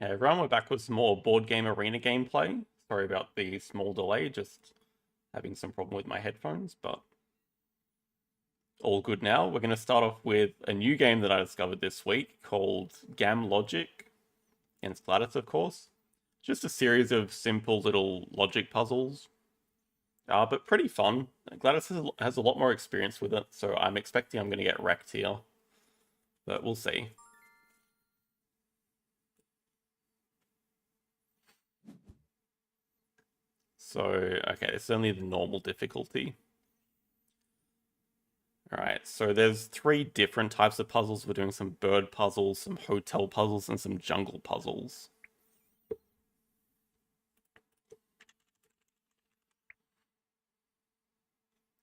Hey everyone, we're back with some more board game arena gameplay. Sorry about the small delay, just having some problem with my headphones, but all good now. We're going to start off with a new game that I discovered this week called Gamme Logic, against Gladys, of course. Just a series of simple little logic puzzles, but pretty fun. Gladys has a lot more experience with it, so I'm expecting I'm going to get wrecked here, but we'll see. So, okay, it's only the normal difficulty. Alright, so there's 3 different types of puzzles. We're doing some bird puzzles, some hotel puzzles, and some jungle puzzles.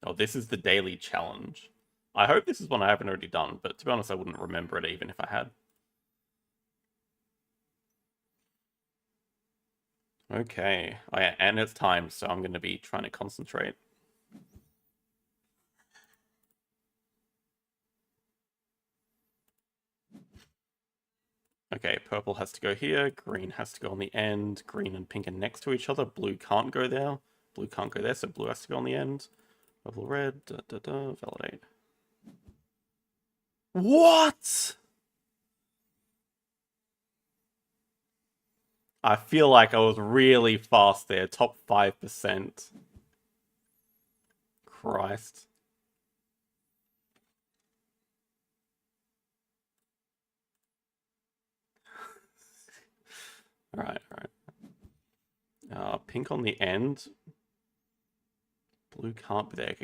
Oh, this is the daily challenge. I hope this is one I haven't already done, but to be honest, I wouldn't remember it even if I had. Okay, oh yeah, and it's time, so I'm going to be trying to concentrate. Okay, purple has to go here, green has to go on the end, green and pink are next to each other, blue can't go there, blue can't go there, so blue has to go on the end. Purple, red, validate. What? I feel like I was really fast there, top 5%. Christ. Alright, alright. Pink on the end. Blue can't be there.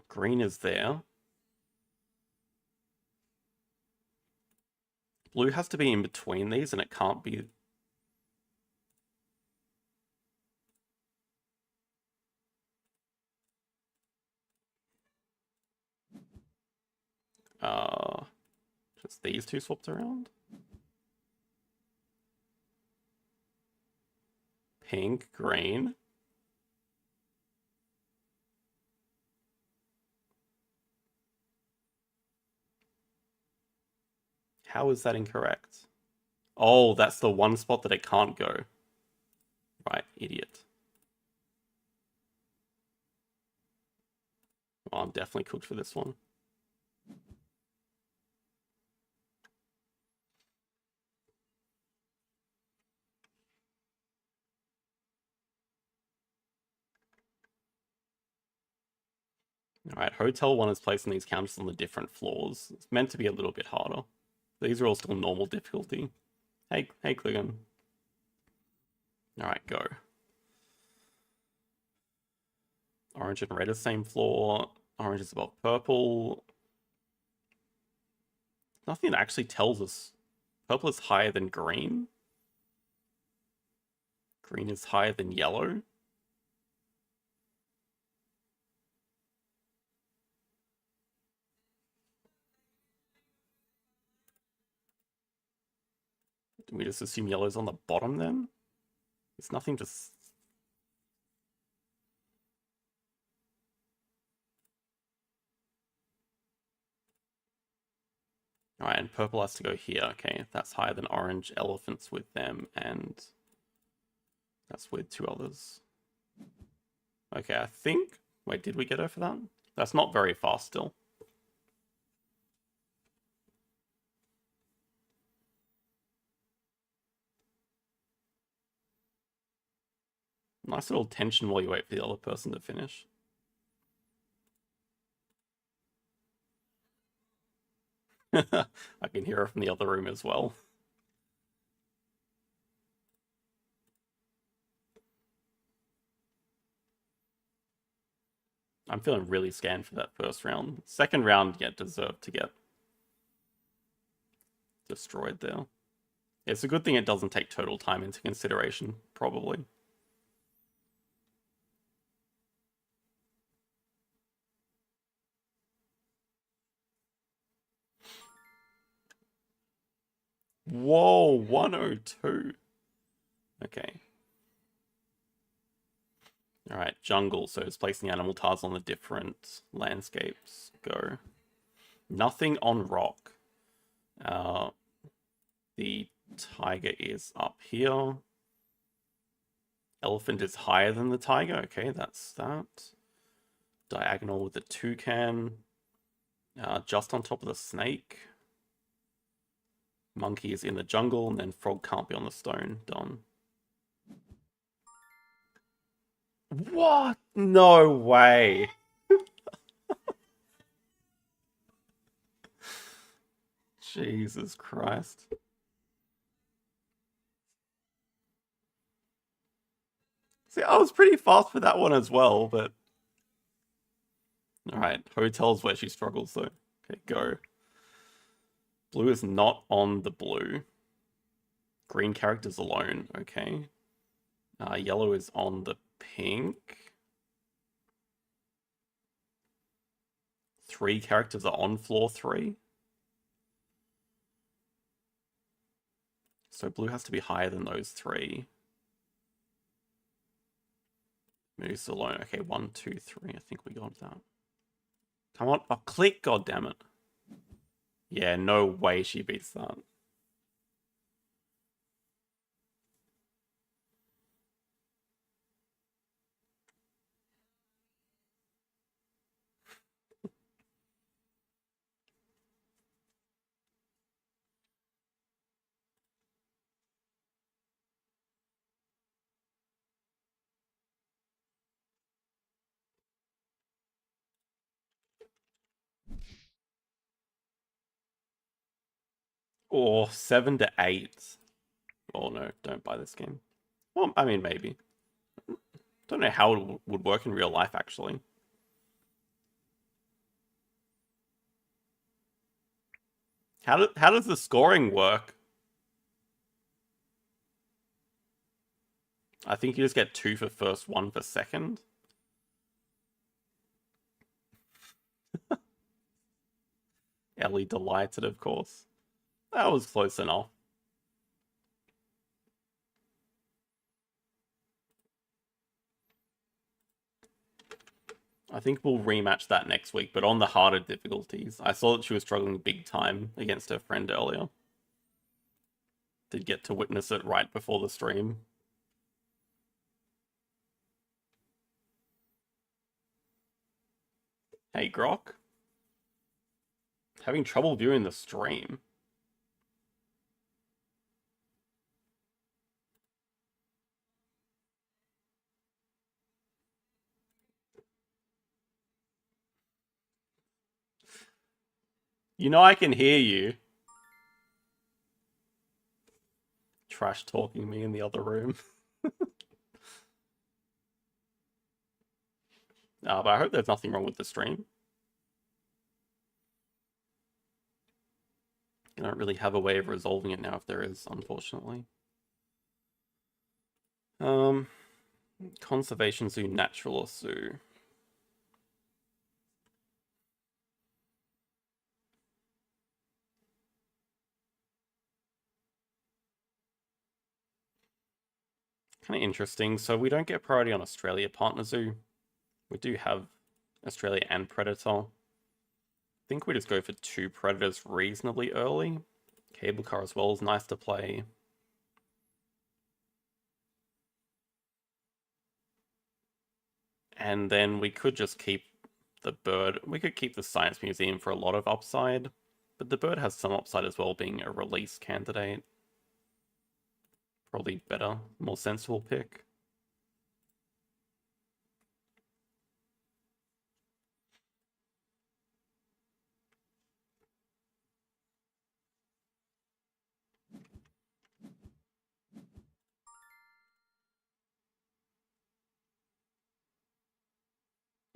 Green is there. Blue has to be in between these, and it can't be... Just these two swapped around? Pink, green. How is that incorrect? Oh, that's the one spot that it can't go. Right, idiot. Oh, I'm definitely cooked for this one. Alright, Hotel 1 is placing these counters on the different floors. It's meant to be a little bit harder. These are all still normal difficulty. Hey Kligan. Alright, go. Orange and red are same floor. Orange is above purple. Nothing actually tells us. Purple is higher than green. Green is higher than yellow. Do we just assume yellow's on the bottom then? There's nothing to... Alright, and purple has to go here. Okay, that's higher than orange. Elephants with them, and that's with 2 others. Okay, I think... Wait, did we get her for that? That's not very fast still. Nice little tension while you wait for the other person to finish. I can hear her from the other room as well. I'm feeling really scanned for that first round. Second round, yeah, deserved to get destroyed there. It's a good thing it doesn't take total time into consideration, probably. Whoa, 102. Okay. Alright, jungle. So it's placing animal tiles on the different landscapes. Go. Nothing on rock. The tiger is up here. Elephant is higher than the tiger. Okay, that's that. Diagonal with the toucan. Just on top of the snake. Monkey is in the jungle, and then frog can't be on the stone. Done. What? No way. Jesus Christ. See, I was pretty fast for that one as well, but... Alright, hotel's where she struggles, though. Okay, go. Blue is not on the blue. Green character's alone, okay. Yellow is on the pink. 3 characters are on floor 3. So blue has to be higher than those 3. Moose alone. Okay, 1, 2, 3. I think we got that. Come on. Oh, click, goddammit. Yeah, no way she beats that. Or 7 to 8. Oh no, don't buy this game. Well, I mean, maybe. Don't know how it would work in real life, actually. How does the scoring work? I think you just get 2 for first, 1 for second. Ellie delighted, of course. That was close enough. I think we'll rematch that next week, but on the harder difficulties. I saw that she was struggling big time against her friend earlier. Did get to witness it right before the stream. Hey, Grok. Having trouble viewing the stream. You know I can hear you. Trash talking me in the other room. But I hope there's nothing wrong with the stream. I don't really have a way of resolving it now if there is, unfortunately. Conservation zoo, natural or zoo? Kind of interesting. So we don't get priority on Australia partner zoo. We do have Australia and Predator. I think we just go for 2 Predators reasonably early. Cable car as well is nice to play. And then we could just keep the bird. We could keep the Science Museum for a lot of upside. But the bird has some upside as well, being a release candidate. Probably better, more sensible pick.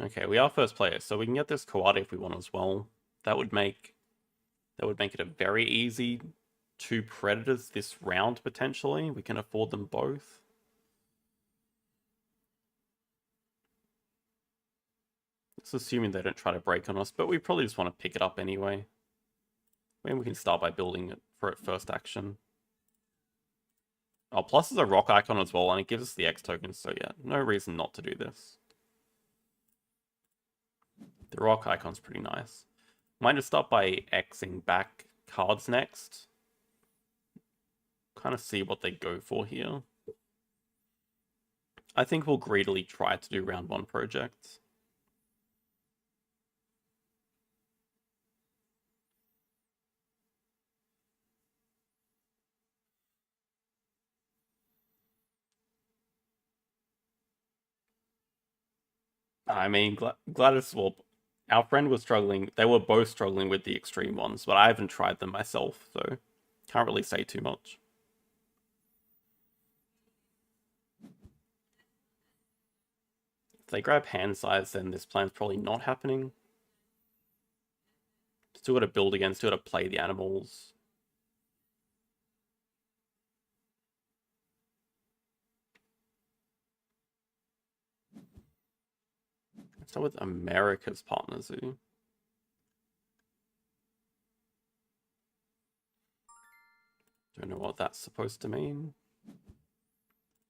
Okay, we are first player, so we can get this Koala if we want as well. That would make it a very easy 2 Predators this round, potentially. We can afford them both. It's assuming they don't try to break on us, but we probably just want to pick it up anyway. Maybe we can start by building it for its first action. Oh, plus is a rock icon as well, and it gives us the X tokens, so yeah, no reason not to do this. The rock icon's pretty nice. Might just start by Xing back cards next. kind of see what they go for here. I think we'll greedily try to do round 1 projects. I mean, Gladys, well, our friend was struggling. They were both struggling with the extreme ones, but I haven't tried them myself, so can't really say too much. If they grab hand size, then this plan's probably not happening. Still got to build again, still got to play the animals. Let's start with America's partner zoo. Don't know what that's supposed to mean.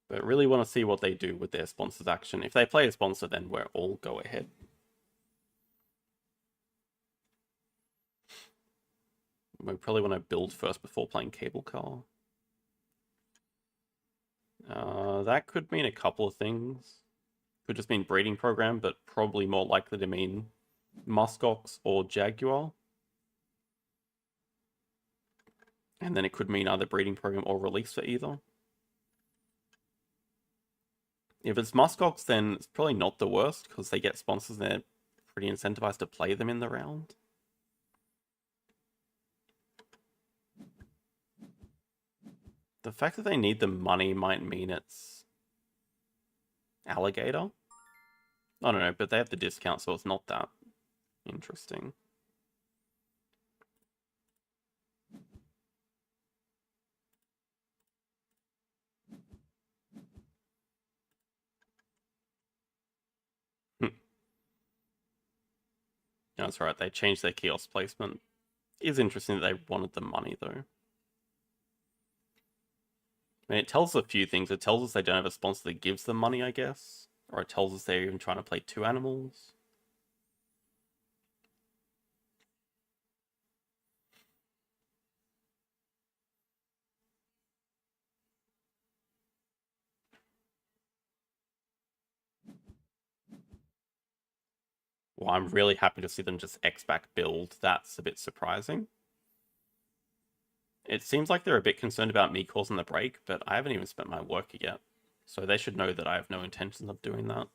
But really want to see what they do with their sponsor's action. If they play a sponsor, then we're all go ahead. We probably want to build first before playing cable car. That could mean a couple of things. Could just mean breeding program, but probably more likely to mean muskox or jaguar. And then it could mean either breeding program or release for either. If it's muskox, then it's probably not the worst, because they get sponsors and they're pretty incentivized to play them in the round. The fact that they need the money might mean it's alligator. I don't know, but they have the discount, so it's not that interesting. That's right, they changed their kiosk placement. It is interesting that they wanted the money, though. I mean, it tells us a few things. It tells us they don't have a sponsor that gives them money, I guess. Or it tells us they're even trying to play 2 animals. Well, I'm really happy to see them just X-back build. That's a bit surprising. It seems like they're a bit concerned about me causing the break, but I haven't even spent my worker yet. So they should know that I have no intentions of doing that.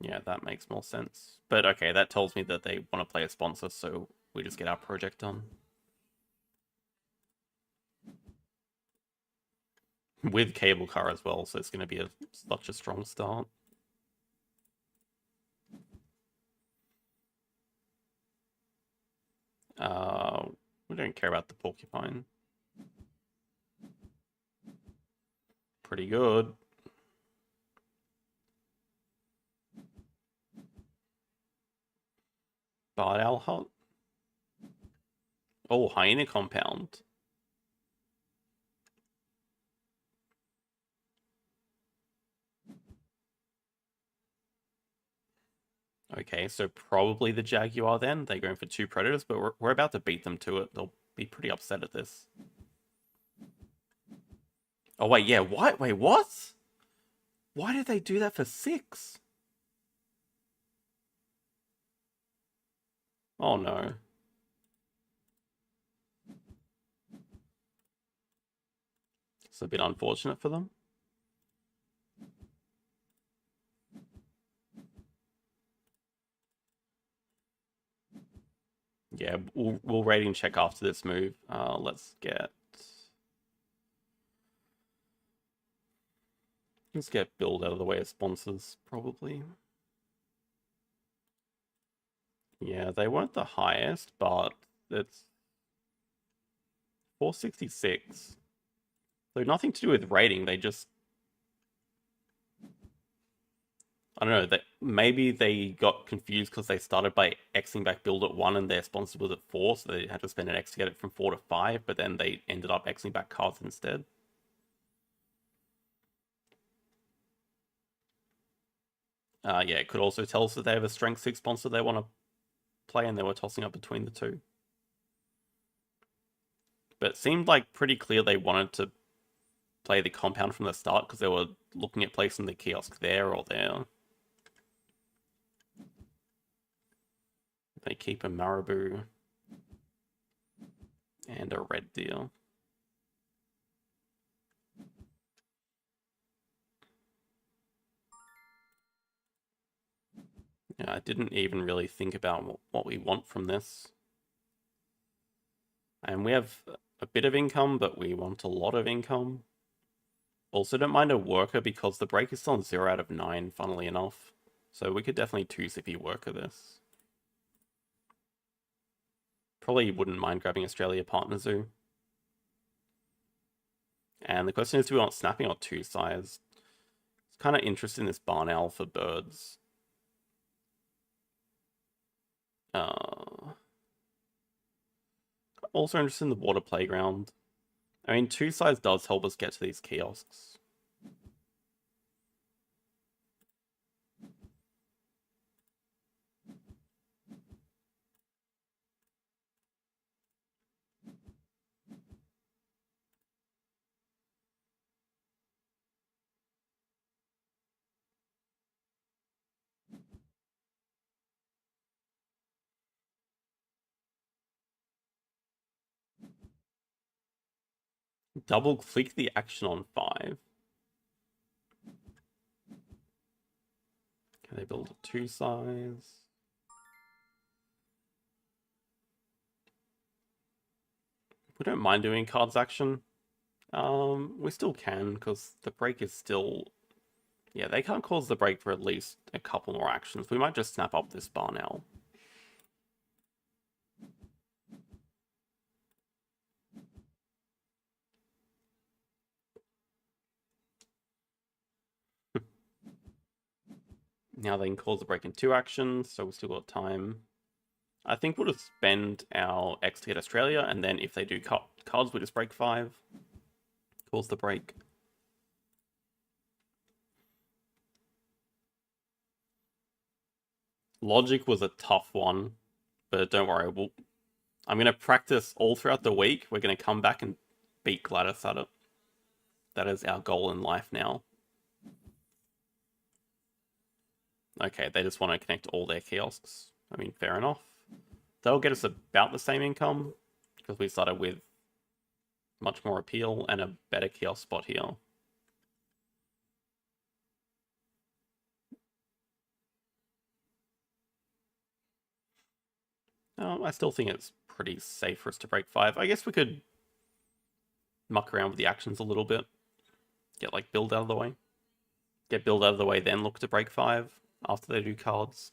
Yeah, that makes more sense. But okay, that tells me that they want to play a sponsor, so we just get our project done. With cable car as well, so it's going to be such a strong start. We don't care about the porcupine. Pretty good. Bard Owl Hut. Oh, hyena compound. Okay, so probably the Jaguar then. They're going for 2 predators, but we're about to beat them to it. They'll be pretty upset at this. Oh, wait, yeah, what? Wait, what? Why did they do that for 6? Oh, no. It's a bit unfortunate for them. Yeah, we'll rating check after this move. Let's get build out of the way of sponsors, probably. Yeah, they weren't the highest, but it's 466. So nothing to do with rating, they just... I don't know, that maybe they got confused because they started by Xing back build at 1 and their sponsor was at 4, so they had to spend an X to get it from 4 to 5, but then they ended up Xing back cards instead. Yeah, it could also tell us that they have a strength 6 sponsor they want to play and they were tossing up between the 2. But it seemed like pretty clear they wanted to play the compound from the start because they were looking at placing the kiosk there or there. They keep a Marabou and a red deer. Yeah, I didn't even really think about what we want from this. And we have a bit of income, but we want a lot of income. Also, don't mind a worker because the break is still on 0 out of 9, funnily enough. So we could definitely 2-CP worker this. Probably wouldn't mind grabbing Australia Partner Zoo. And the question is, do we want snapping or 2 size? It's kind of interested in this barn owl for birds. Also interested in the water playground. I mean, 2 size does help us get to these kiosks. Double click the action on 5. Can they build a 2 size? We don't mind doing cards action. We still can because the break is still... Yeah, they can't cause the break for at least a couple more actions. We might just snap up this barn owl. Now they can cause the break in 2 actions, so we've still got time. I think we'll just spend our X to get Australia, and then if they do cards, we just break 5. Cause the break. Logic was a tough one, but don't worry, I'm going to practice all throughout the week. We're going to come back and beat Gladys at it. That is our goal in life now. Okay, they just want to connect all their kiosks. I mean, fair enough. That'll get us about the same income, because we started with much more appeal and a better kiosk spot here. I still think it's pretty safe for us to break 5. I guess we could muck around with the actions a little bit. Get like build out of the way. Get build out of the way, then look to break 5 after they do cards.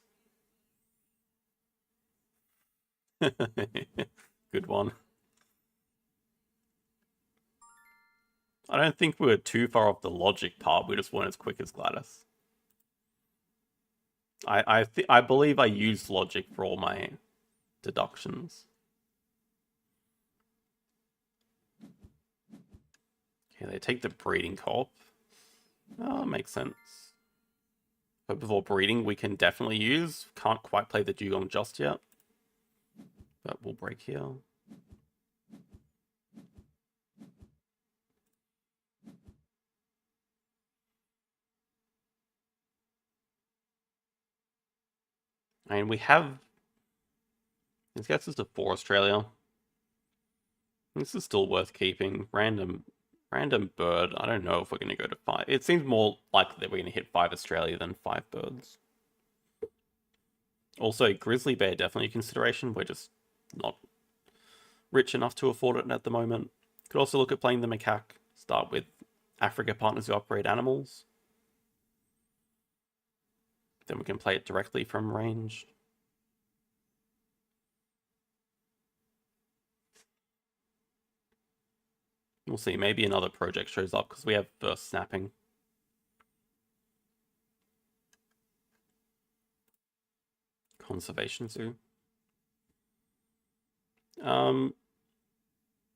Good one. I don't think we were too far off the logic part. We just weren't as quick as Gladys. I believe I used logic for all my deductions. Okay, they take the breeding co-op. Oh, makes sense. But before breeding, we can definitely use. Can't quite play the dugong just yet. But we'll break here. I mean, we have... This gets us to 4 Australia. This is still worth keeping. Random bird. I don't know if we're going to go to 5. It seems more likely that we're going to hit 5 Australia than 5 birds. Also, grizzly bear definitely a consideration. We're just not rich enough to afford it at the moment. Could also look at playing the macaque. Start with Africa partners who operate animals. Then we can play it directly from range. We'll see, maybe another project shows up because we have burst snapping. Conservation zoo.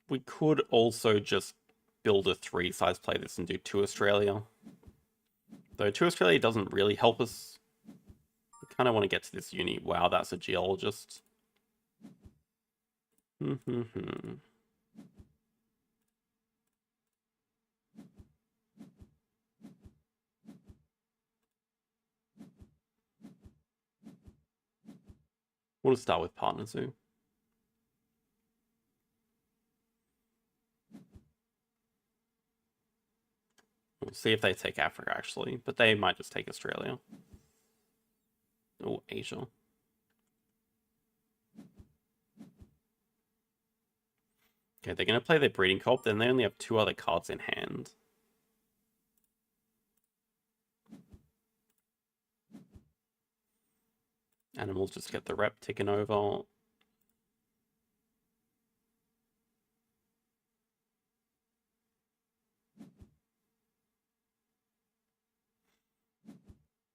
We could also just build a 3 size play this and do 2 Australia. Though 2 Australia doesn't really help us. We kind of want to get to this uni. Wow, that's a geologist. We'll just start with Partner Zoo. We'll see if they take Africa, actually. But they might just take Australia. Or Asia. Okay, they're going to play their breeding co-op, then they only have 2 other cards in hand. Animals just get the rep taken over.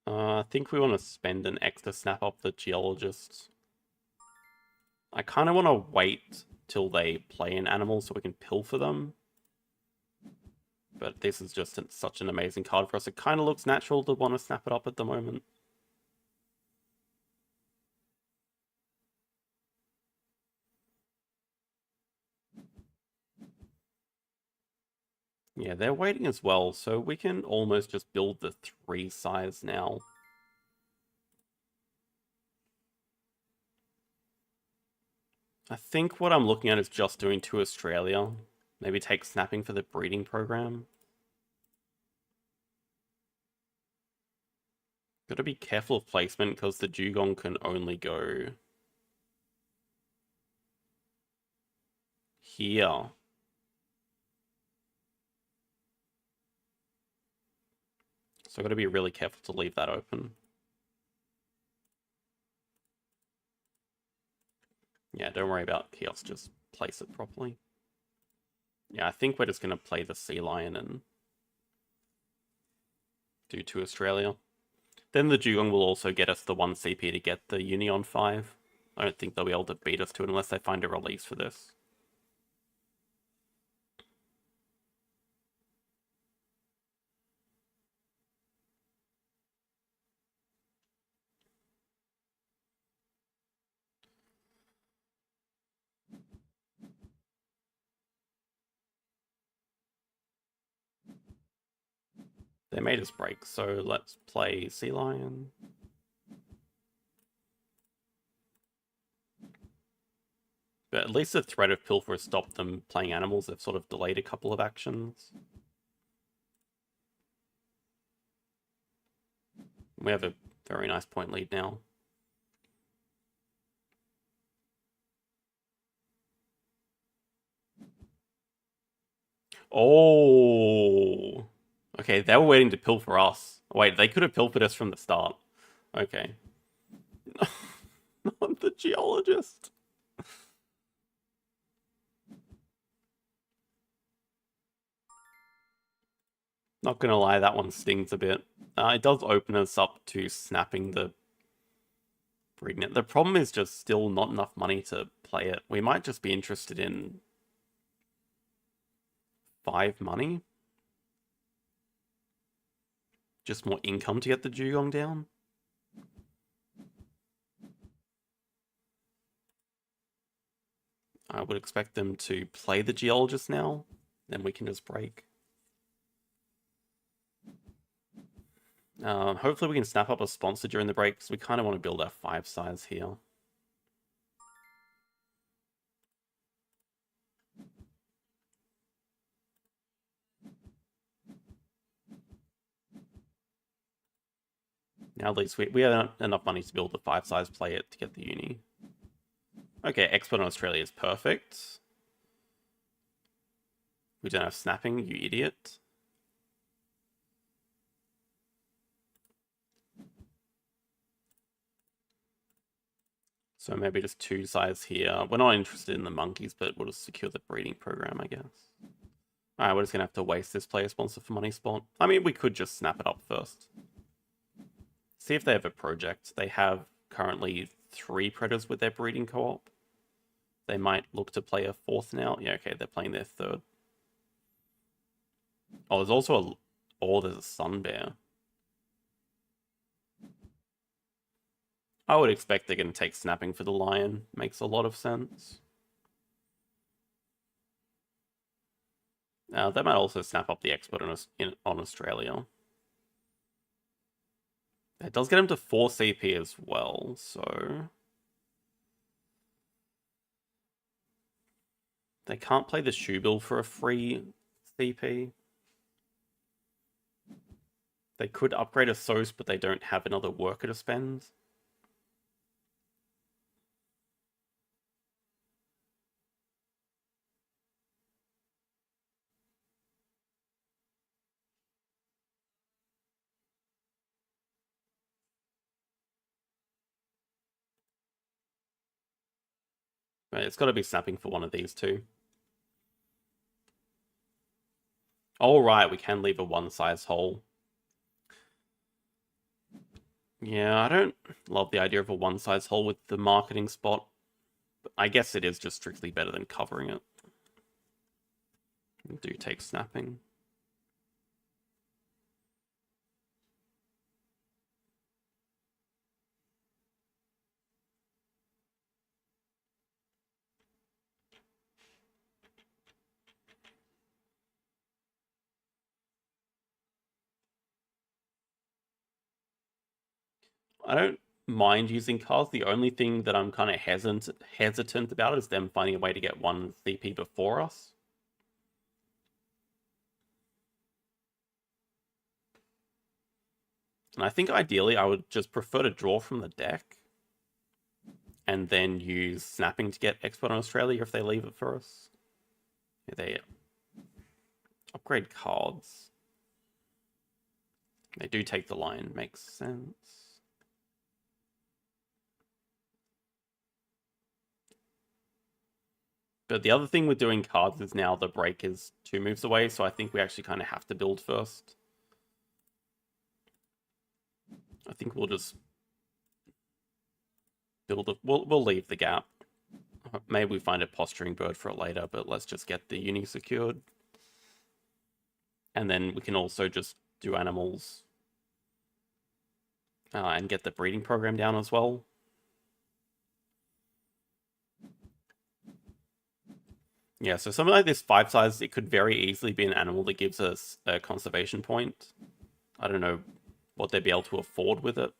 I think we want to spend an extra snap up the geologist. I kind of want to wait till they play an animal so we can pilfer them. But this is just such an amazing card for us. It kind of looks natural to want to snap it up at the moment. Yeah, they're waiting as well, so we can almost just build the 3 size now. I think what I'm looking at is just doing 2 Australia. Maybe take snapping for the breeding program. Gotta be careful of placement because the dugong can only go here. So I've got to be really careful to leave that open. Yeah, don't worry about chaos, just place it properly. Yeah, I think we're just going to play the sea lion and do 2 Australia. Then the dugong will also get us the 1 CP to get the uni on 5. I don't think they'll be able to beat us to it unless they find a release for this. They made us break, so let's play sea lion. But at least the threat of pilfer has stopped them playing animals. They've sort of delayed a couple of actions. We have a very nice point lead now. Oh! Okay, they were waiting to pilfer us. Wait, they could have pilfered us from the start. Okay. Not the geologist. Not gonna lie, that one stings a bit. It does open us up to snapping the breeding. The problem is just still not enough money to play it. We might just be interested in 5 money. Just more income to get the dugong down. I would expect them to play the geologist now. Then we can just break. Hopefully we can snap up a sponsor during the break because we kind of want to build our 5 size here. Now at least we have enough money to build a 5 size, play it to get the uni. Okay, expert on Australia is perfect. We don't have snapping, you idiot. So maybe just 2 size here. We're not interested in the monkeys, but we'll just secure the breeding program, I guess. Alright, we're just going to have to waste this player sponsor for money spot. I mean, we could just snap it up first. See if they have a project. They have currently 3 predators with their breeding co-op. They might look to play a 4th now. Yeah, okay, they're playing their 3rd. Oh, there's also a... Oh, there's a sun bear. I would expect they're going to take snapping for the lion. Makes a lot of sense. They might also snap up the expert on Australia. It does get him to 4 CP as well, so... They can't play the shoe bill for a free CP. They could upgrade a Sos, but they don't have another worker to spend. Right, it's got to be snapping for one of these two. All right, we can leave a one-size hole. Yeah, I don't love the idea of a one-size hole with the marketing spot. But I guess it is just strictly better than covering it. Do take snapping. I don't mind using cards. The only thing that I'm kind of hesitant about is them finding a way to get one CP before us. And I think ideally I would just prefer to draw from the deck and then use snapping to get Export on Australia if they leave it for us. Yeah, they upgrade cards. They do take the line, makes sense. But the other thing with doing cards is now the break is 2 moves away, so I think we actually kind of have to build first. I think we'll just build we'll leave the gap. Maybe we find a posturing bird for it later, but let's just get the uni secured. And then we can also just do animals and get the breeding program down as well. Yeah, so something like this 5 size, it could very easily be an animal that gives us a conservation point. I don't know what they'd be able to afford with it.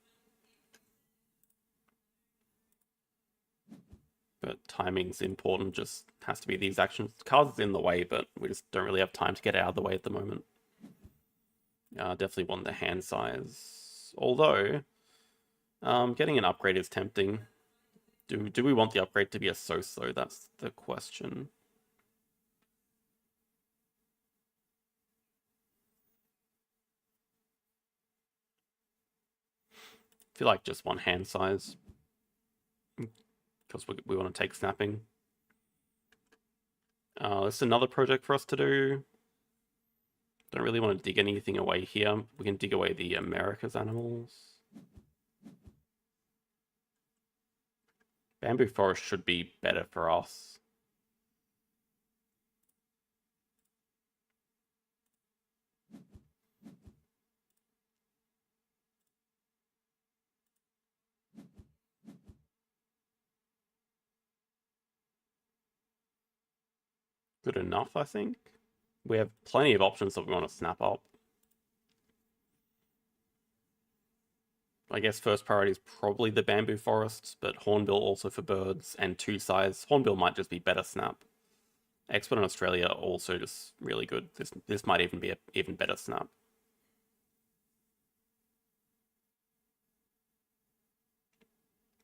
But timing's important, just has to be these actions. Cards is in the way, but we just don't really have time to get out of the way at the moment. Definitely want the hand size. Although, getting an upgrade is tempting. Do we want the upgrade to be a Sos though? That's the question. I feel like just one hand size. Because we want to take snapping. This is another project for us to do. Don't really want to dig anything away here. We can dig away the Americas animals. Bamboo Forest should be better for us. Good enough, I think. We have plenty of options that we want to snap up. I guess first priority is probably the bamboo forests, but Hornbill also for birds, and 2 size. Hornbill might just be better snap. Export in Australia also just really good. This might even be an even better snap.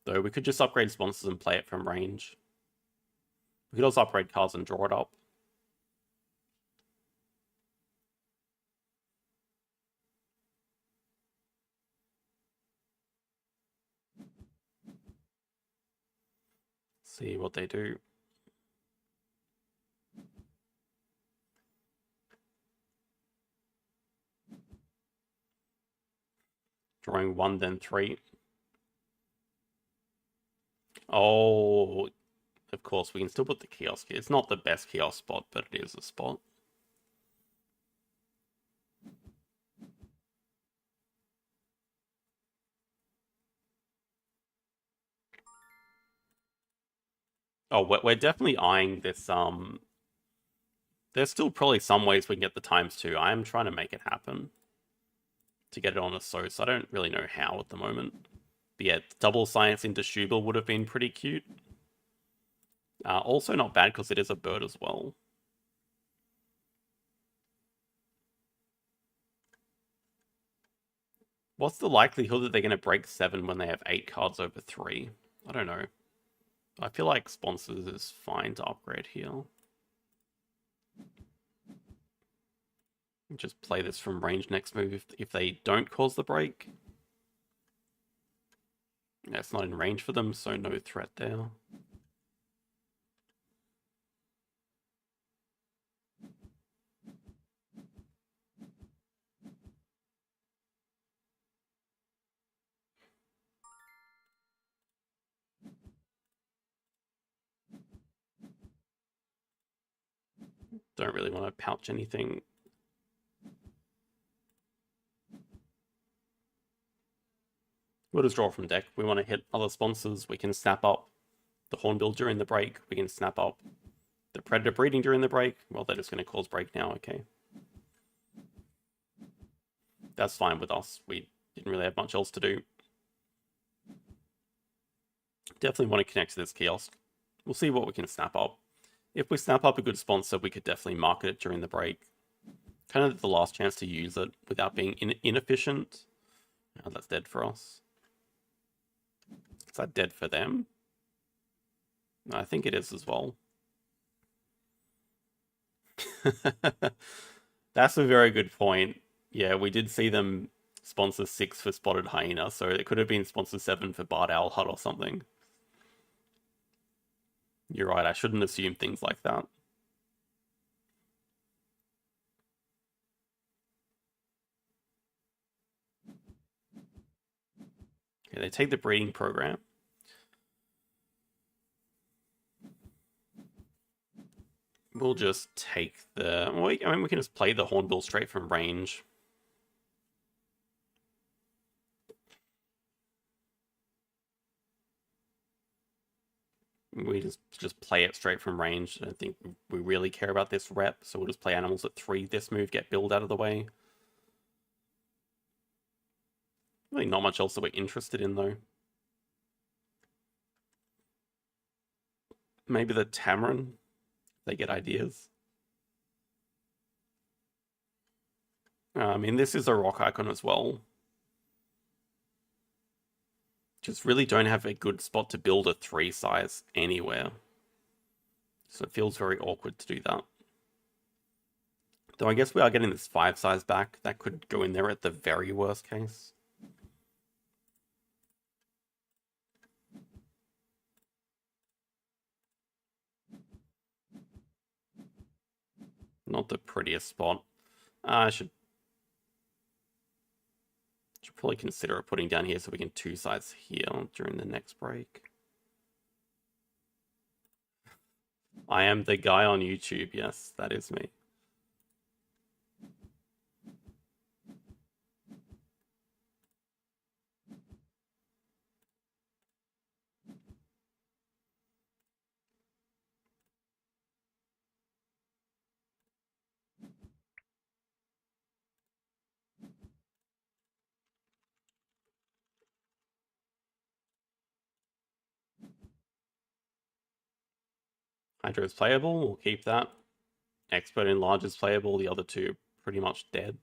Though we could just upgrade sponsors and play it from range. We could also upgrade cards and draw it up. See what they do. Drawing 1, then 3. Oh, of course, we can still put the kiosk here. It's not the best kiosk spot, but it is a spot. Oh, we're definitely eyeing this. There's still probably some ways we can get the times 2. I am trying to make it happen to get it on a Sos. I don't really know how at the moment. But yeah, double science into Schubel would have been pretty cute. Also not bad because it is a bird as well. What's the likelihood that they're going to break 7 when they have 8 cards over 3? I don't know. I feel like sponsors is fine to upgrade here. Just play this from range next move if they don't cause the break. Yeah, it's not in range for them, so no threat there. Don't really want to pouch anything. We'll just draw from deck. We want to hit other sponsors. We can snap up the Hornbill during the break. We can snap up the Predator breeding during the break. Well, they're just going to cause break now, okay. That's fine with us. We didn't really have much else to do. Definitely want to connect to this kiosk. We'll see what we can snap up. If we snap up a good sponsor, we could definitely market it during the break. Kind of the last chance to use it without being inefficient. Oh, that's dead for us. Is that dead for them? I think it is as well. That's a very good point. Yeah, we did see them sponsor 6 for Spotted Hyena, so it could have been sponsor 7 for Bard Owl Hut or something. You're right, I shouldn't assume things like that. Okay, they take the breeding program. We'll just take the... Well, I mean, we can just play the Hornbill straight from range. We just play it straight from range. I don't think we really care about this rep, so we'll just play animals at 3 this move, get build out of the way. Really not much else that we're interested in, though. Maybe the Tamarin. They get ideas. I mean, this is a rock icon as well. Just really don't have a good spot to build a 3 size anywhere. So it feels very awkward to do that. Though I guess we are getting this 5 size back. That could go in there at the very worst case. Not the prettiest spot. I should probably consider putting down here so we can 2 sides here during the next break. I am the guy on YouTube. Yes, that is me. Hydra is playable, we'll keep that. Expert Enlarge is playable, the other 2 pretty much dead.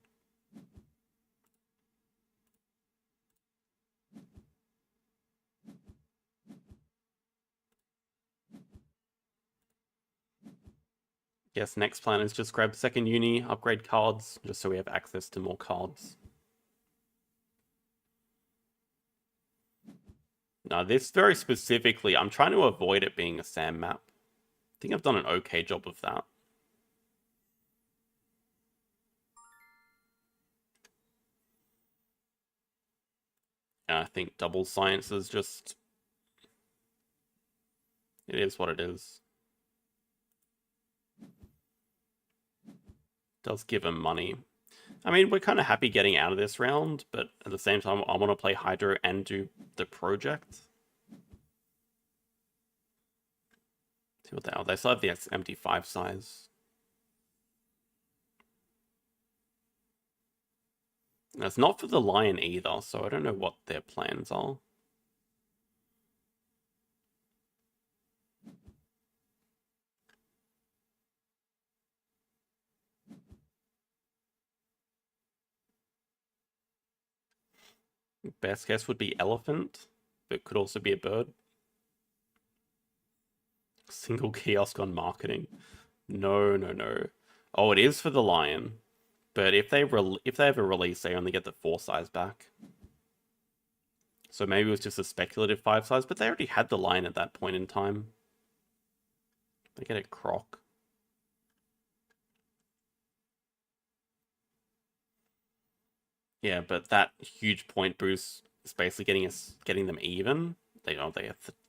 Guess next plan is just grab second uni, upgrade cards, just so we have access to more cards. Now this very specifically, I'm trying to avoid it being a SAM map. I think I've done an okay job of that. And I think double science is just... It is what it is. Does give him money. I mean, we're kind of happy getting out of this round, but at the same time, I want to play Hydro and do the project. See what they are. They still have the empty 5 size. And it's not for the Lion either, so I don't know what their plans are. Best guess would be elephant, but could also be a bird. Single kiosk on marketing. No, no, no. Oh, it is for the lion. But if they have a release, they only get the 4 size back. So maybe it was just a speculative 5 size, but they already had the lion at that point in time. They get a croc. Yeah, but that huge point boost is basically getting them even. They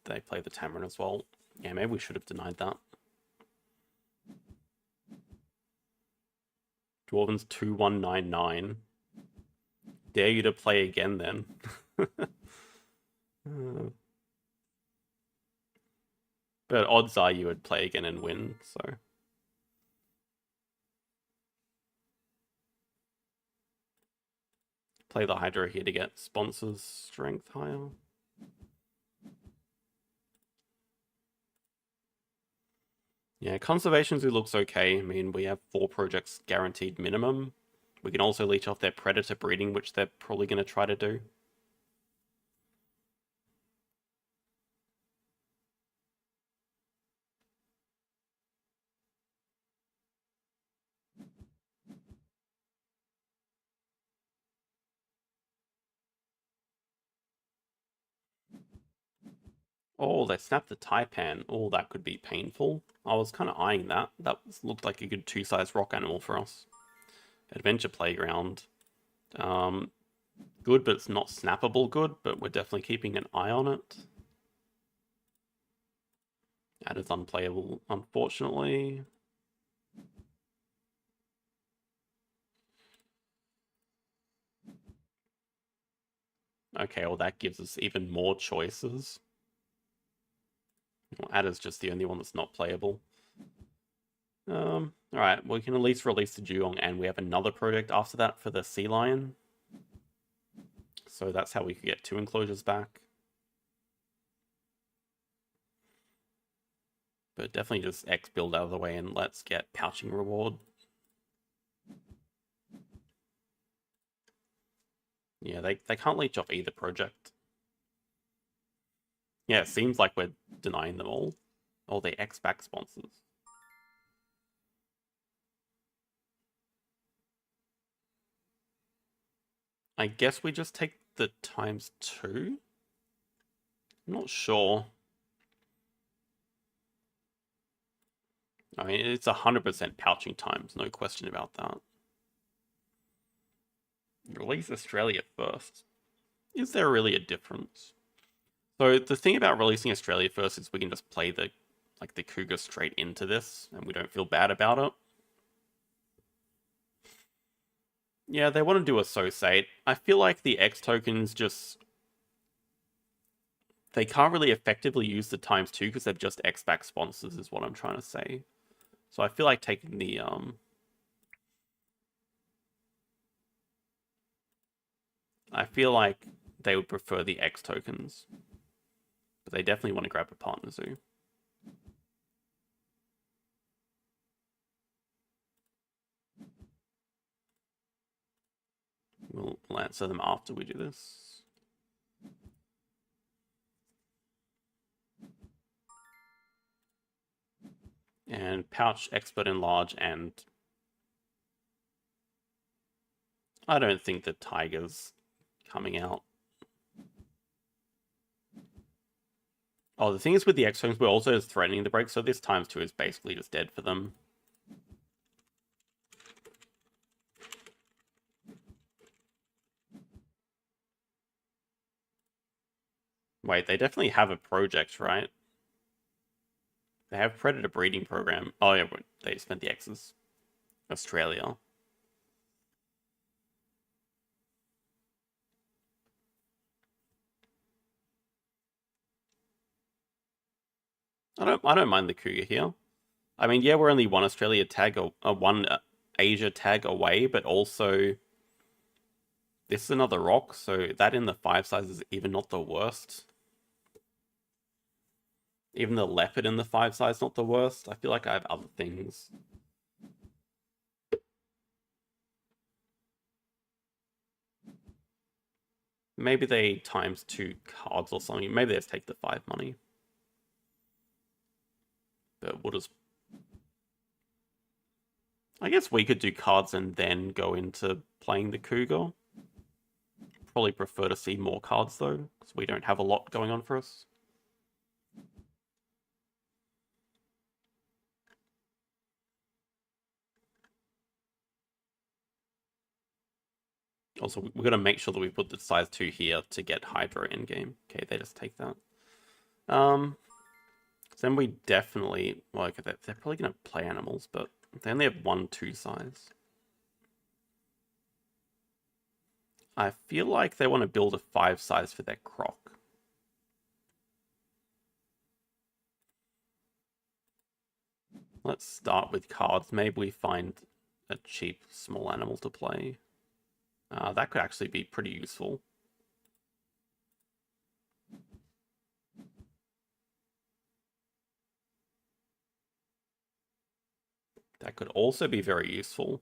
they play the Tamarin as well. Yeah, maybe we should have denied that. Dwarven's 2199. Dare you to play again then. But odds are you would play again and win, so. Play the Hydra here to get sponsors strength higher. Yeah, Conservation Zoo looks okay. I mean, we have 4 projects guaranteed minimum. We can also leech off their predator breeding, which they're probably going to try to do. Oh, they snapped the Taipan. Oh, that could be painful. I was kind of eyeing that. That looked like a good 2-size rock animal for us. Adventure Playground. Good, but it's not snappable good, but we're definitely keeping an eye on it. That is unplayable, unfortunately. Okay, well that gives us even more choices. Well, Ada's just the only one that's not playable. Alright, we can at least release the Dugong, and we have another project after that for the Sea Lion. So that's how we could get 2 enclosures back. But definitely just X build out of the way and let's get Pouching Reward. Yeah, they can't leech off either project. Yeah, it seems like we're denying them all. Oh, they X back sponsors. I guess we just take the ×2? I'm not sure. I mean, it's 100% pouching times, no question about that. Release Australia first. Is there really a difference? So the thing about releasing Australia first is we can just play the Cougar straight into this, and we don't feel bad about it. Yeah, they want to do Associate. I feel like the X tokens just... They can't really effectively use the ×2 because they're just X back sponsors is what I'm trying to say. So I feel like taking the... I feel like they would prefer the X tokens. But they definitely want to grab a partner zoo. We'll answer them after we do this. And Pouch, Expert Enlarge, and... I don't think the Tiger's coming out. Oh, the thing is with the X-Wings, we're also threatening the break, so this ×2 is basically just dead for them. Wait, they definitely have a project, right? They have Predator Breeding Program. Oh yeah, they spent the X's. Australia. I don't mind the Cougar here. I mean, yeah, we're only one Australia tag or one Asia tag away, but also this is another rock, so that in the 5 size is even not the worst. Even the leopard in the 5 size not the worst. I feel like I have other things. Maybe they times 2 cards or something. Maybe they just take the 5 money. But we'll just... I guess we could do cards and then go into playing the Cougar. Probably prefer to see more cards though, because we don't have a lot going on for us. Also, we're going to make sure that we put the size 2 here to get Hydra in game. Okay, they just take that. Then we definitely... Well, okay, they're probably going to play animals, but they only have 1/2 size. I feel like they want to build a 5 size for their Croc. Let's start with cards. Maybe we find a cheap small animal to play. That could actually be pretty useful. That could also be very useful.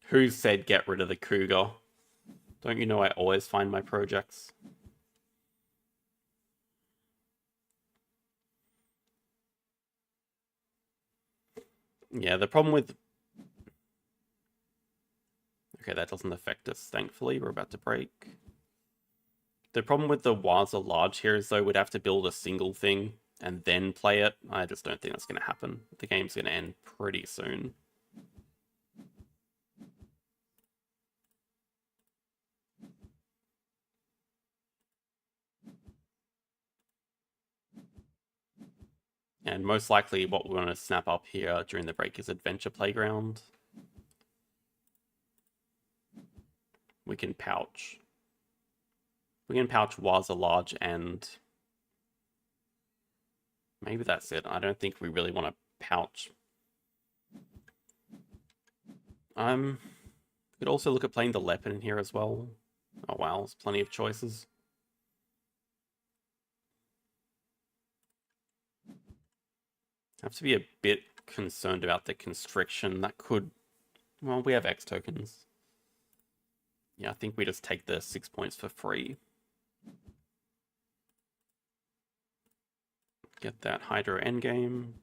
Who said get rid of the Cougar? Don't you know I always find my projects? Yeah, the problem with... Okay, that doesn't affect us, thankfully. We're about to break. The problem with the Waza large here is, though, we'd have to build a single thing and then play it. I just don't think that's going to happen. The game's going to end pretty soon. And most likely what we're going to snap up here during the break is Adventure Playground. We can pouch. We can pouch Waza large and... Maybe that's it. I don't think we really want to pouch. We could also look at playing the Leopard in here as well. Oh wow, there's plenty of choices. Have to be a bit concerned about the constriction. That could... Well, we have X tokens. Yeah, I think we just take the 6 points for free. Get that Hydra endgame.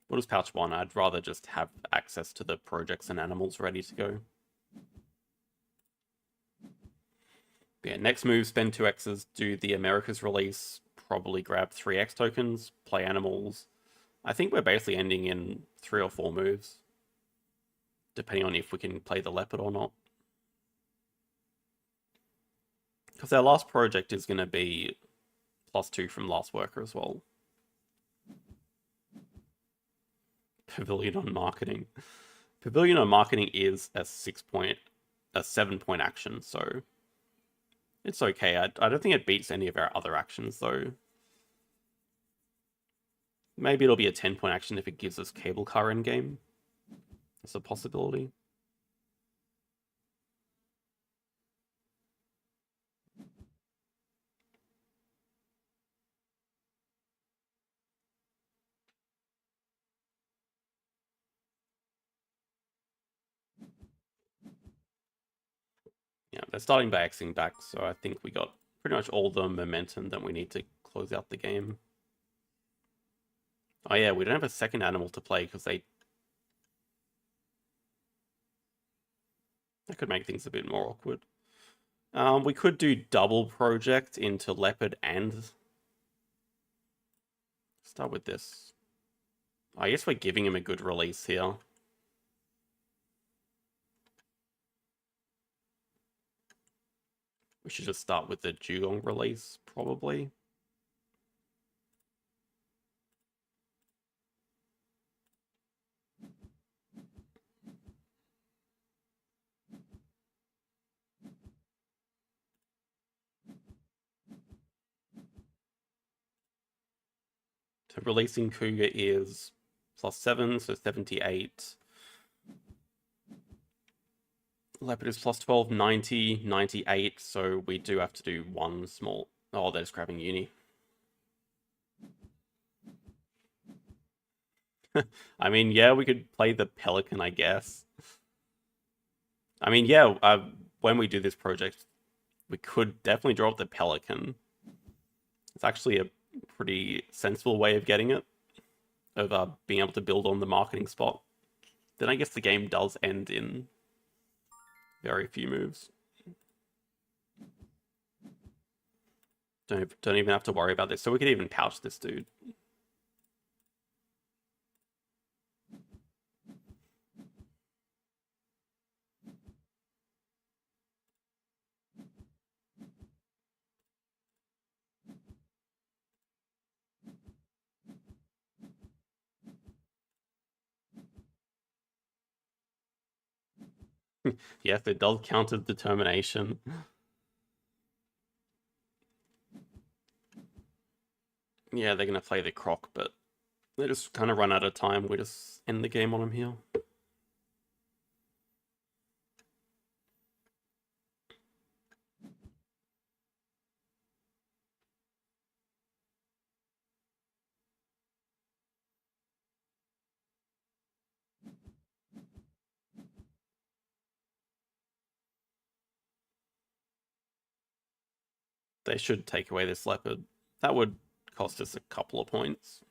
We'll just pouch 1. I'd rather just have access to the projects and animals ready to go. Yeah, next move, spend 2 X's, do the Americas release, probably grab 3 X tokens, play animals. I think we're basically ending in 3 or 4 moves, depending on if we can play the Leopard or not. Because our last project is going to be +2 from Last Worker as well. Pavilion on Marketing. Pavilion on Marketing is a 7-point action, so it's okay. I don't think it beats any of our other actions, though. Maybe it'll be a 10-point action if it gives us Cable Car endgame. It's a possibility. Yeah, they're starting by Xing back, so I think we got pretty much all the momentum that we need to close out the game. Oh yeah, we don't have a second animal to play because they... That could make things a bit more awkward. We could do double project into Leopard and... Start with this. I guess we're giving him a good release here. We should just start with the Dugong release, probably. So releasing Cougar is +7, so 78. Leopard is +12, 90, 98, so we do have to do one small... Oh, they're just grabbing Uni. I mean, yeah, we could play the Pelican, I guess. I mean, yeah, when we do this project, we could definitely drop the Pelican. It's actually a pretty sensible way of getting it, of being able to build on the marketing spot. Then I guess the game does end in very few moves. Don't even have to worry about this. So we could even pouch this dude. Yes, it does count as determination. Yeah, they're gonna play the croc, but they just kind of run out of time. We just end the game on them here. They should take away this leopard. That would cost us a couple of points.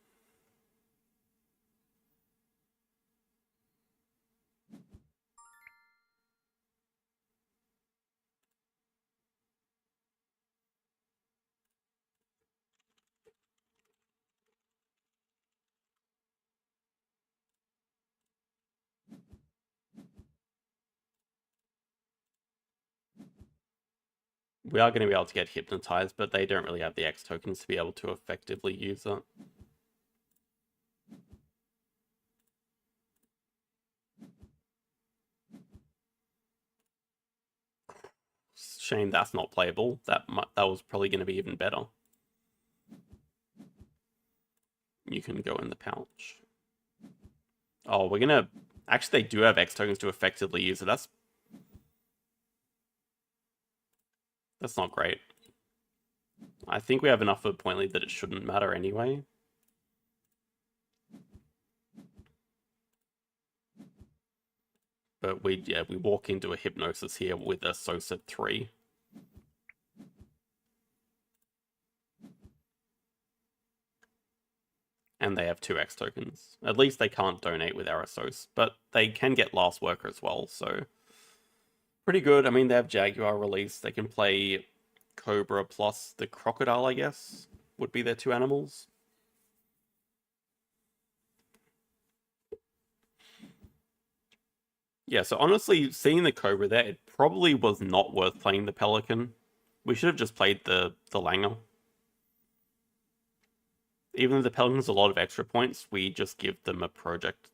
We are going to be able to get hypnotized, but they don't really have the X tokens to be able to effectively use it. Shame that's not playable. That was probably going to be even better. You can go in the pouch. Oh, we're gonna... Actually, they do have X tokens to effectively use it. That's not great. I think we have enough of a point lead that it shouldn't matter anyway. But we walk into a hypnosis here with a Sosa 3. And they have 2 X tokens. At least they can't donate with Arasos, but they can get Last Worker as well, so pretty good. I mean, they have Jaguar release. They can play Cobra plus the Crocodile, I guess, would be their 2 animals. Yeah, so honestly, seeing the Cobra there, it probably was not worth playing the Pelican. We should have just played the Langer. Even though the Pelican's a lot of extra points, we just give them a project.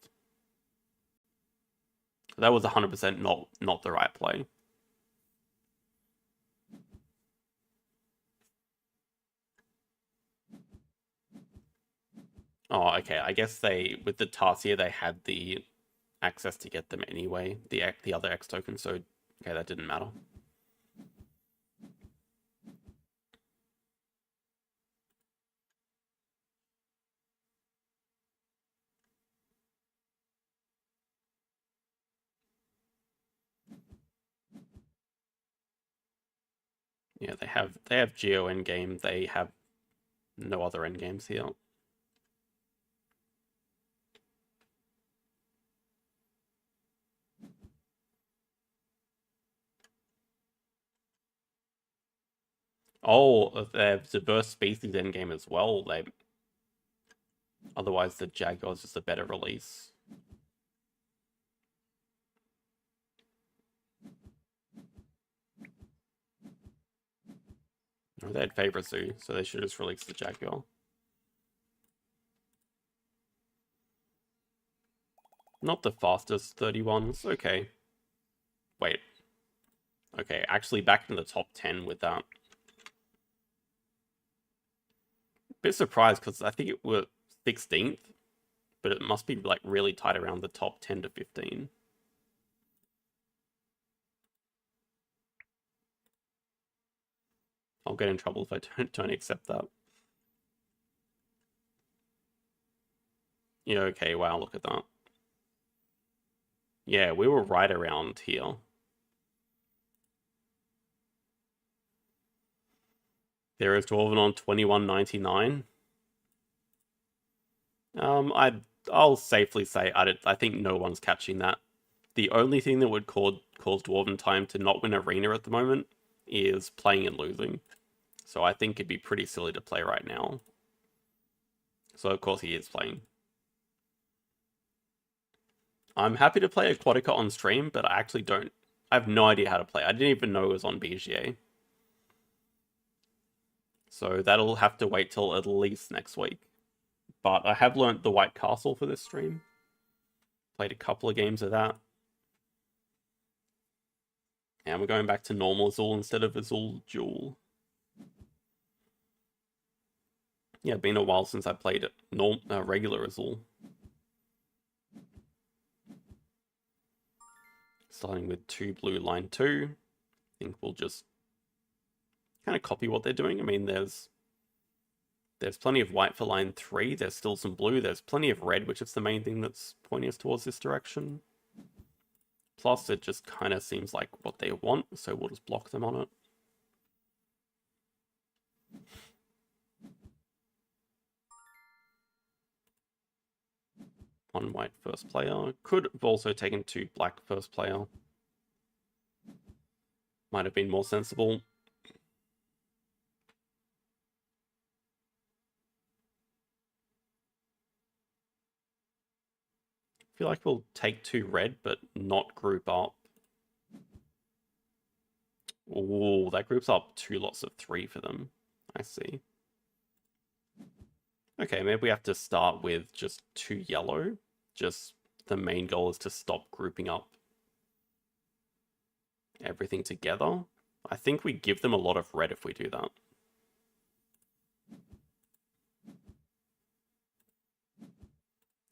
That was 100% not the right play. Oh, okay. I guess with the Tarsier, they had the access to get them anyway, the other X token, so okay, that didn't matter. Yeah, they have Geo endgame, they have no other endgames here. Oh, they have diverse species endgame as well. Otherwise the Jaguar is just a better release. No, they had Favorite Zoo, so they should just release the Jaguar. Not the fastest 31s, okay. Wait. Okay, actually back in the top 10 with that. Bit surprised because I think it was 16th, but it must be like really tight around the top 10 to 15. I'll get in trouble if I don't accept that. Yeah, okay, wow, look at that. Yeah, we were right around here. There is Dwarven on 21.99. I'll safely say I think no one's catching that. The only thing that would cause Dwarven Time to not win Arena at the moment is playing and losing. So I think it'd be pretty silly to play right now. So of course he is playing. I'm happy to play Aquatica on stream, but I actually don't. I have no idea how to play. I didn't even know it was on BGA. So that'll have to wait till at least next week. But I have learnt the White Castle for this stream. Played a couple of games of that. And we're going back to normal Azul instead of Azul Duel. Yeah, been a while since I played it. Regular Azul. Starting with 2 blue, line 2. I think we'll just kind of copy what they're doing. I mean, there's plenty of white for line 3. There's still some blue. There's plenty of red, which is the main thing that's pointing us towards this direction. Plus, it just kind of seems like what they want, so we'll just block them on it. One white first player. Could have also taken 2 black first player. Might have been more sensible. I feel like we'll take 2 red, but not group up. Oh, that groups up 2 lots of 3 for them. I see. Okay, maybe we have to start with just 2 yellow. Just the main goal is to stop grouping up everything together. I think we give them a lot of red if we do that.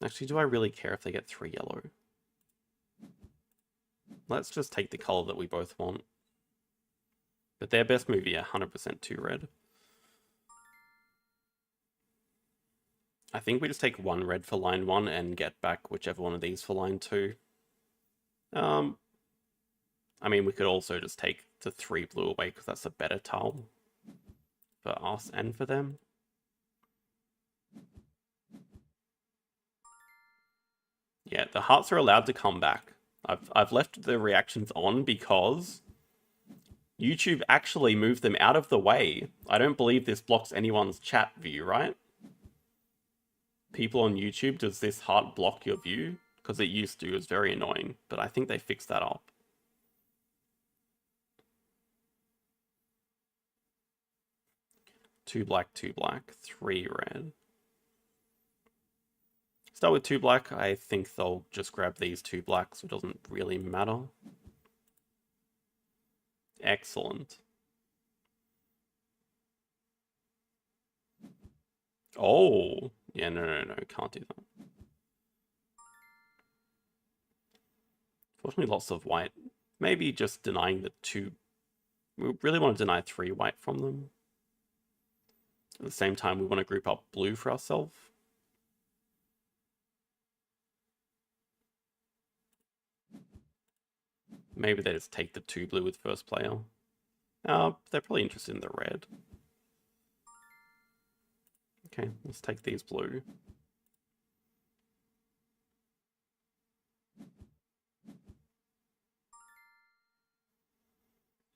Actually, do I really care if they get 3 yellow? Let's just take the color that we both want. But their best move, yeah, 100% 2 red. I think we just take 1 red for line 1 and get back whichever one of these for line 2. I mean, we could also just take the 3 blue away because that's a better tile for us and for them. Yeah, the hearts are allowed to come back. I've left the reactions on because YouTube actually moved them out of the way. I don't believe this blocks anyone's chat view, right? People on YouTube, does this heart block your view? Because it used to, it was very annoying, but I think they fixed that up. Two black, 3 red. Start with 2 black. I think they'll just grab these 2 blacks, so it doesn't really matter. Excellent. Oh, yeah, no, can't do that. Fortunately, lots of white. Maybe just denying the 2. We really want to deny 3 white from them. At the same time, we want to group up blue for ourselves. Maybe they just take the 2 blue with first player. They're probably interested in the red. Okay, let's take these blue.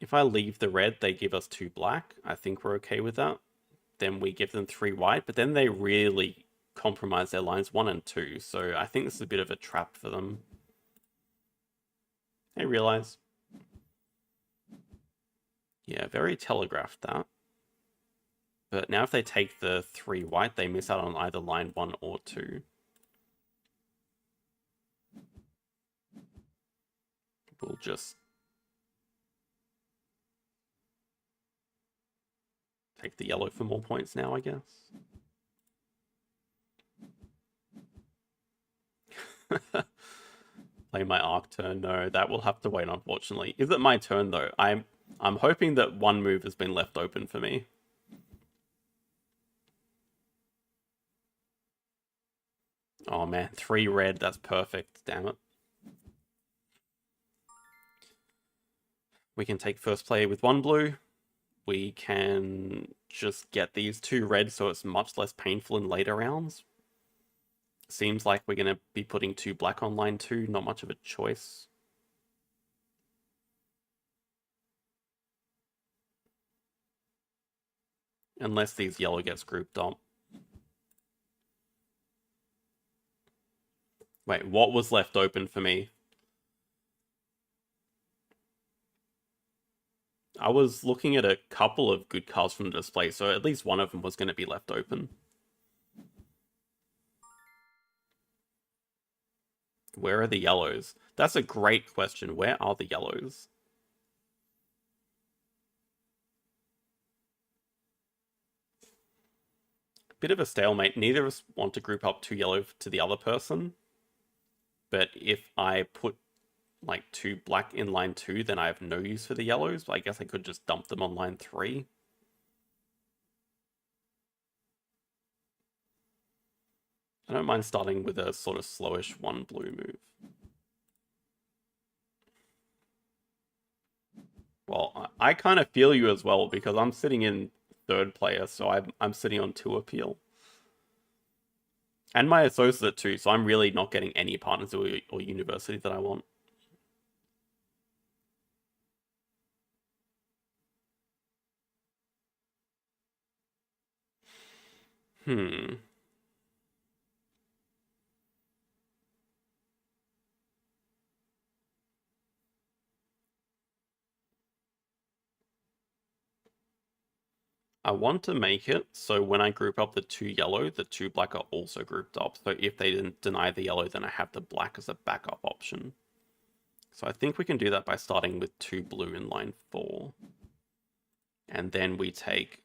If I leave the red, they give us 2 black. I think we're okay with that. Then we give them 3 white, but then they really compromise their lines 1 and 2. So I think this is a bit of a trap for them. They realize. Yeah, very telegraphed that. But now if they take the 3 white, they miss out on either line 1 or 2. We'll just take the yellow for more points now, I guess. Play my Ark turn. No, that will have to wait, unfortunately. Is it my turn, though? I'm hoping that 1 move has been left open for me. Oh, man. 3 red. That's perfect. Damn it. We can take first play with 1 blue. We can just get these 2 red so it's much less painful in later rounds. Seems like we're going to be putting 2 black on line 2, not much of a choice. Unless these yellow gets grouped up. Wait, what was left open for me? I was looking at a couple of good cards from the display, so at least one of them was going to be left open. Where are the yellows? That's a great question. Where are the yellows? Bit of a stalemate. Neither of us want to group up 2 yellow to the other person. But if I put like 2 black in line 2, then I have no use for the yellows. But I guess I could just dump them on line 3. I don't mind starting with a sort of slowish 1 blue move. Well, I kind of feel you as well, because I'm sitting in 3rd player, so I'm sitting on 2 appeal. And my associate too, so I'm really not getting any partners or university that I want. I want to make it so when I group up the 2 yellow, the 2 black are also grouped up. So if they didn't deny the yellow, then I have the black as a backup option. So I think we can do that by starting with 2 blue in line 4. And then we take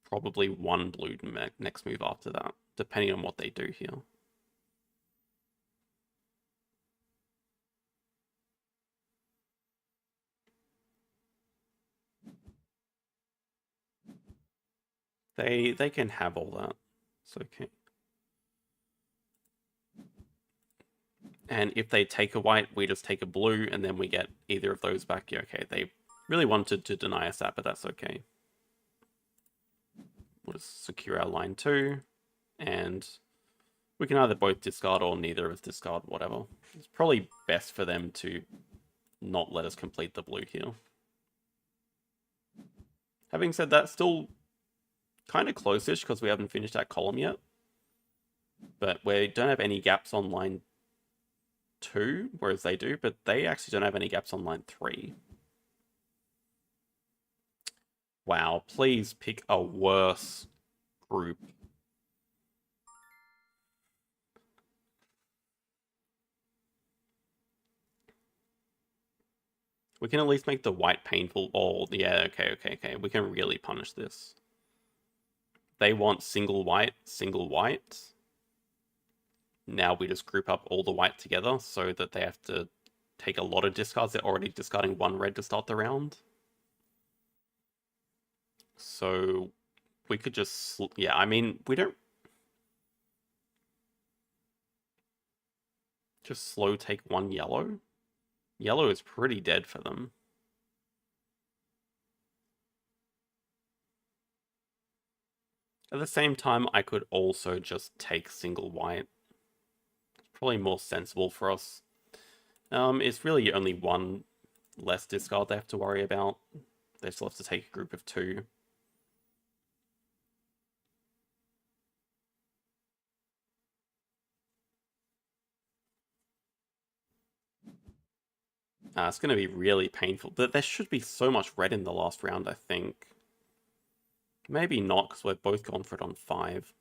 probably 1 blue next move after that, depending on what they do here. They can have all that. It's okay. And if they take a white, we just take a blue, and then we get either of those back. Yeah, okay, they really wanted to deny us that, but that's okay. We'll just secure our line 2, and we can either both discard or neither of us discard, whatever. It's probably best for them to not let us complete the blue here. Having said that, still kind of close-ish because we haven't finished that column yet. But we don't have any gaps on line 2, whereas they do, but they actually don't have any gaps on line 3. Wow, please pick a worse group. We can at least make the white painful. Oh, yeah, okay. We can really punish this. They want single white, single white. Now we just group up all the white together so that they have to take a lot of discards. They're already discarding 1 red to start the round. So we could just... Yeah, I mean, we don't... Just slow take 1 yellow. Yellow is pretty dead for them. At the same time, I could also just take single white. It's probably more sensible for us. It's really only 1 less discard they have to worry about. They still have to take a group of 2. It's going to be really painful. But there should be so much red in the last round, I think. Maybe not, because we've both gone for it on 5.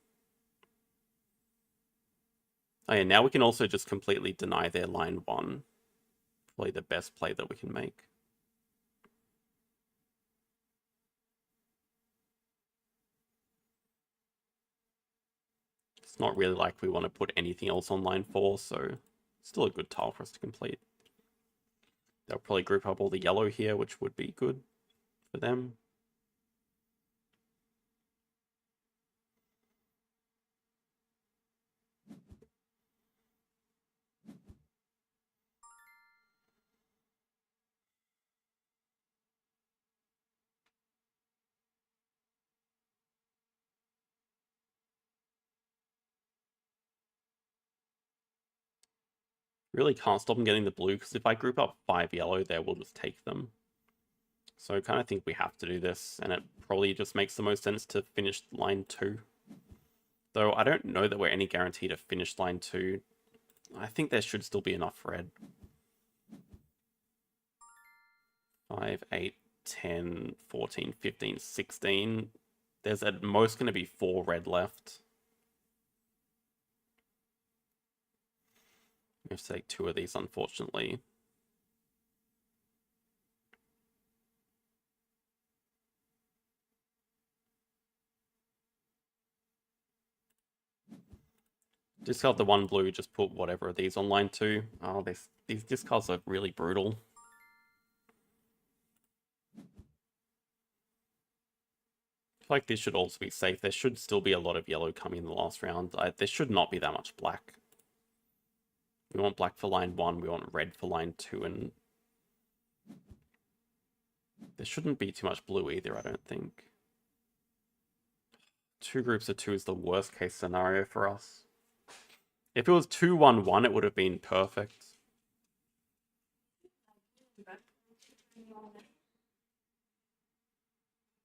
Oh yeah, now we can also just completely deny their line 1. Probably the best play that we can make. It's not really like we want to put anything else on line 4, so still a good tile for us to complete. They'll probably group up all the yellow here, which would be good for them. Really can't stop them getting the blue, because if I group up 5 yellow there, we'll just take them. So I kind of think we have to do this, and it probably just makes the most sense to finish line 2. Though I don't know that we're any guarantee to finish line 2. I think there should still be enough red. 5, 8, 10, 14, 15, 16. There's at most going to be 4 red left. We have to take 2 of these, unfortunately. Discard the 1 blue, just put whatever of these on line 2. Oh, these discards are really brutal. I feel like this should also be safe. There should still be a lot of yellow coming in the last round. There should not be that much black. We want black for line 1, we want red for line 2, and there shouldn't be too much blue either, I don't think. 2 groups of 2 is the worst case scenario for us. If it was 2-1-1, it would have been perfect.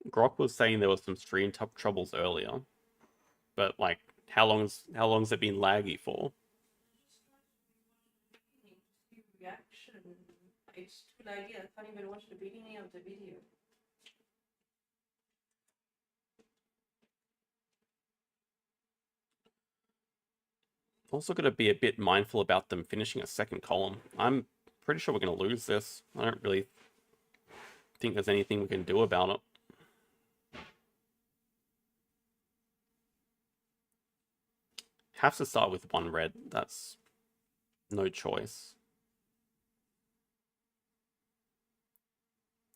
Grok was saying there was some stream troubles earlier, but like, how long's it been laggy for? Reaction. It's too laggy. I can't even watch the beginning of the video. Also got to be a bit mindful about them finishing a second column. I'm pretty sure we're going to lose this. I don't really think there's anything we can do about it. Have to start with 1 red. That's no choice.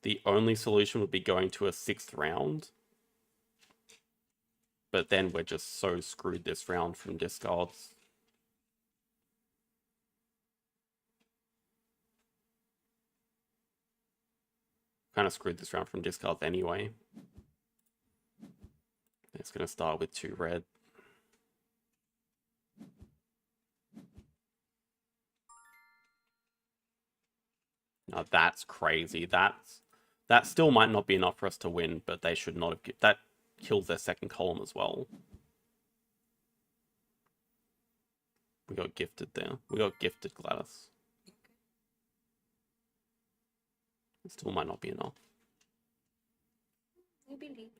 The only solution would be going to a 6th round. But then we're just so screwed this round from discards. Kind of screwed this round from discards anyway. It's going to start with 2 red. Now that's crazy. That still might not be enough for us to win, but they should not have... That kills their second column as well. We got gifted there. We got gifted, Gladys. It still might not be enough. I believe.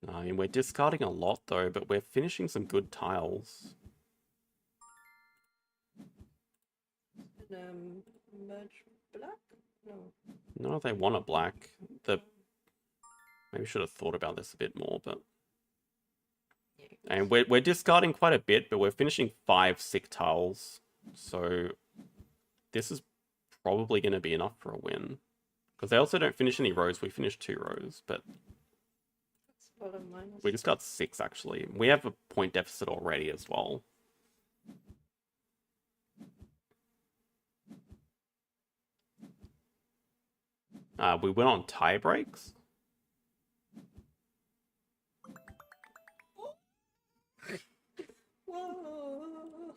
I mean, we're discarding a lot though, but we're finishing some good tiles. Merge black? No. No, they want a black. Maybe should have thought about this a bit more, but... And we're discarding quite a bit, but we're finishing 5 sick tiles. So this is probably going to be enough for a win. Because they also don't finish any rows. We finish 2 rows, but... That's a lot of minus. We just got 6, actually. We have a point deficit already as well. We went on tie breaks. Whoa.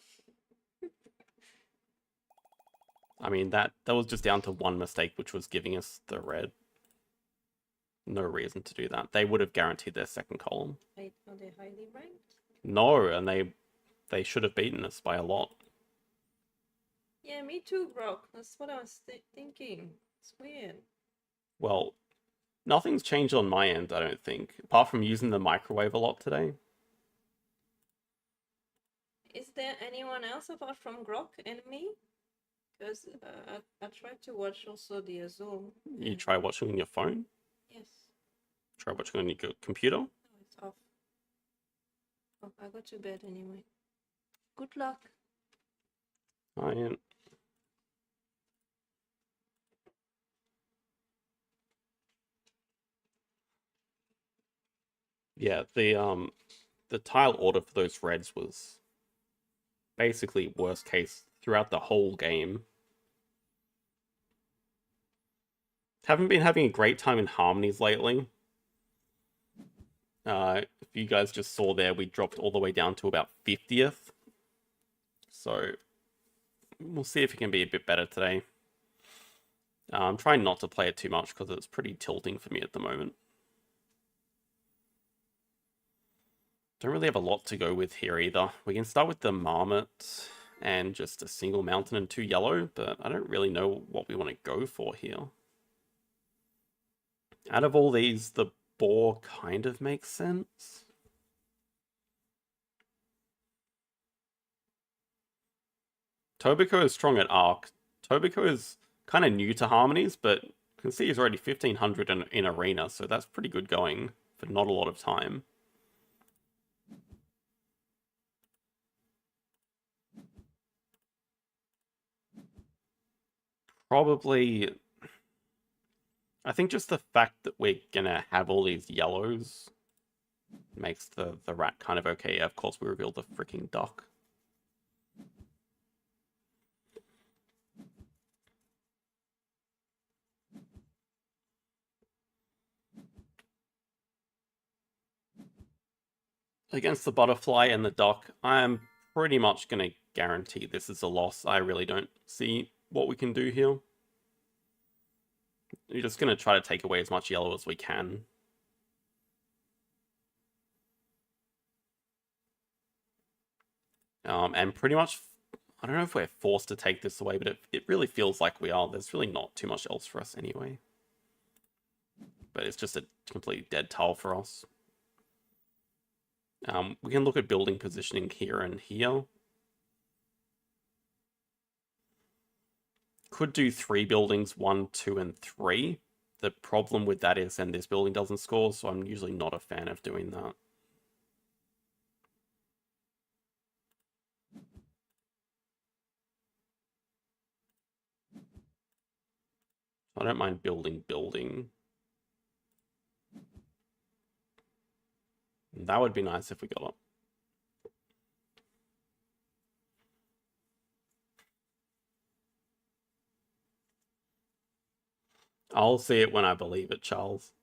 I mean, that was just down to 1 mistake, which was giving us the red. No reason to do that. They would have guaranteed their second column. Wait, are they highly ranked? No, and they should have beaten us by a lot. Yeah, me too, Grok. That's what I was thinking. It's weird. Well, nothing's changed on my end, I don't think. Apart from using the microwave a lot today. Is there anyone else apart from Grok and me? Because I tried to watch also the Azul. You try watching on your phone? Yes. Try watching on your computer? No, it's off. Oh, I go to bed anyway. Good luck. I Yeah, the tile order for those reds was basically worst case throughout the whole game. Haven't been having a great time in Harmonies lately. If you guys just saw there, we dropped all the way down to about 50th. So We'll see if it can be a bit better today. I'm trying not to play it too much because it's pretty tilting for me at the moment. Don't really have a lot to go with here either. We can start with the Marmot and just a single mountain and 2 yellow, but I don't really know what we want to go for here. Out of all these, the boar kind of makes sense. Tobiko is strong at Ark. Tobiko is kind of new to Harmonies, but you can see he's already 1500 in Arena, so that's pretty good going for not a lot of time. Probably, I think just the fact that we're gonna have all these yellows makes the rat kind of okay. Yeah, of course we revealed the freaking duck. Against the butterfly and the duck, I'm pretty much going to guarantee this is a loss. I really don't see what we can do here. We're just going to try to take away as much yellow as we can. And pretty much, I don't know if we're forced to take this away, but it really feels like we are. There's really not too much else for us anyway. But it's just a completely dead tile for us. We can look at building positioning here and here. Could do 3 buildings, 1, 2, and 3. The problem with that is then this building doesn't score, so I'm usually not a fan of doing that. I don't mind building. That would be nice if we got it. I'll see it when I believe it, Charles.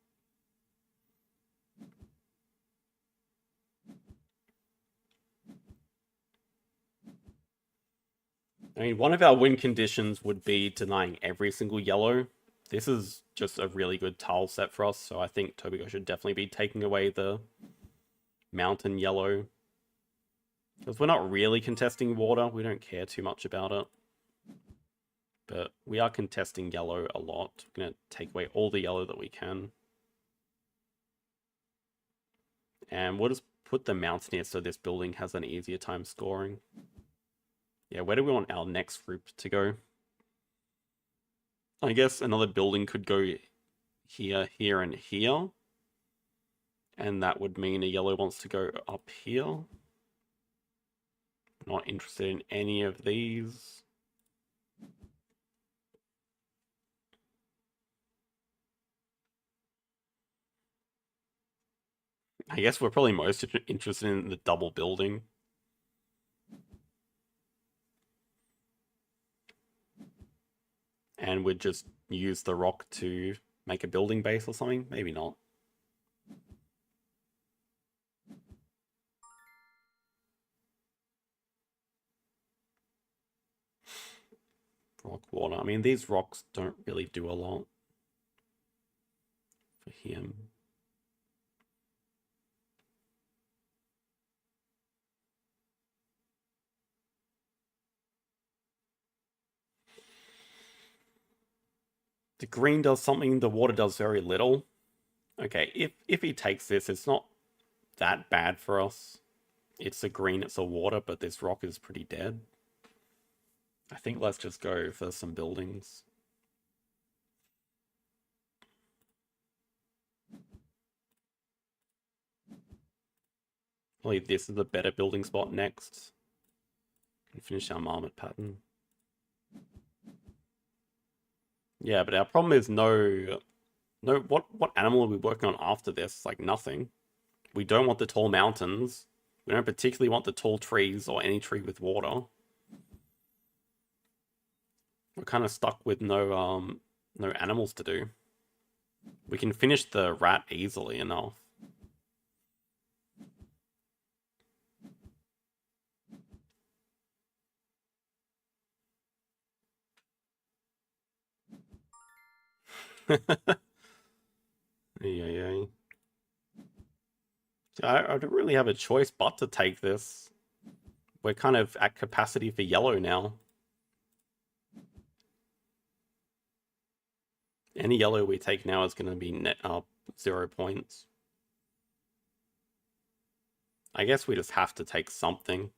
I mean, one of our win conditions would be denying every single yellow. This is just a really good tile set for us, so I think Tobiko should definitely be taking away the mountain yellow. Because we're not really contesting water, we don't care too much about it. But we are contesting yellow a lot. We're going to take away all the yellow that we can. And we'll just put the mountain here so this building has an easier time scoring. Yeah, where do we want our next group to go? I guess another building could go here, here, and here. And that would mean a yellow wants to go up here. Not interested in any of these. I guess we're probably most interested in the double building. And we'd just use the rock to make a building base or something? Maybe not. Rock water. I mean, these rocks don't really do a lot for him. The green does something, the water does very little. Okay, if he takes this, it's not that bad for us. It's a green, it's a water, but this rock is pretty dead. I think let's just go for some buildings. I believe this is a better building spot next. Can finish our marmot pattern. Yeah, but our problem is what animal are we working on after this? Like nothing. We don't want the tall mountains. We don't particularly want the tall trees or any tree with water. We're kind of stuck with no animals to do. We can finish the rat easily enough. Yeah. I don't really have a choice but to take this. We're kind of at capacity for yellow now. Any yellow we take now is going to be net up 0 points. I guess we just have to take something.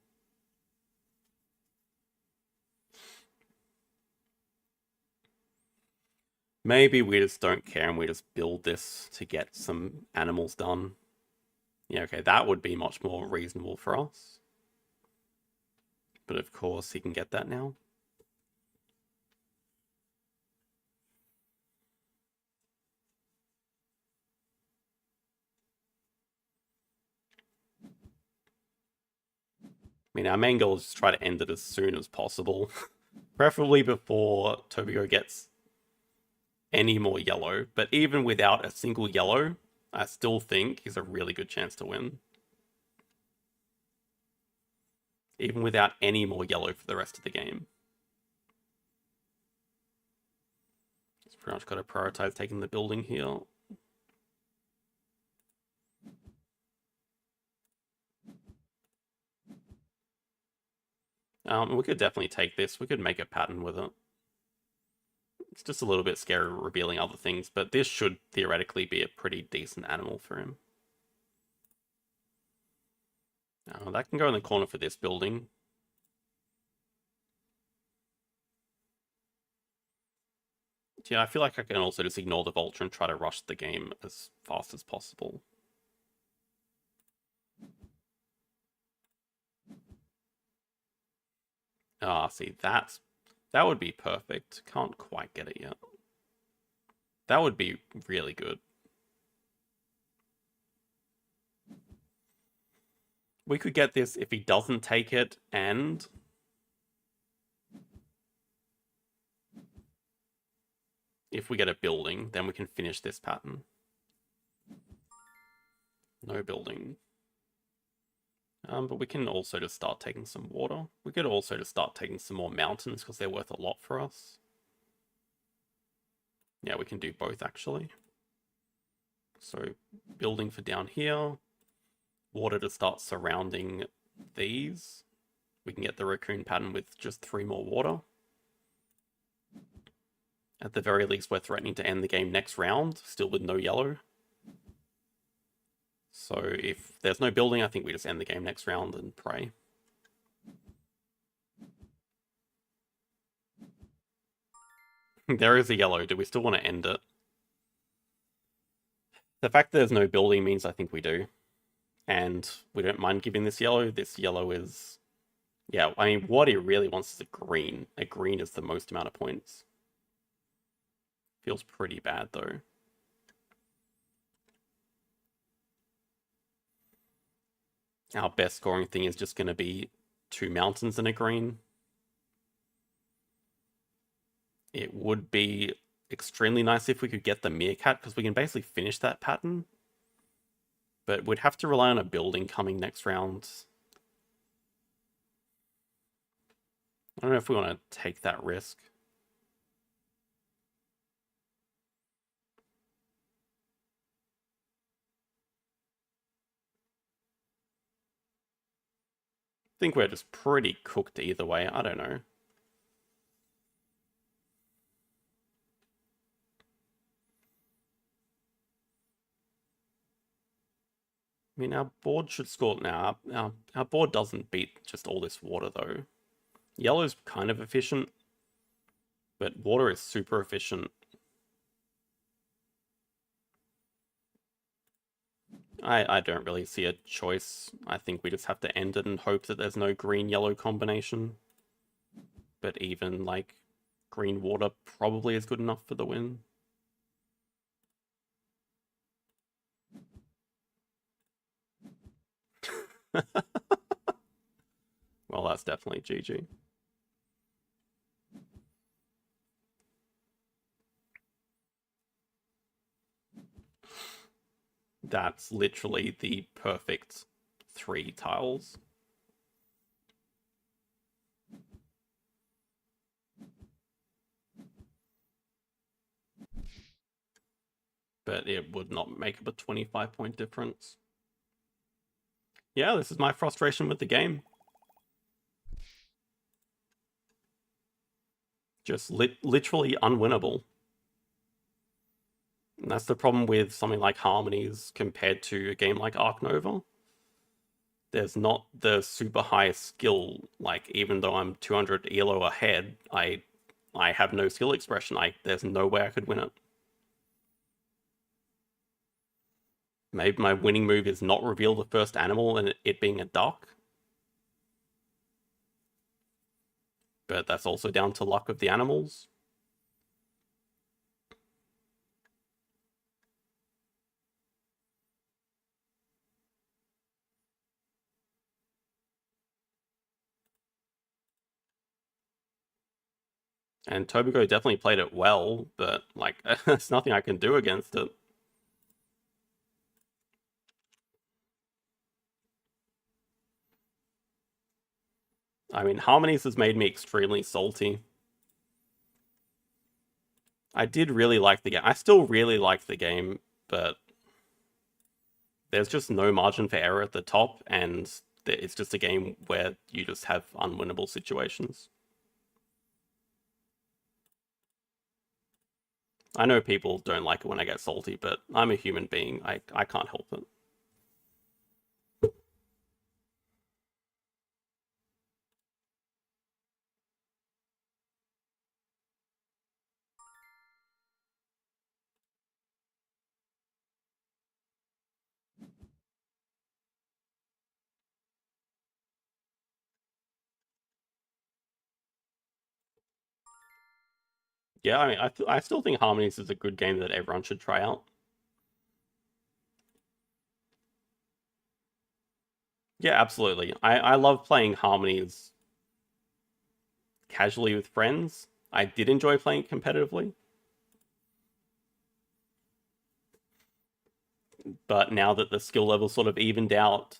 Maybe we just don't care and we just build this to get some animals done. Yeah, okay, that would be much more reasonable for us. But of course, he can get that now. I mean, our main goal is to try to end it as soon as possible. Preferably before Tobigo gets any more yellow. But even without a single yellow, I still think he's a really good chance to win. Even without any more yellow for the rest of the game. It's pretty much got to prioritize taking the building here. We could definitely take this. We could make a pattern with it. It's just a little bit scary revealing other things, but this should theoretically be a pretty decent animal for him. That can go in the corner for this building. Yeah, I feel like I can also just ignore the vulture and try to rush the game as fast as possible. See, that would be perfect. Can't quite get it yet. That would be really good. We could get this if he doesn't take it, and if we get a building, then we can finish this pattern. No building. But we can also just start taking some water. We could also just start taking some more mountains because they're worth a lot for us. Yeah, we can do both actually. So building for down here. Water to start surrounding these. We can get the raccoon pattern with just 3 more water. At the very least, we're threatening to end the game next round, still with no yellow. So if there's no building, I think we just end the game next round and pray. There is a yellow. Do we still want to end it? The fact that there's no building means I think we do. And we don't mind giving this yellow. This yellow is... Yeah, I mean, what he really wants is a green. A green is the most amount of points. Feels pretty bad, though. Our best scoring thing is just going to be 2 mountains and a green. It would be extremely nice if we could get the meerkat, because we can basically finish that pattern. But we'd have to rely on a building coming next round. I don't know if we want to take that risk. I think we're just pretty cooked either way. I don't know. I mean, our board should score now. Our board doesn't beat just all this water, though. Yellow's kind of efficient, but water is super efficient. I don't really see a choice. I think we just have to end it and hope that there's no green-yellow combination. But even, like, green water probably is good enough for the win. Well, that's definitely GG. That's literally the perfect 3 tiles. but it would not make up a 25-point difference. Yeah, this is my frustration with the game. Just literally unwinnable. And that's the problem with something like Harmonies compared to a game like Ark Nova. There's not the super high skill, like even though I'm 200 ELO ahead, I have no skill expression. There's no way I could win it. Maybe my winning move is not reveal the first animal and it being a duck. But that's also down to luck of the animals. And Tobago definitely played it well, but like there's nothing I can do against it. I mean, Harmonies has made me extremely salty. I did really like the game. I still really like the game, but there's just no margin for error at the top, and it's just a game where you just have unwinnable situations. I know people don't like it when I get salty, but I'm a human being. I can't help it. Yeah, I mean, I still think Harmonies is a good game that everyone should try out. Yeah, absolutely. I love playing Harmonies casually with friends. I did enjoy playing it competitively. But now that the skill level sort of evened out,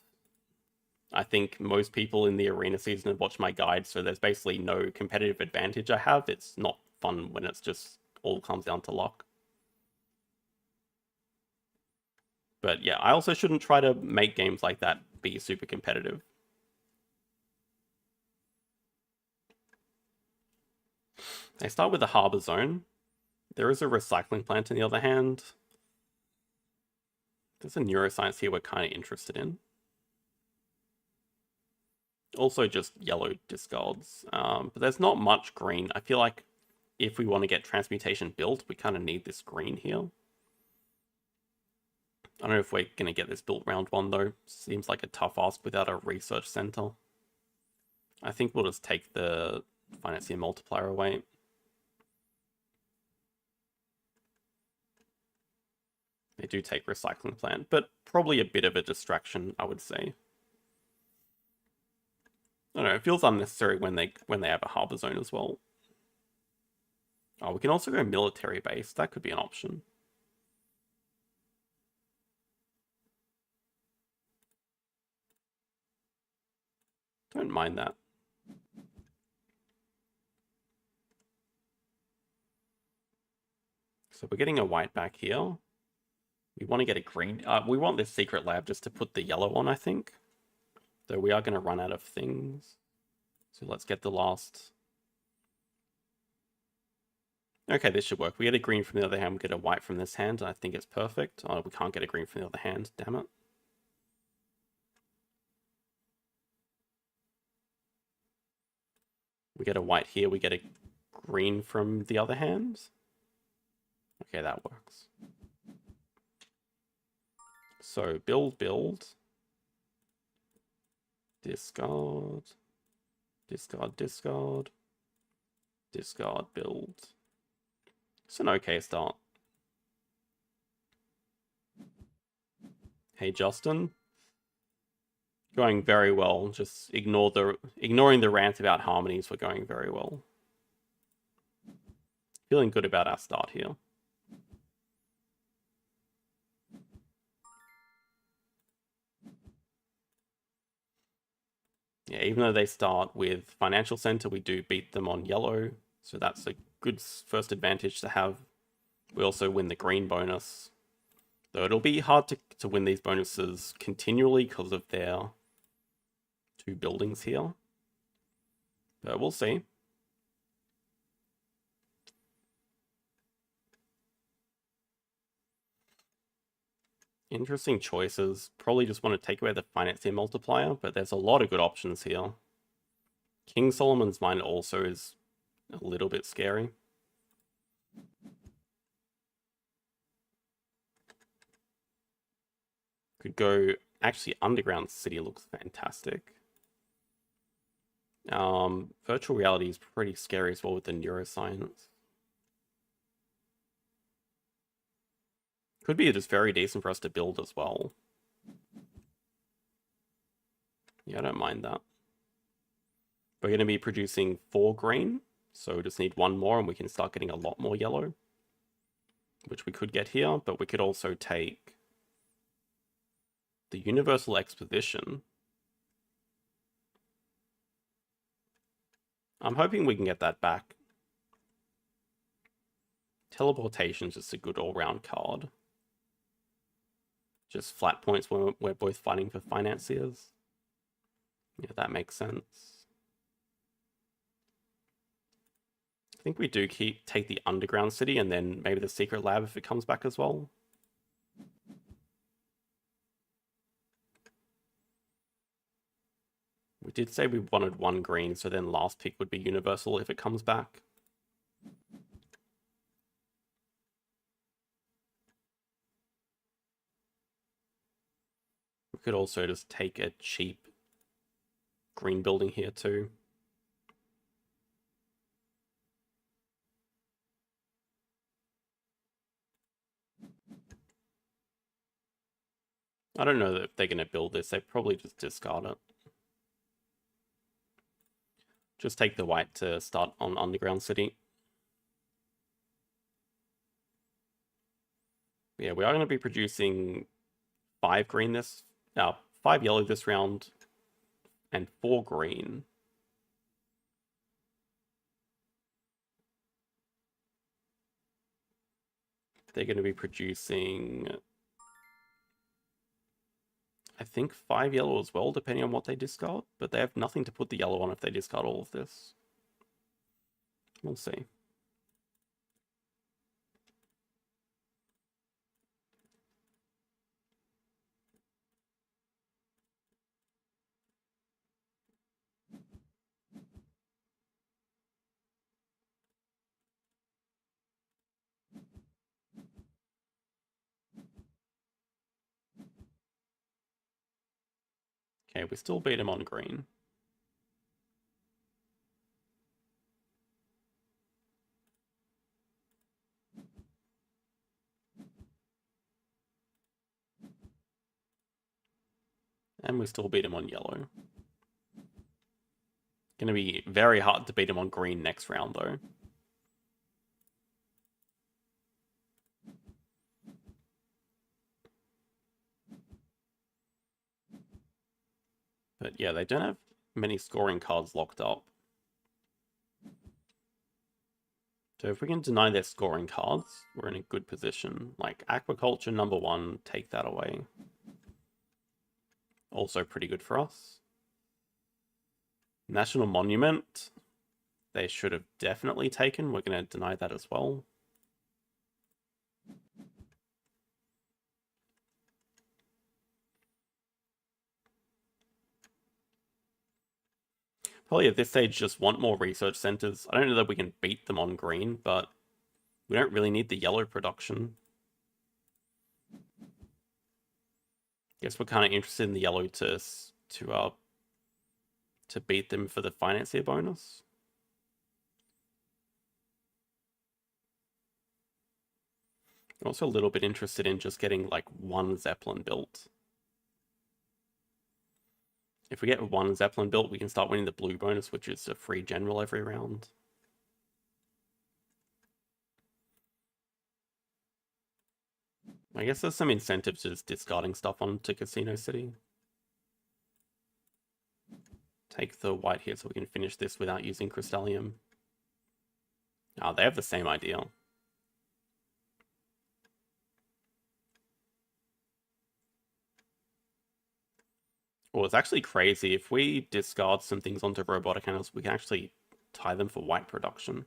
I think most people in the arena season have watched my guide, so there's basically no competitive advantage I have. It's not fun when it's just all comes down to luck. But yeah, I also shouldn't try to make games like that be super competitive. I start with the harbor zone. There is a recycling plant on the other hand. There's a neuroscience here we're kind of interested in. Also just yellow discards. But there's not much green. I feel like if we want to get transmutation built, we kind of need this green here. I don't know if we're going to get this built round one though. Seems like a tough ask without a research center. I think we'll just take the financier multiplier away. They do take recycling plant, but probably a bit of a distraction, I would say. I don't know, it feels unnecessary when they have a harbor zone as well. Oh, we can also go military base. That could be an option. Don't mind that. So we're getting a white back here. We want to get a green. We want this secret lab just to put the yellow on, I think. Though we are going to run out of things. So let's get the last. Okay, this should work. We get a green from the other hand, we get a white from this hand, and I think it's perfect. Oh, we can't get a green from the other hand, damn it. We get a white here, we get a green from the other hand. Okay, that works. So build, discard, discard, discard, discard, build. It's an okay start. Hey Justin. Going very well. Just ignoring the rant about Harmonies, we're going very well. Feeling good about our start here. Yeah, even though they start with Financial Center, we do beat them on yellow. So that's a good first advantage to have. We also win the green bonus. Though it'll be hard to win these bonuses continually because of their 2 buildings here. But we'll see. Interesting choices. Probably just want to take away the financier multiplier, but there's a lot of good options here. King Solomon's Mine also is a little bit scary. Could go... Actually, Underground City looks fantastic. Virtual reality is pretty scary as well with the neuroscience. Could be just very decent for us to build as well. Yeah, I don't mind that. We're going to be producing 4 green, so we just need 1 more and we can start getting a lot more yellow. Which we could get here, but we could also take the Universal Exposition. I'm hoping we can get that back. Teleportation's just a good all-round card. Just flat points when we're both fighting for financiers. Yeah, that makes sense. I think we do take the Underground City and then maybe the Secret Lab if it comes back as well. We did say we wanted 1 green, so then last pick would be Universal if it comes back. We could also just take a cheap green building here too. I don't know that they're going to build this. They probably just discard it. Just take the white to start on Underground City. Yeah, we are going to be producing 5 green this... 5 yellow this round. And 4 green. They're going to be producing... I think 5 yellow as well, depending on what they discard. But they have nothing to put the yellow on if they discard all of this. We'll see. Okay, we still beat him on green. And we still beat him on yellow. Gonna be very hard to beat him on green next round, though. But yeah, they don't have many scoring cards locked up. So if we can deny their scoring cards, we're in a good position. Like Aquaculture #1, take that away. Also pretty good for us. National Monument, they should have definitely taken. We're going to deny that as well. Probably at this stage just want more research centers. I don't know that we can beat them on green, but we don't really need the yellow production. Guess we're kind of interested in the yellow to beat them for the financier bonus. Also a little bit interested in just getting like 1 Zeppelin built. If we get 1 Zeppelin built, we can start winning the blue bonus, which is a free general every round. I guess there's some incentives to just discarding stuff onto Casino City. Take the white here so we can finish this without using Crystallium. Ah, they have the same idea. Well, it's actually crazy. If we discard some things onto robotic animals, we can actually tie them for white production.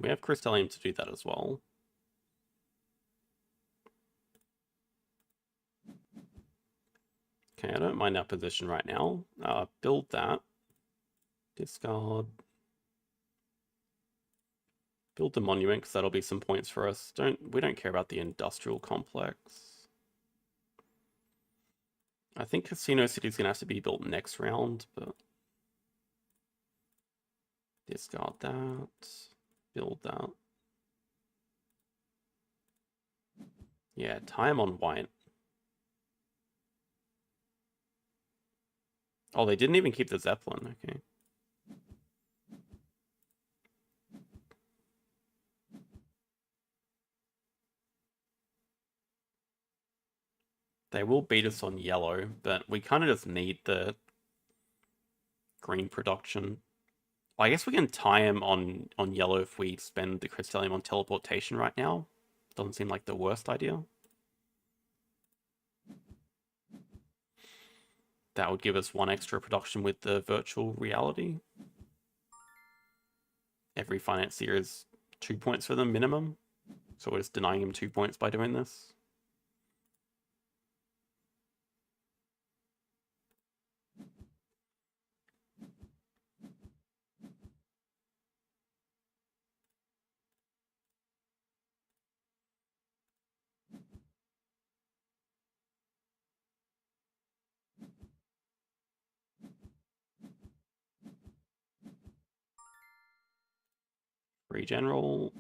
We have crystallium to do that as well. Okay, I don't mind our position right now. Build that. Discard. Build the monument, because that'll be some points for us. We don't care about the industrial complex. I think Casino City is going to have to be built next round, but discard that. Build that. Yeah, time on white. Oh, they didn't even keep the Zeppelin. Okay. They will beat us on yellow, but we kind of just need the green production. I guess we can tie him on yellow if we spend the crystallium on teleportation right now. Doesn't seem like the worst idea. That would give us one extra production with the virtual reality. Every financier is 2 points for them minimum. So we're just denying him 2 points by doing this. Free general.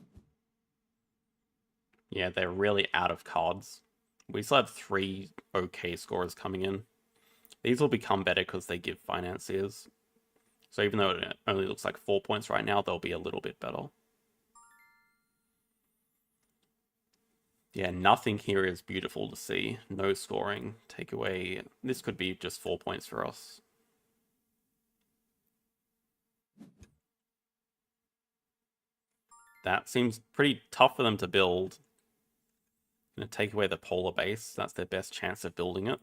Yeah, they're really out of cards. We still have 3 okay scorers coming in. These will become better because they give financiers. So even though it only looks like 4 points right now, they'll be a little bit better. Yeah, nothing here is beautiful to see. No scoring. Take away. This could be just 4 points for us. That seems pretty tough for them to build. Gonna take away the polar base. That's their best chance of building it.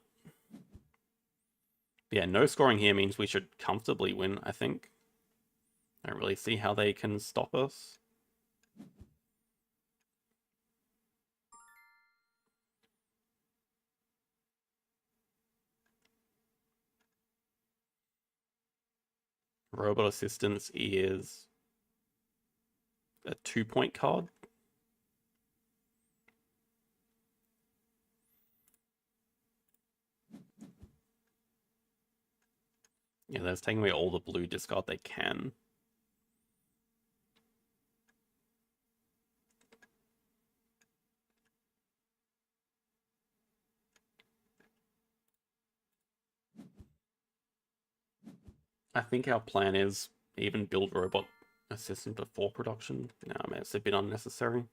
Yeah, no scoring here means we should comfortably win, I think. I don't really see how they can stop us. Robot Assistance is a 2-point card. Yeah, that's taking away all the blue discard they can. I think our plan is even build Robot Assistant before production. No, I mean, it's a bit unnecessary.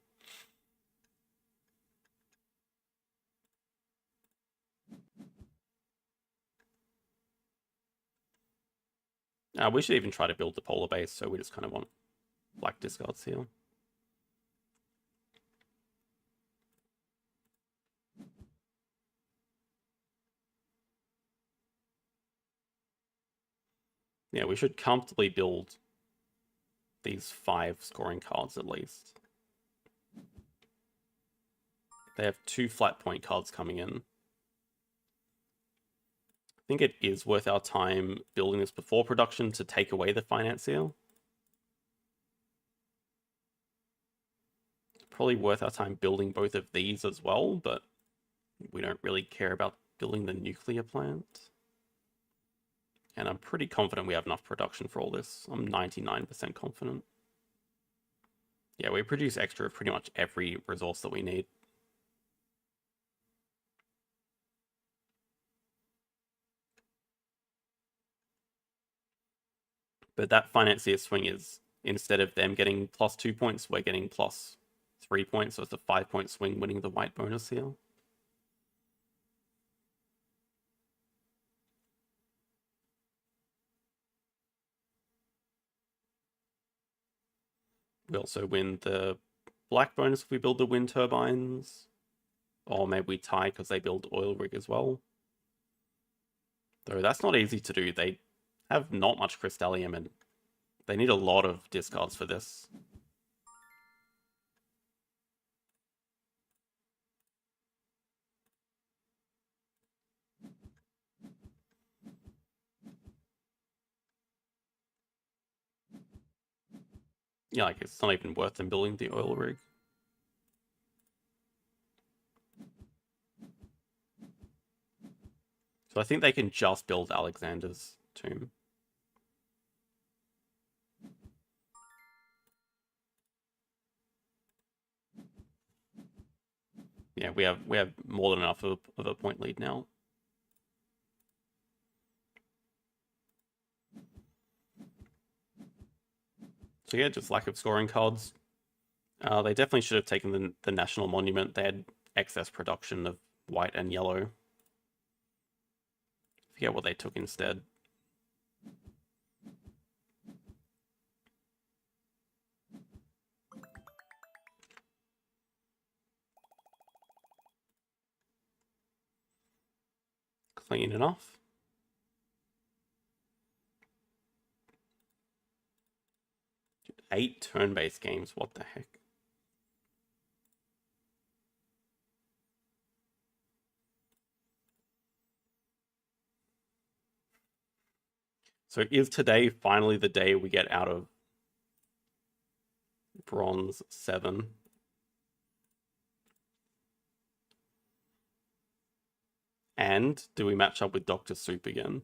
We should even try to build the polar base, so we just kind of want black discards here. Yeah, we should comfortably build these 5 scoring cards at least. They have 2 flat point cards coming in. I think it is worth our time building this before production to take away the financier. It's probably worth our time building both of these as well, but we don't really care about building the nuclear plant. And I'm pretty confident we have enough production for all this. I'm 99% confident. Yeah, we produce extra of pretty much every resource that we need. But that financier swing is, instead of them getting plus 2 points, we're getting plus 3 points. So it's a 5-point swing winning the white bonus here. We also win the black bonus if we build the wind turbines. Or maybe we tie because they build oil rig as well. Though that's not easy to do. They have not much crystallium and they need a lot of discards for this. Yeah, like it's not even worth them building the oil rig. So I think they can just build Alexander's tomb. Yeah, we have more than enough of a point lead now. So yeah, just lack of scoring cards. They definitely should have taken the National Monument. They had excess production of white and yellow. Forget what they took instead. Clean enough. Dude, 8 turn-based games, what the heck? So is today finally the day we get out of Bronze 7? And do we match up with Dr. Soup again?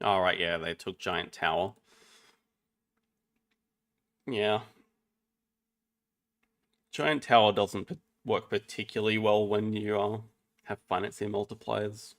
Alright, yeah, they took Giant Tower. Yeah. Giant Tower doesn't work particularly well when you have financier multipliers.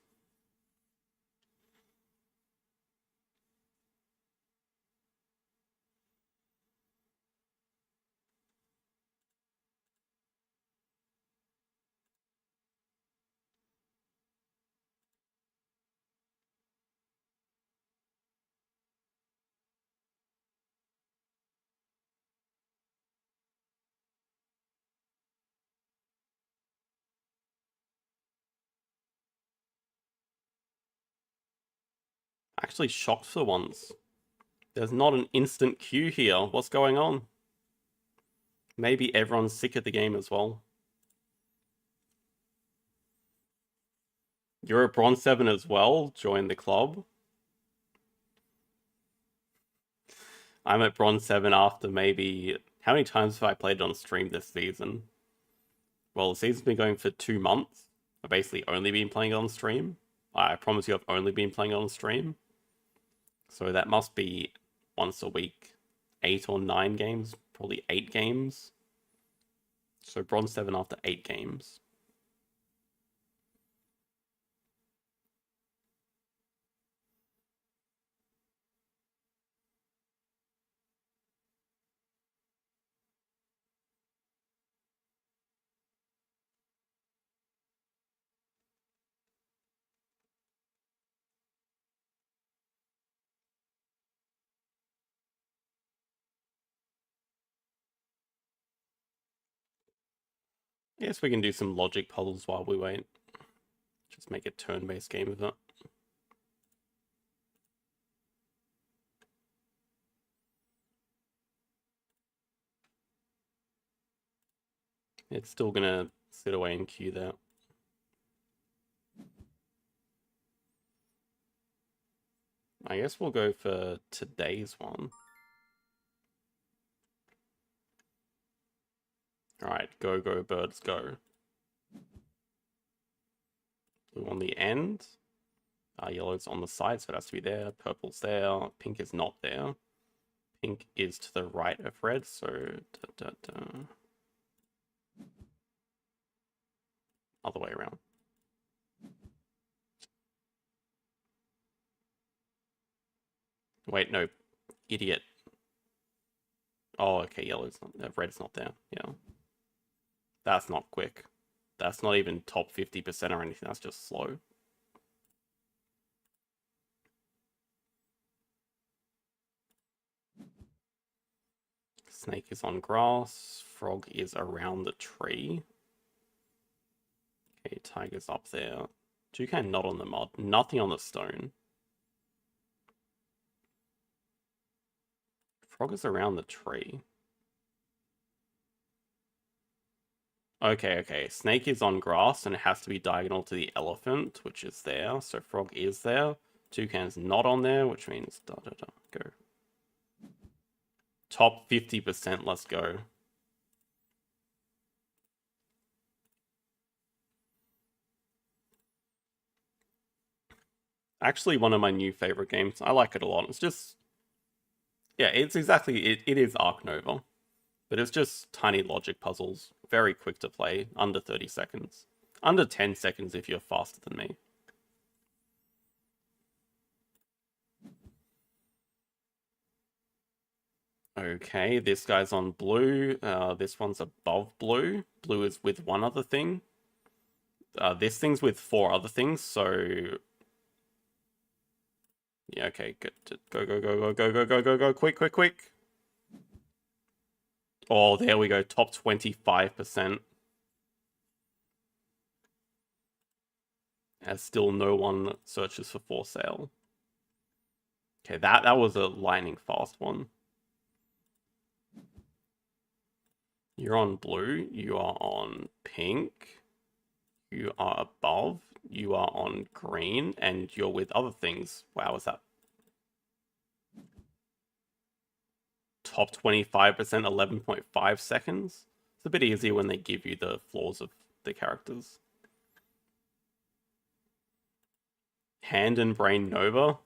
Actually shocked for once. There's not an instant queue here. What's going on? Maybe everyone's sick of the game as well. You're a Bronze 7 as well? Join the club. I'm at Bronze 7 after maybe... How many times have I played on stream this season? Well, the season's been going for 2 months. I've basically only been playing on stream. I promise you I've only been playing on stream. So that must be once a week. 8 or 9 games. Probably 8 games. So Bronze 7 after 8 games. Yes, we can do some logic puzzles while we wait. Just make a turn-based game of it. It's still gonna sit away and queue there. I guess we'll go for today's one. Alright, go, go, birds, go. Blue on the end. Yellow's on the side, so it has to be there. Purple's there. Pink is not there. Pink is to the right of red, so other way around. Wait, no, idiot. Oh, okay, yellow's not, red's not there. Yeah, that's not quick. That's not even top 50% or anything. That's just slow. Snake is on grass. Frog is around the tree. Okay, tiger's up there. Toucan not on the mud. Nothing on the stone. Frog is around the tree. Okay. Snake is on grass and it has to be diagonal to the elephant, which is there. So frog is there. Toucan's not on there, which means go. Top 50%, let's go. Actually, one of my new favorite games. I like it a lot. It's just, yeah, it's exactly, it is Ark Nova. But it's just tiny logic puzzles. Very quick to play, under 30 seconds. Under 10 seconds if you're faster than me. Okay, this guy's on blue. This one's above blue. Blue is with one other thing. This thing's with 4 other things, so... Yeah, okay, good. Go, quick. Oh, there we go, top 25%. As still no one searches for sale. Okay, that was a lightning fast one. You're on blue, you are on pink, you are above, you are on green, and you're with other things. Wow, is that top 25%, 11.5 seconds? It's a bit easier when they give you the flaws of the characters. Hand and Brain Nova.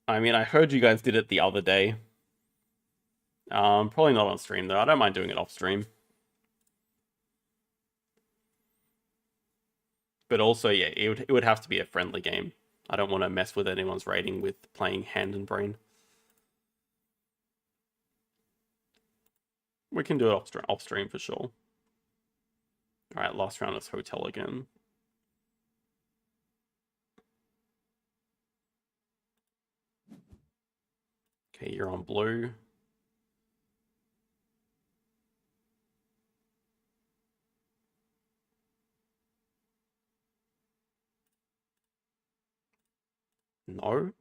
I mean, I heard you guys did it the other day. Probably not on stream though. I don't mind doing it off stream. But also, yeah, it would have to be a friendly game. I don't want to mess with anyone's rating with playing Hand and Brain. We can do it off stream for sure. Alright, last round is Hotel again. Okay, you're on blue. No.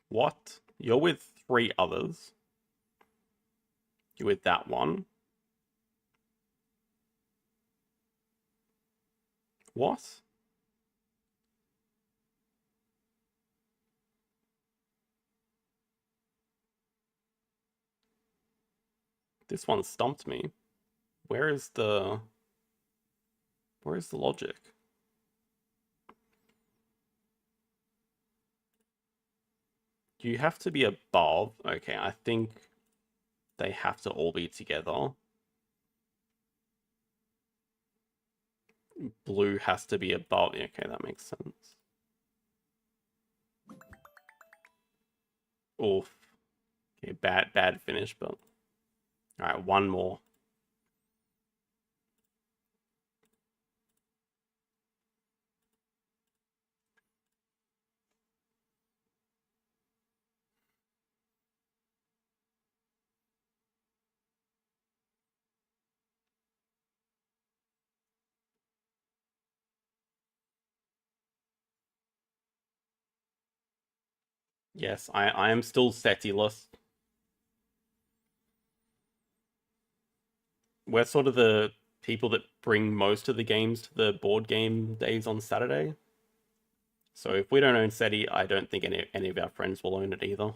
What? You're with 3 others. You're with that one. What? This one stumped me. Where is the logic? You have to be above. Okay, I think they have to all be together. Blue has to be above. Okay, that makes sense. Oof. Okay, bad finish, but... Alright, one more. Yes, I am still SETI-less. We're sort of the people that bring most of the games to the board game days on Saturday. So if we don't own SETI, I don't think any of our friends will own it either.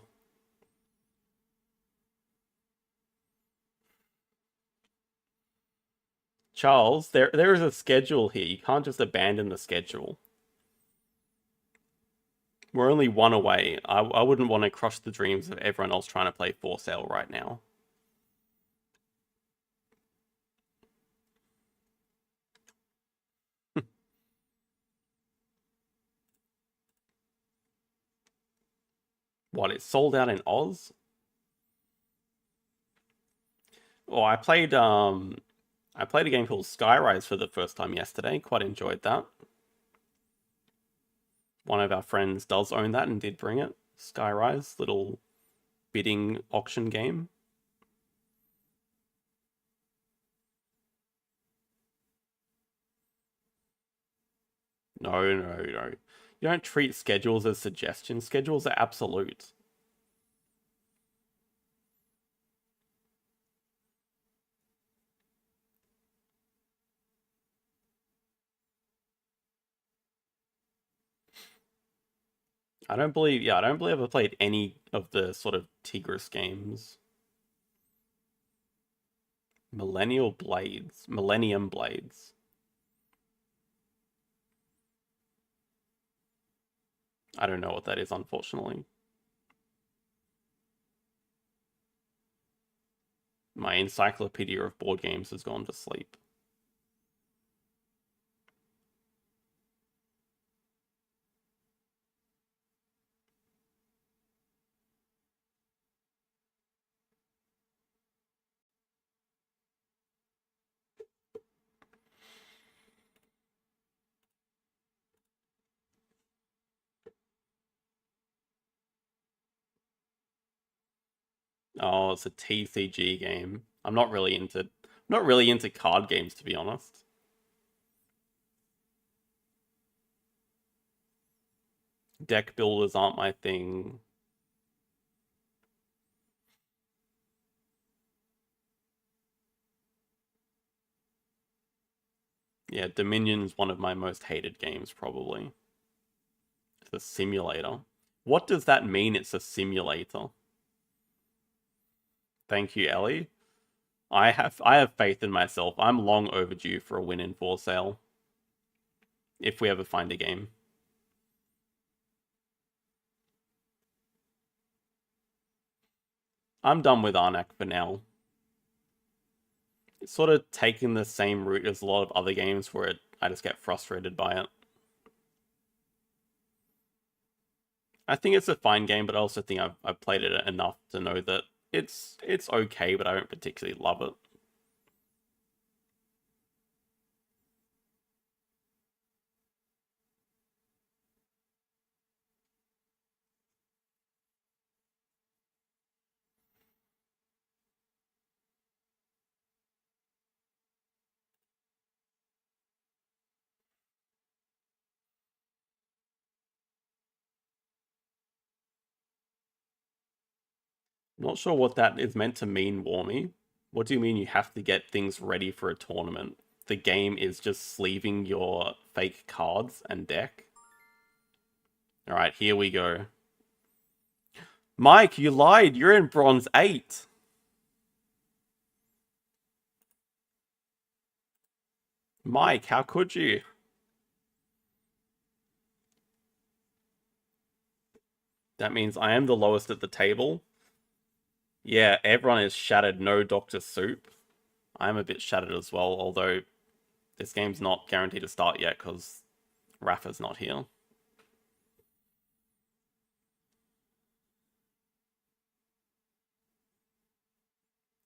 Charles, there is a schedule here. You can't just abandon the schedule. We're only one away. I wouldn't want to crush the dreams of everyone else trying to play For Sale right now. What, it's sold out in Oz? Oh, I played a game called Skyrise for the first time yesterday. Quite enjoyed that. One of our friends does own that and did bring it. Skyrise, little bidding auction game. No, no, no. You don't treat schedules as suggestions. Schedules are absolute. I don't believe I've played any of the sort of Tigris games. Millennium Blades. I don't know what that is, unfortunately. My encyclopedia of board games has gone to sleep. Oh, it's a TCG game. I'm not really into card games, to be honest. Deck builders aren't my thing. Yeah, Dominion's one of my most hated games, probably. It's a simulator. What does that mean, it's a simulator? Thank you, Ellie. I have faith in myself. I'm long overdue for a win in For Sale. If we ever find a game. I'm done with Arnak for now. It's sort of taking the same route as a lot of other games where I just get frustrated by it. I think it's a fine game, but I also think I've played it enough to know that it's okay, but I don't particularly love it. Not sure what that is meant to mean, Warmy. What do you mean you have to get things ready for a tournament? The game is just sleeving your fake cards and deck? Alright, here we go. Mike, you lied! You're in Bronze 8! Mike, how could you? That means I am the lowest at the table. Yeah, everyone is shattered, no Dr. Soup. I'm a bit shattered as well, although this game's not guaranteed to start yet because Rafa's not here.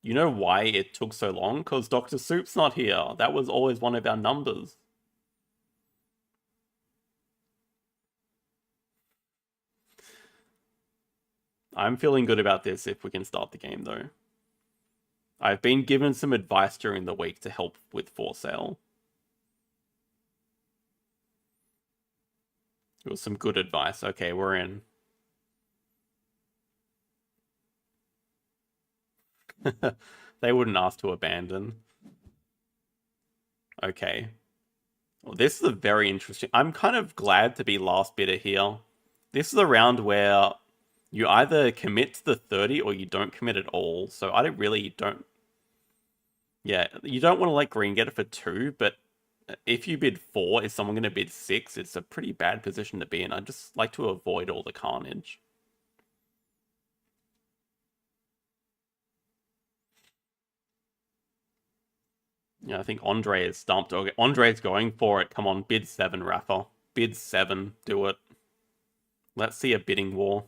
You know why it took so long? Because Dr. Soup's not here. That was always one of our numbers. I'm feeling good about this if we can start the game, though. I've been given some advice during the week to help with For Sale. It was some good advice. Okay, we're in. They wouldn't ask to abandon. Okay. Well, this is a very interesting... I'm kind of glad to be last bidder here. This is a round where you either commit to the 30 or you don't commit at all. So I don't... Yeah, you don't want to let green get it for 2, but if you bid 4, is someone going to bid 6? It's a pretty bad position to be in. I'd just like to avoid all the carnage. Yeah, I think Andre is stumped. Okay, Andre's going for it. Come on, bid 7, Rafa. Bid 7, do it. Let's see a bidding war.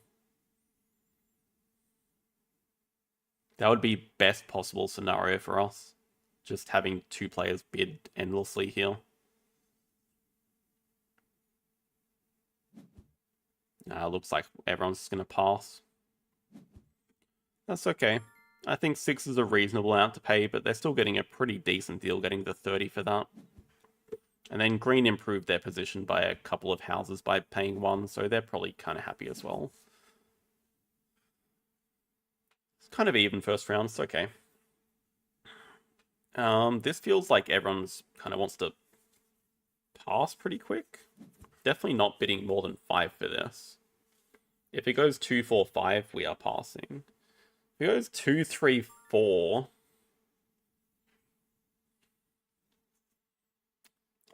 That would be best possible scenario for us. Just having 2 players bid endlessly here. Looks like everyone's just going to pass. That's okay. I think 6 is a reasonable amount to pay, but they're still getting a pretty decent deal getting the 30 for that. And then green improved their position by a couple of houses by paying 1, so they're probably kind of happy as well. It's kind of even first round, it's okay. This feels like everyone's kind of wants to pass pretty quick. Definitely not bidding more than 5 for this. If it goes 2, 4, 5, we are passing. If it goes 2, 3, 4...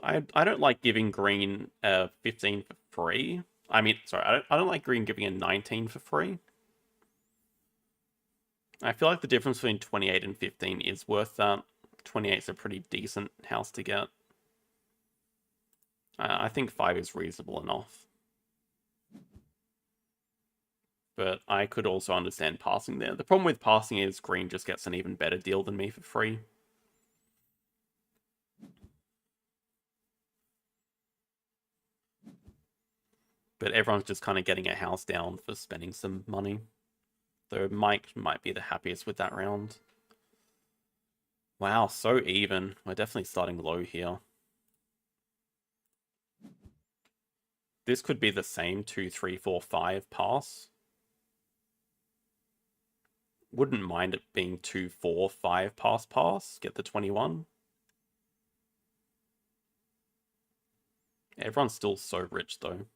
I don't like giving green 15 for free. I mean, sorry, I don't like green giving a 19 for free. I feel like the difference between 28 and 15 is worth that. 28 is a pretty decent house to get. I think 5 is reasonable enough. But I could also understand passing there. The problem with passing is green just gets an even better deal than me for free. But everyone's just kind of getting a house down for spending some money. Though Mike might be the happiest with that round. Wow, so even. We're definitely starting low here. This could be the same 2, 3, 4, 5 pass. Wouldn't mind it being 2, 4, 5 pass. Get the 21. Everyone's still so rich though.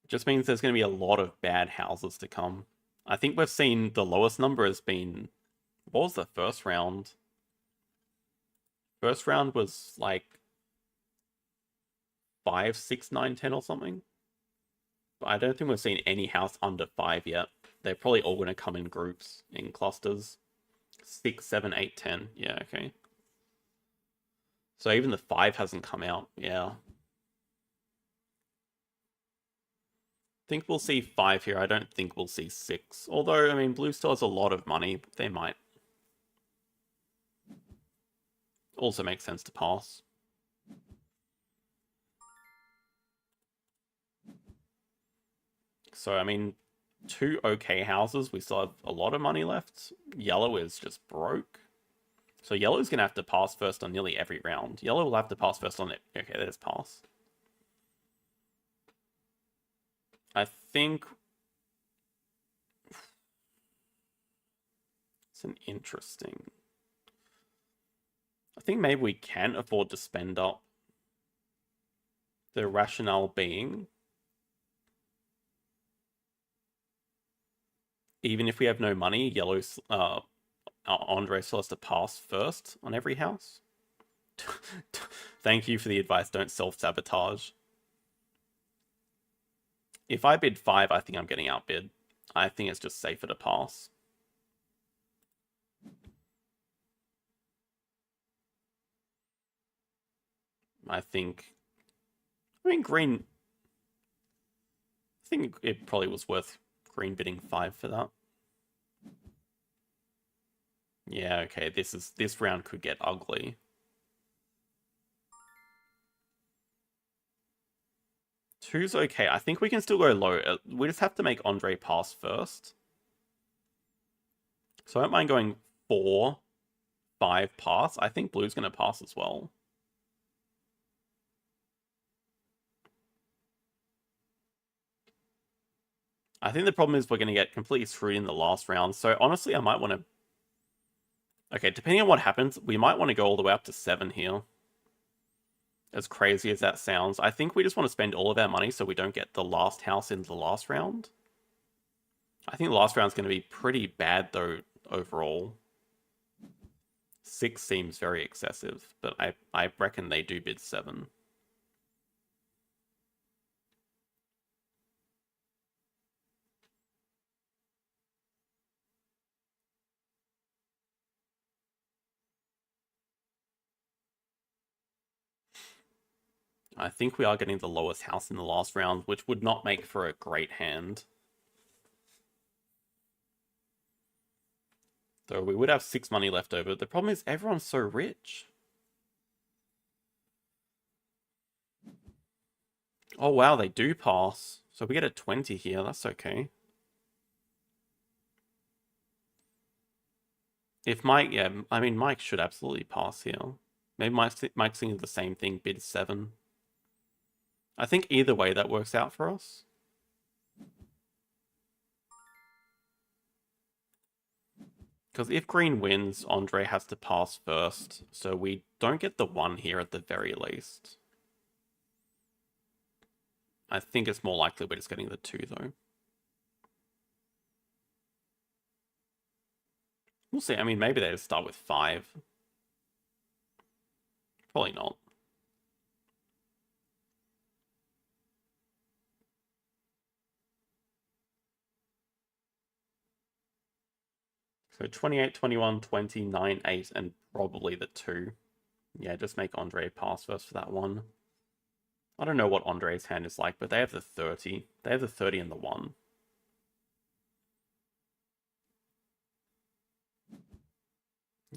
Just means there's going to be a lot of bad houses to come. I think we've seen the lowest number has been... What was the first round? First round was like 5, 6, 9, 10 or something. But I don't think we've seen any house under 5 yet. They're probably all going to come in groups, in clusters. 6, 7, 8, 10. Yeah, okay. So even the 5 hasn't come out. Yeah. Think we'll see 5 here. I don't think we'll see 6. Although, I mean, blue still has a lot of money. They might. Also makes sense to pass. So, I mean, 2 okay houses. We still have a lot of money left. Yellow is just broke. So yellow's going to have to pass first on nearly every round. Yellow will have to pass first on it. Okay, there's pass. I think it's an interesting... I think maybe we can afford to spend up. The rationale being, even if we have no money, yellow's Andre still has to pass first on every house. Thank you for the advice. Don't self-sabotage. If I bid 5, I think I'm getting outbid. I think it's just safer to pass. I mean, green... I think it probably was worth green bidding 5 for that. Yeah, okay, this round could get ugly. 2's okay. I think we can still go low. We just have to make Andre pass first. So I don't mind going 4, 5 pass. I think blue's going to pass as well. I think the problem is we're going to get completely screwed in the last round. So honestly, I might want to... Okay, depending on what happens, we might want to go all the way up to 7 here. As crazy as that sounds, I think we just want to spend all of our money so we don't get the last house in the last round. I think the last round's going to be pretty bad, though, overall. 6 seems very excessive, but I reckon they do bid 7. I think we are getting the lowest house in the last round, which would not make for a great hand. Though we would have 6 money left over. The problem is everyone's so rich. Oh wow, they do pass. So we get a 20 here, that's okay. If Mike, yeah, I mean, Mike should absolutely pass here. Maybe Mike's thinking the same thing, bid 7. I think either way that works out for us. Because if green wins, Andre has to pass first, so we don't get the 1 here at the very least. I think it's more likely we're just getting the 2, though. We'll see. I mean, maybe they just start with 5. Probably not. So 28, 21, 20, 9, 8, and probably the 2. Yeah, just make Andre pass first for that 1. I don't know what Andre's hand is like, but they have the 30. They have the 30 and the 1.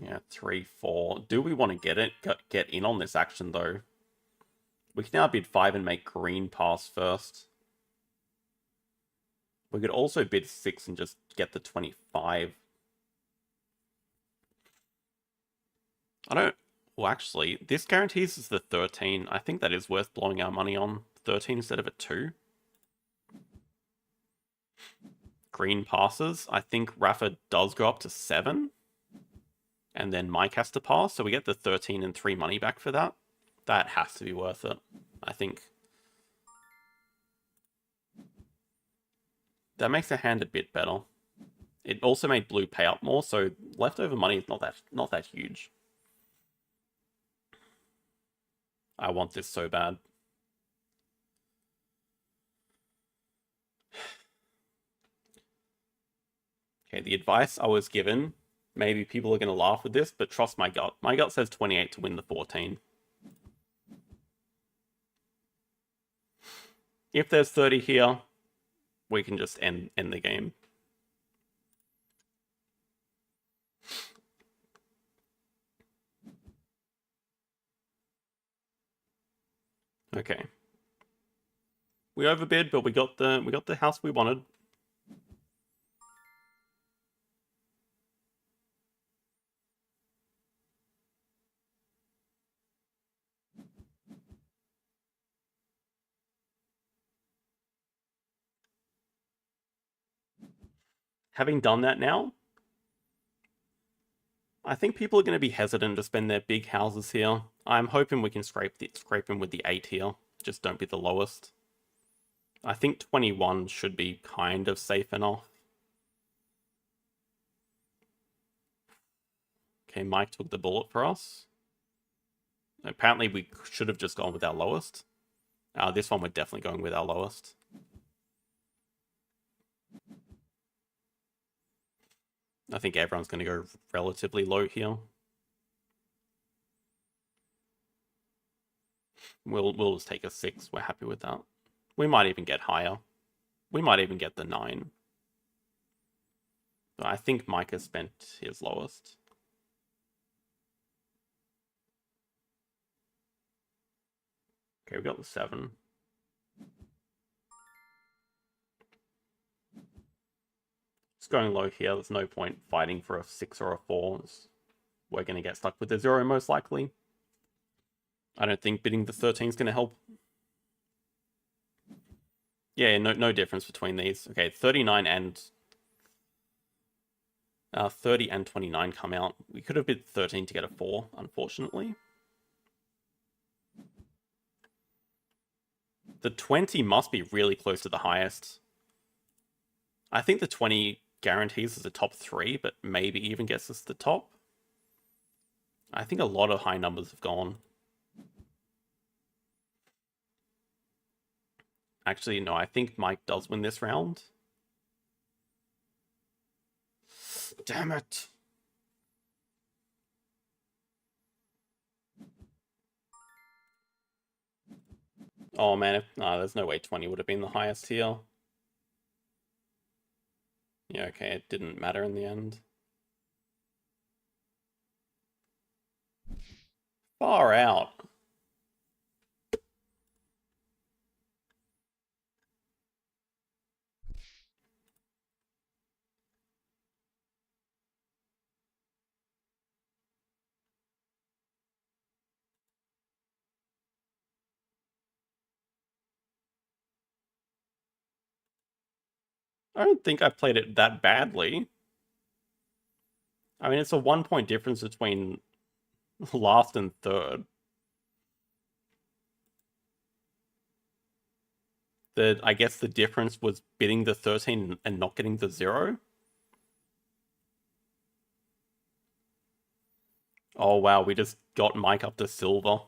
Yeah, 3, 4. Do we want to get in on this action, though? We can now bid 5 and make green pass first. We could also bid 6 and just get the 25. I don't... Well, actually, this guarantees us the 13. I think that is worth blowing our money on. 13 instead of a 2. Green passes. I think Rafa does go up to 7. And then Mike has to pass, so we get the 13 and 3 money back for that. That has to be worth it, I think. That makes the hand a bit better. It also made blue pay up more, so leftover money is not that huge. I want this so bad. Okay, the advice I was given, maybe people are going to laugh with this, but trust my gut. My gut says 28 to win the 14. If there's 30 here, we can just end the game. Okay. We overbid, but we got the house we wanted. Having done that now, I think people are going to be hesitant to spend their big houses here. I'm hoping we can scrape in with the 8 here. Just don't be the lowest. I think 21 should be kind of safe enough. Okay, Mike took the bullet for us. Apparently we should have just gone with our lowest. This one we're definitely going with our lowest. I think everyone's going to go relatively low here. We'll just take a 6. We're happy with that. We might even get higher. We might even get the 9. But I think Mike has spent his lowest. Okay, we got the 7. Going low here, there's no point fighting for a 6 or a 4. We're going to get stuck with a 0 most likely. I don't think bidding the 13 is going to help. Yeah, no difference between these. Okay, 39 and 30 and 29 come out. We could have bid 13 to get a 4, unfortunately. The 20 must be really close to the highest. I think the 20 guarantees us the top 3, but maybe even gets us the top. I think a lot of high numbers have gone. Actually, no, I think Mike does win this round. Damn it. Oh man, there's no way 20 would have been the highest here. Yeah, okay, it didn't matter in the end. Far out. I don't think I played it that badly. I mean, it's a 1-point difference between last and third. I guess the difference was bidding the 13 and not getting the 0. Oh wow, we just got Mike up to silver.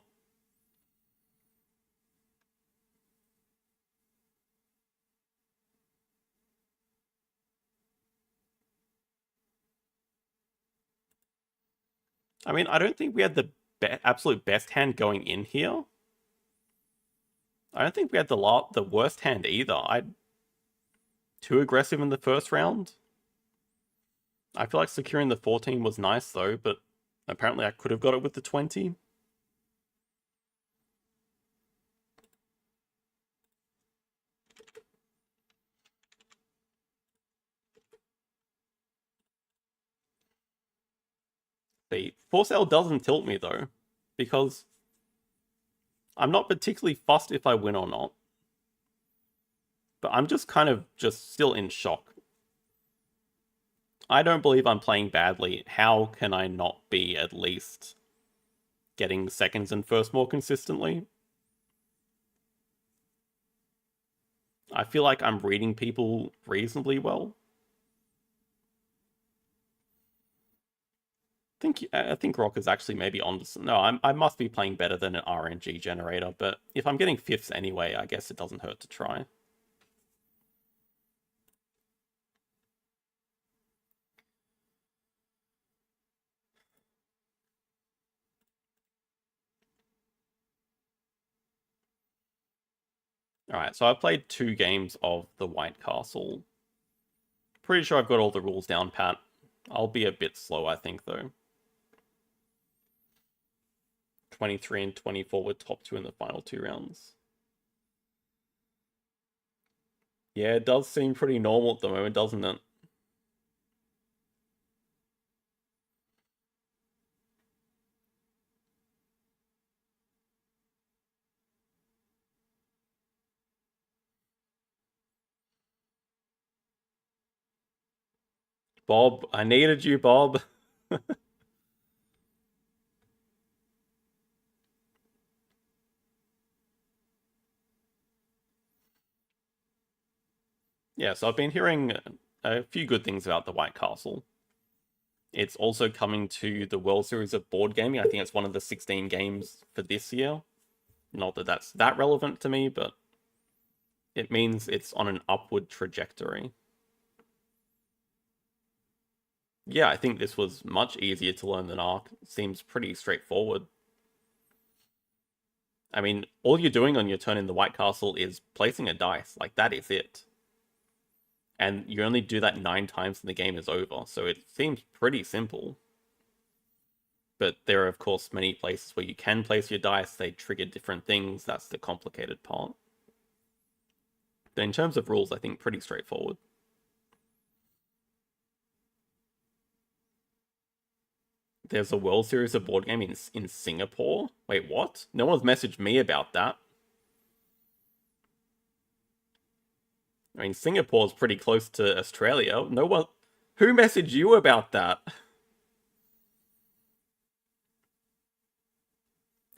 I mean, I don't think we had the absolute best hand going in here. I don't think we had the worst hand either. Too aggressive in the first round. I feel like securing the 14 was nice though, but apparently I could have got it with the 20. The Force L doesn't tilt me though, because I'm not particularly fussed if I win or not. But I'm just kind of still in shock. I don't believe I'm playing badly. How can I not be at least getting seconds and first more consistently? I feel like I'm reading people reasonably well. I think Rock is actually maybe on to... No, I must be playing better than an RNG generator, but if I'm getting 5th anyway, I guess it doesn't hurt to try. Alright, so I played 2 games of the White Castle. Pretty sure I've got all the rules down pat. I'll be a bit slow, I think, though. 23 and 24 were top 2 in the final 2 rounds. Yeah, it does seem pretty normal at the moment, doesn't it? Bob, I needed you, Bob. Yeah, so I've been hearing a few good things about the White Castle. It's also coming to the World Series of Board Gaming. I think it's one of the 16 games for this year. Not that that's that relevant to me, but it means it's on an upward trajectory. Yeah, I think this was much easier to learn than Ark. It seems pretty straightforward. I mean, all you're doing on your turn in the White Castle is placing a dice. Like, that is it. And you only do that 9 times and the game is over, so it seems pretty simple. But there are, of course, many places where you can place your dice, they trigger different things, that's the complicated part. But in terms of rules, I think pretty straightforward. There's a World Series of Board Game in Singapore? Wait, what? No one's messaged me about that. I mean, Singapore's pretty close to Australia. No one... Who messaged you about that?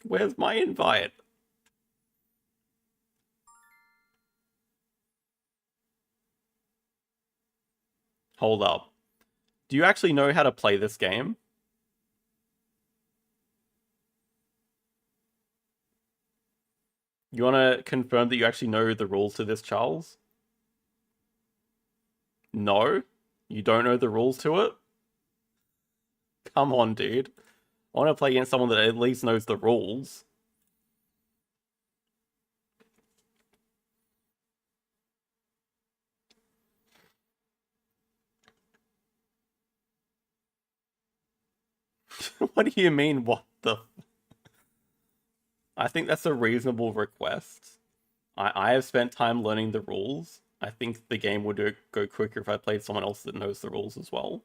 Where's my invite? Hold up. Do you actually know how to play this game? You want to confirm that you actually know the rules to this, Charles? No? You don't know the rules to it? Come on, dude. I want to play against someone that at least knows the rules. What do you mean, what the... I think that's a reasonable request. I have spent time learning the rules. I think the game would go quicker if I played someone else that knows the rules as well.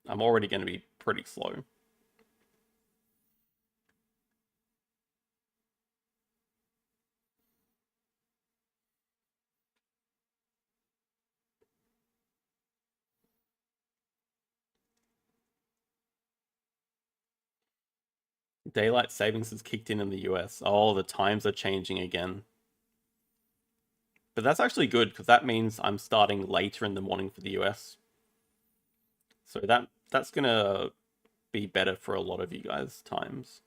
I'm already going to be pretty slow. Daylight savings has kicked in the US. Oh, the times are changing again. But that's actually good, because that means I'm starting later in the morning for the US. So that's gonna be better for a lot of you guys' times.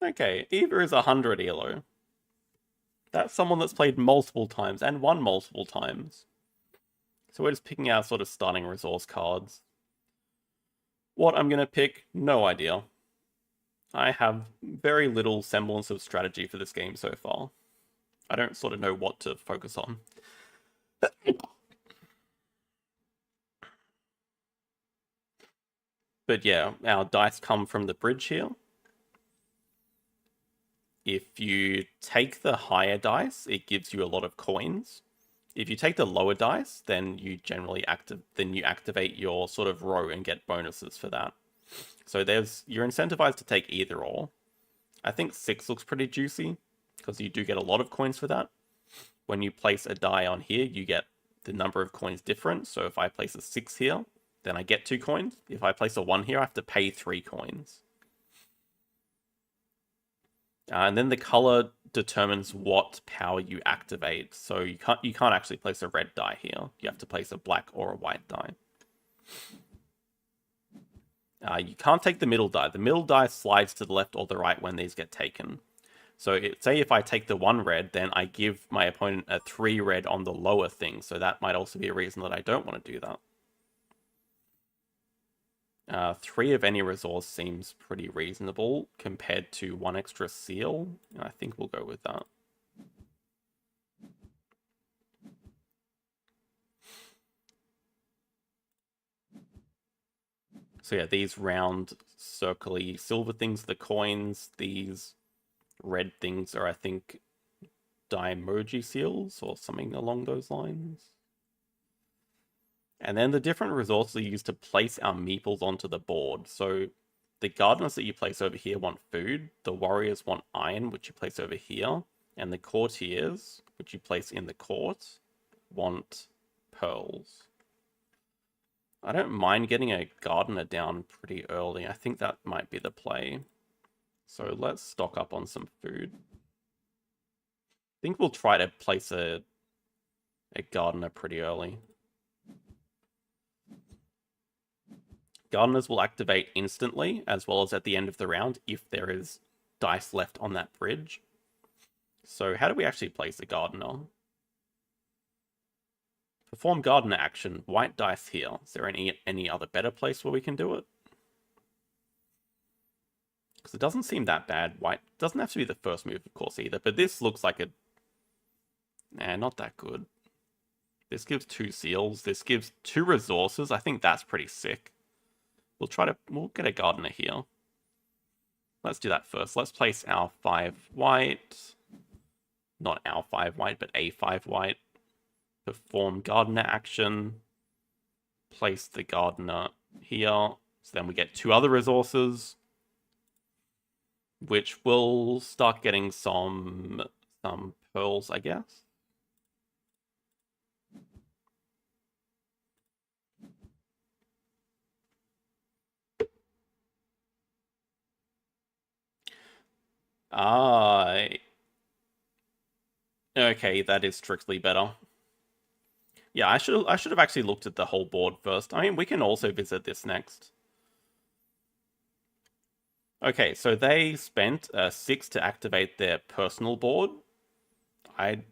Okay, Eva is 100 elo. That's someone that's played multiple times and won multiple times. So we're just picking our sort of starting resource cards. What I'm gonna pick, no idea. I have very little semblance of strategy for this game so far. I don't sort of know what to focus on. But yeah, our dice come from the bridge here. If you take the higher dice, it gives you a lot of coins. If you take the lower dice, then you generally activate your sort of row and get bonuses for that. So you're incentivized to take either or. I think 6 looks pretty juicy, because you do get a lot of coins for that. When you place a die on here, you get the number of coins different. So if I place a 6 here, then I get 2 coins. If I place a 1 here, I have to pay 3 coins. And then the color determines what power you activate. So you can't actually place a red die here. You have to place a black or a white die. You can't take the middle die. The middle die slides to the left or the right when these get taken. So say if I take the 1 red, then I give my opponent a 3 red on the lower thing. So that might also be a reason that I don't want to do that. 3 of any resource seems pretty reasonable compared to 1 extra seal. I think we'll go with that. So yeah, these round, circly silver things, the coins, these red things are, I think, Daimoji seals or something along those lines. And then the different resources are used to place our meeples onto the board. So the gardeners that you place over here want food, the warriors want iron, which you place over here, and the courtiers, which you place in the court, want pearls. I don't mind getting a gardener down pretty early. I think that might be the play. So let's stock up on some food. I think we'll try to place a gardener pretty early. Gardeners will activate instantly, as well as at the end of the round, if there is dice left on that bridge. So how do we actually place a gardener? Perform gardener action, white dice here. Is there any other better place where we can do it? Because it doesn't seem that bad. White doesn't have to be the first move, of course, either. But this looks like not that good. This gives 2 seals. This gives 2 resources. I think that's pretty sick. We'll get a gardener here. Let's do that first. Let's place our 5 white. Not our 5 white, but a 5 white. Perform gardener action. Place the gardener here. So then we get 2 other resources, which will start getting some pearls, I guess. Okay, that is strictly better. Yeah, I should have actually looked at the whole board first. I mean, we can also visit this next. Okay, so they spent 6 to activate their personal board. I'm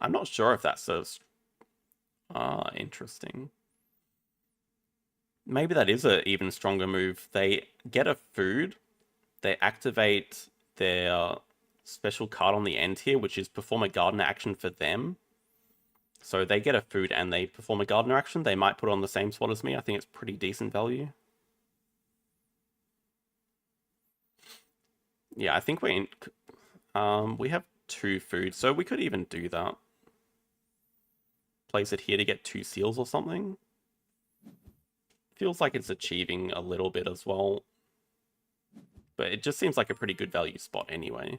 not sure if that serves. Interesting. Maybe that is an even stronger move. They get a food, they activate their special card on the end here, which is perform a gardener action for them. So they get a food and they perform a gardener action. They might put on the same spot as me. I think it's pretty decent value. Yeah, I think we have 2 food, so we could even do that. Place it here to get 2 seals or something. Feels like it's achieving a little bit as well. But it just seems like a pretty good value spot anyway.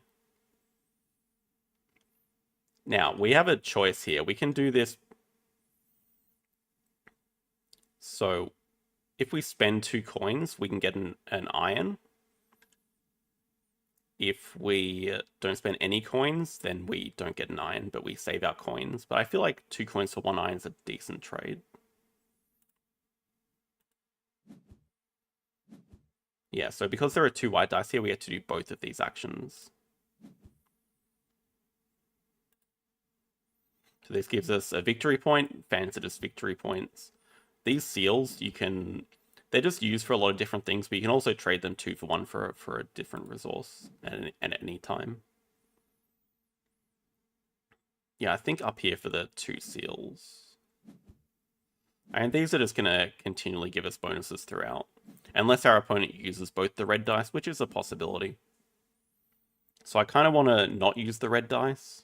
Now, we have a choice here. We can do this. So, if we spend 2 coins, we can get an iron. If we don't spend any coins, then we don't get an iron, but we save our coins. But I feel like 2 coins for 1 iron is a decent trade. Yeah, so because there are 2 white dice here, we have to do both of these actions. So this gives us a victory point, fans it as victory points. These seals, they're just used for a lot of different things, but you can also trade them 2 for 1 for a different resource at any time. Yeah, I think up here for the 2 seals. And these are just going to continually give us bonuses throughout. Unless our opponent uses both the red dice, which is a possibility. So I kind of want to not use the red dice.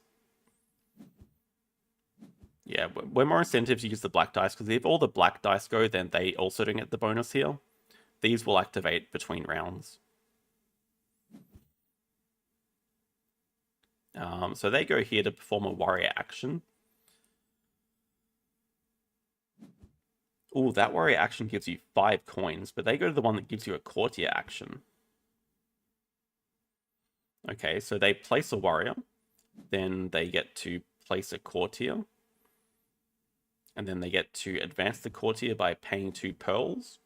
Yeah, we're more incentive to use the black dice, because if all the black dice go, then they also don't get the bonus here. These will activate between rounds. So they go here to perform a warrior action. Ooh, that warrior action gives you 5 coins, but they go to the one that gives you a courtier action. Okay, so they place a warrior, then they get to place a courtier, and then they get to advance the courtier by paying 2 pearls.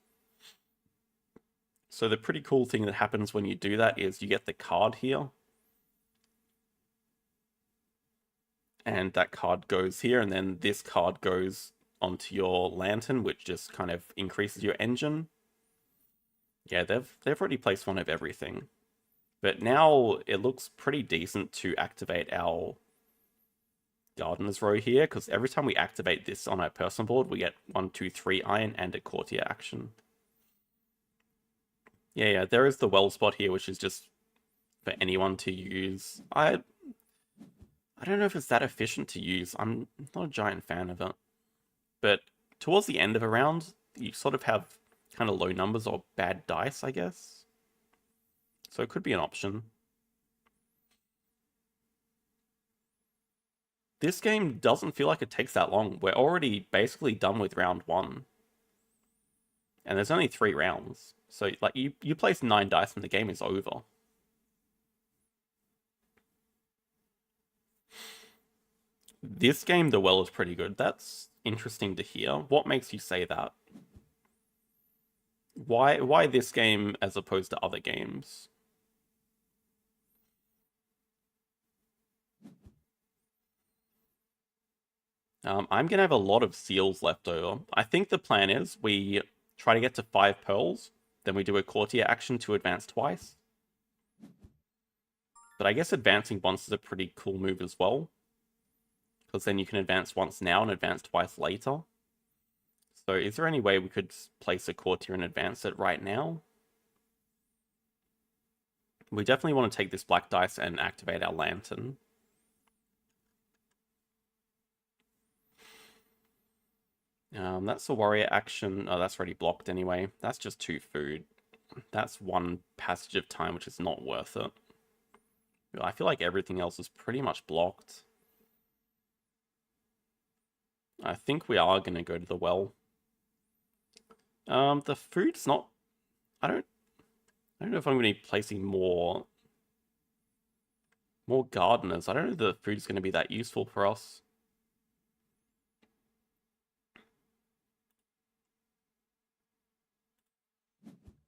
So the pretty cool thing that happens when you do that is you get the card here. And that card goes here, and then this card goes onto your lantern, which just kind of increases your engine. Yeah, they've already placed one of everything. But now it looks pretty decent to activate our Gardener's Row here, because every time we activate this on our personal board, we get 1, 2, 3 iron and a courtier action. Yeah, there is the well spot here, which is just for anyone to use. I don't know if it's that efficient to use. I'm not a giant fan of it. But towards the end of a round, you sort of have kind of low numbers or bad dice, I guess. So it could be an option. This game doesn't feel like it takes that long. We're already basically done with round 1. And there's only 3 rounds. So like you place 9 dice and the game is over. This game, the well is pretty good. That's interesting to hear. What makes you say that? Why this game as opposed to other games? I'm going to have a lot of seals left over. I think the plan is we try to get to 5 pearls, then we do a courtier action to advance twice. But I guess advancing once is a pretty cool move as well, because then you can advance once now and advance twice later. So is there any way we could place a courtier and advance it right now? We definitely want to take this black dice and activate our lantern. That's a warrior action. Oh, that's already blocked anyway. That's just 2 food. That's 1 passage of time, which is not worth it. I feel like everything else is pretty much blocked. I think we are going to go to the well. The food's not... I don't know if I'm going to be placing more More gardeners. I don't know if the food's going to be that useful for us.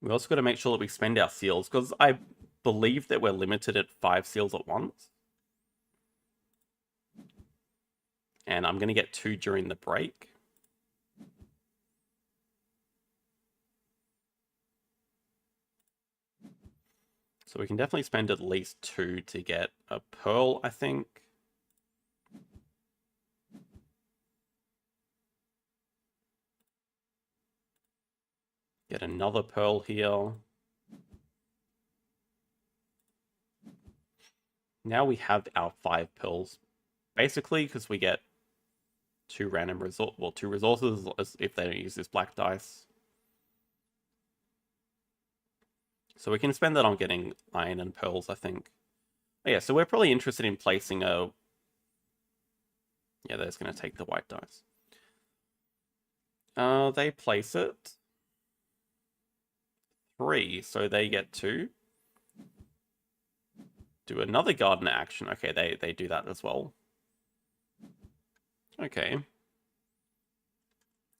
We also got to make sure that we spend our seals, because I believe that we're limited at 5 seals at once. And I'm going to get 2 during the break. So we can definitely spend at least 2 to get a pearl, I think. Get another pearl here. Now we have our 5 pearls. Basically, because we get 2 random two resources if they don't use this black dice. So we can spend that on getting iron and pearls, I think. But yeah, so we're probably interested in placing a... Yeah, that's going to take the white dice. They place it. 3, so they get 2. Do another gardener action. Okay, they do that as well. Okay.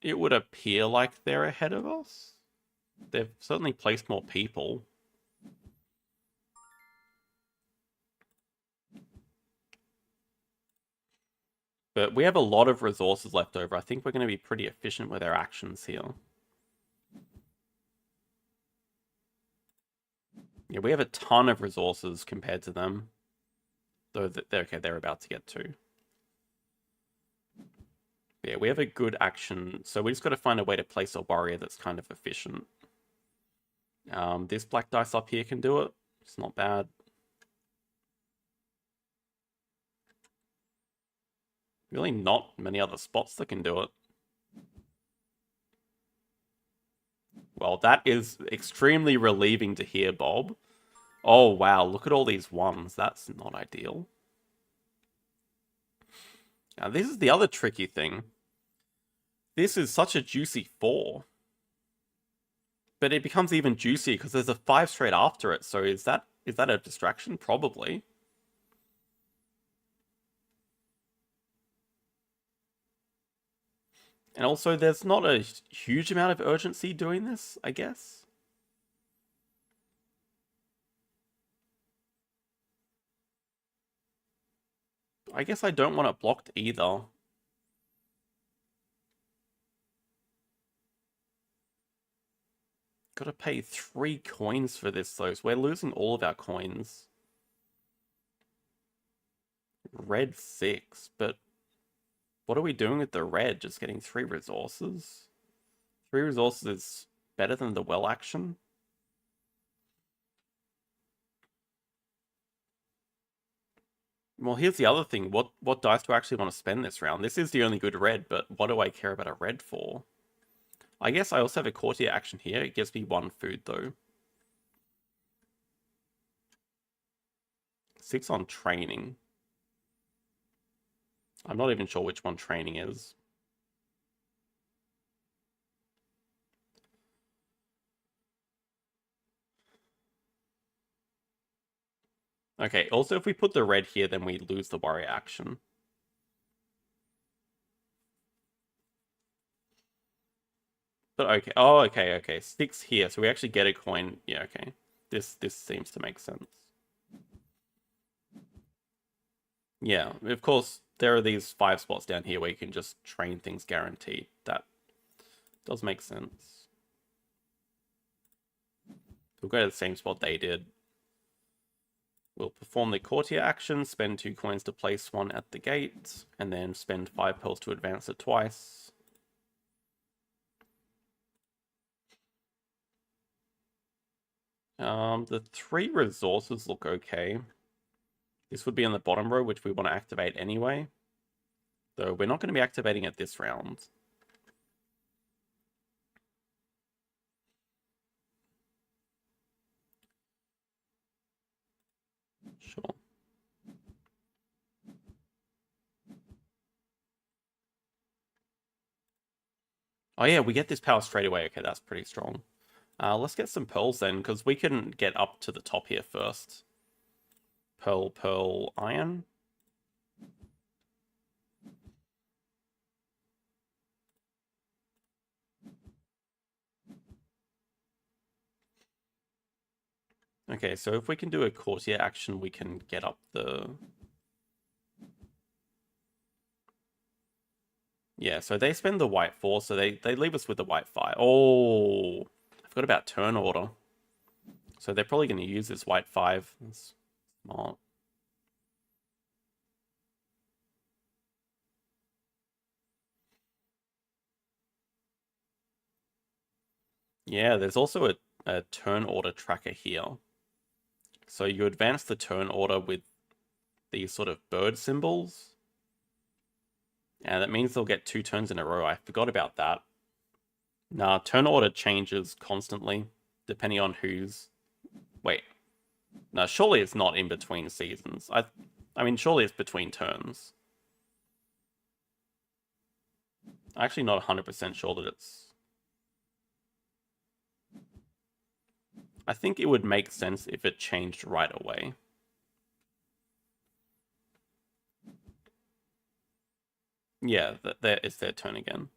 It would appear like they're ahead of us. They've certainly placed more people. But we have a lot of resources left over. I think we're going to be pretty efficient with our actions here. Yeah, we have a ton of resources compared to them. Though they're about to get 2. Yeah, we have a good action. So we just got to find a way to place a warrior that's kind of efficient. This black dice up here can do it. It's not bad. Really not many other spots that can do it. Well, that is extremely relieving to hear, Bob. Oh, wow, look at all these 1s. That's not ideal. Now, this is the other tricky thing. This is such a juicy 4. But it becomes even juicier because there's a 5 straight after it. So is that a distraction? Probably. And also, there's not a huge amount of urgency doing this, I guess. I guess I don't want it blocked either. Gotta pay 3 coins for this, though, so we're losing all of our coins. Red 6, but what are we doing with the red? Just getting 3 resources? 3 resources is better than the well action? Well, here's the other thing. What dice do I actually want to spend this round? This is the only good red, but what do I care about a red for? I guess I also have a courtier action here. It gives me 1 food, though. 6 on training. I'm not even sure which one training is. Okay, also if we put the red here, then we lose the warrior action. But okay, oh, okay. 6 here, so we actually get a coin. Yeah, okay. This seems to make sense. Yeah, of course, there are these 5 spots down here where you can just train things guaranteed. That does make sense. We'll go to the same spot they did. We'll perform the courtier action, spend 2 coins to place 1 at the gate, and then spend 5 pearls to advance it twice. The 3 resources look okay. This would be in the bottom row, which we want to activate anyway. Though we're not going to be activating it this round. Sure. Oh yeah, we get this power straight away. Okay, that's pretty strong. Let's get some pearls then, because we can get up to the top here first. pearl, iron. Okay, so if we can do a courtier action, we can get up the... Yeah, so they spend the white 4, so they leave us with the white 5. Oh, I forgot about turn order. So they're probably going to use this white 5. That's smart. Yeah, there's also a turn order tracker here. So you advance the turn order with these sort of bird symbols. And that means they'll get 2 turns in a row. I forgot about that. Nah, turn order changes constantly, depending on who's... Wait. No, surely it's not in between seasons. I mean, surely it's between turns. I'm actually not 100% sure that it's... I think it would make sense if it changed right away. Yeah, it's their turn again.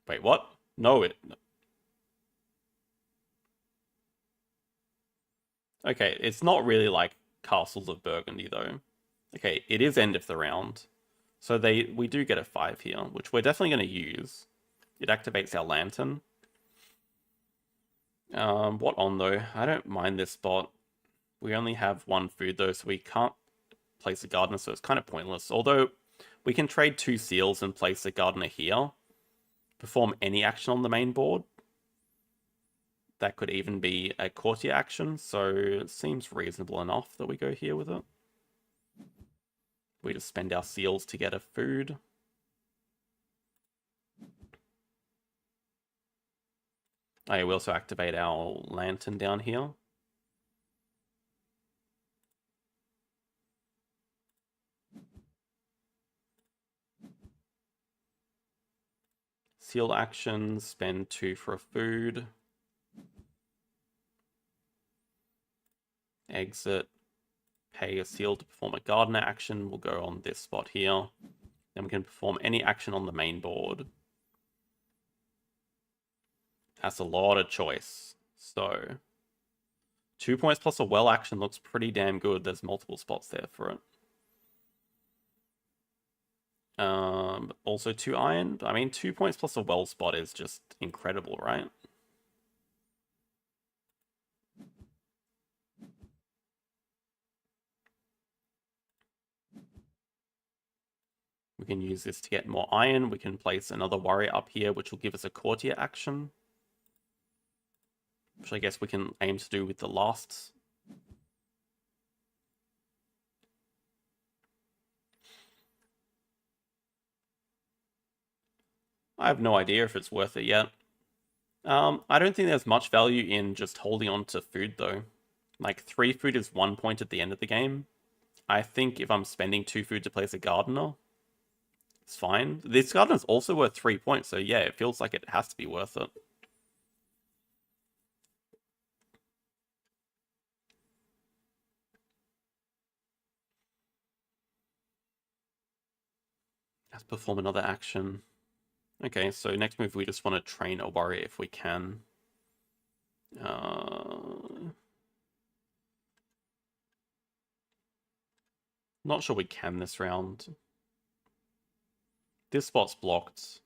Wait, what? No, Okay, it's not really like Castles of Burgundy, though. Okay, it is end of the round. So we do get a 5 here, which we're definitely going to use. It activates our lantern. What on, though? I don't mind this spot. We only have 1 food, though, so we can't place a gardener, so it's kind of pointless. Although, we can trade 2 seals and place a gardener here. Perform any action on the main board. That could even be a courtier action, so it seems reasonable enough that we go here with it. We just spend our seals to get a food. Oh, yeah, we also activate our lantern down here. Seal actions, spend 2 for a food. Exit, pay a seal to perform a gardener action. We'll go on this spot here. Then we can perform any action on the main board. That's a lot of choice. So, 2 points plus a well action looks pretty damn good. There's multiple spots there for it. Also 2 iron. I mean, 2 points plus a well spot is just incredible, right? We can use this to get more iron. We can place another warrior up here, which will give us a courtier action. Which I guess we can aim to do with the last. I have no idea if it's worth it yet. I don't think there's much value in just holding on to food, though. Like, 3 food is 1 point at the end of the game. I think if I'm spending 2 food to place a gardener, it's fine. This gardener's also worth 3 points, so yeah, it feels like it has to be worth it. Let's perform another action. Okay, so next move we just want to train a warrior if we can. Not sure we can this round. This spot's blocked.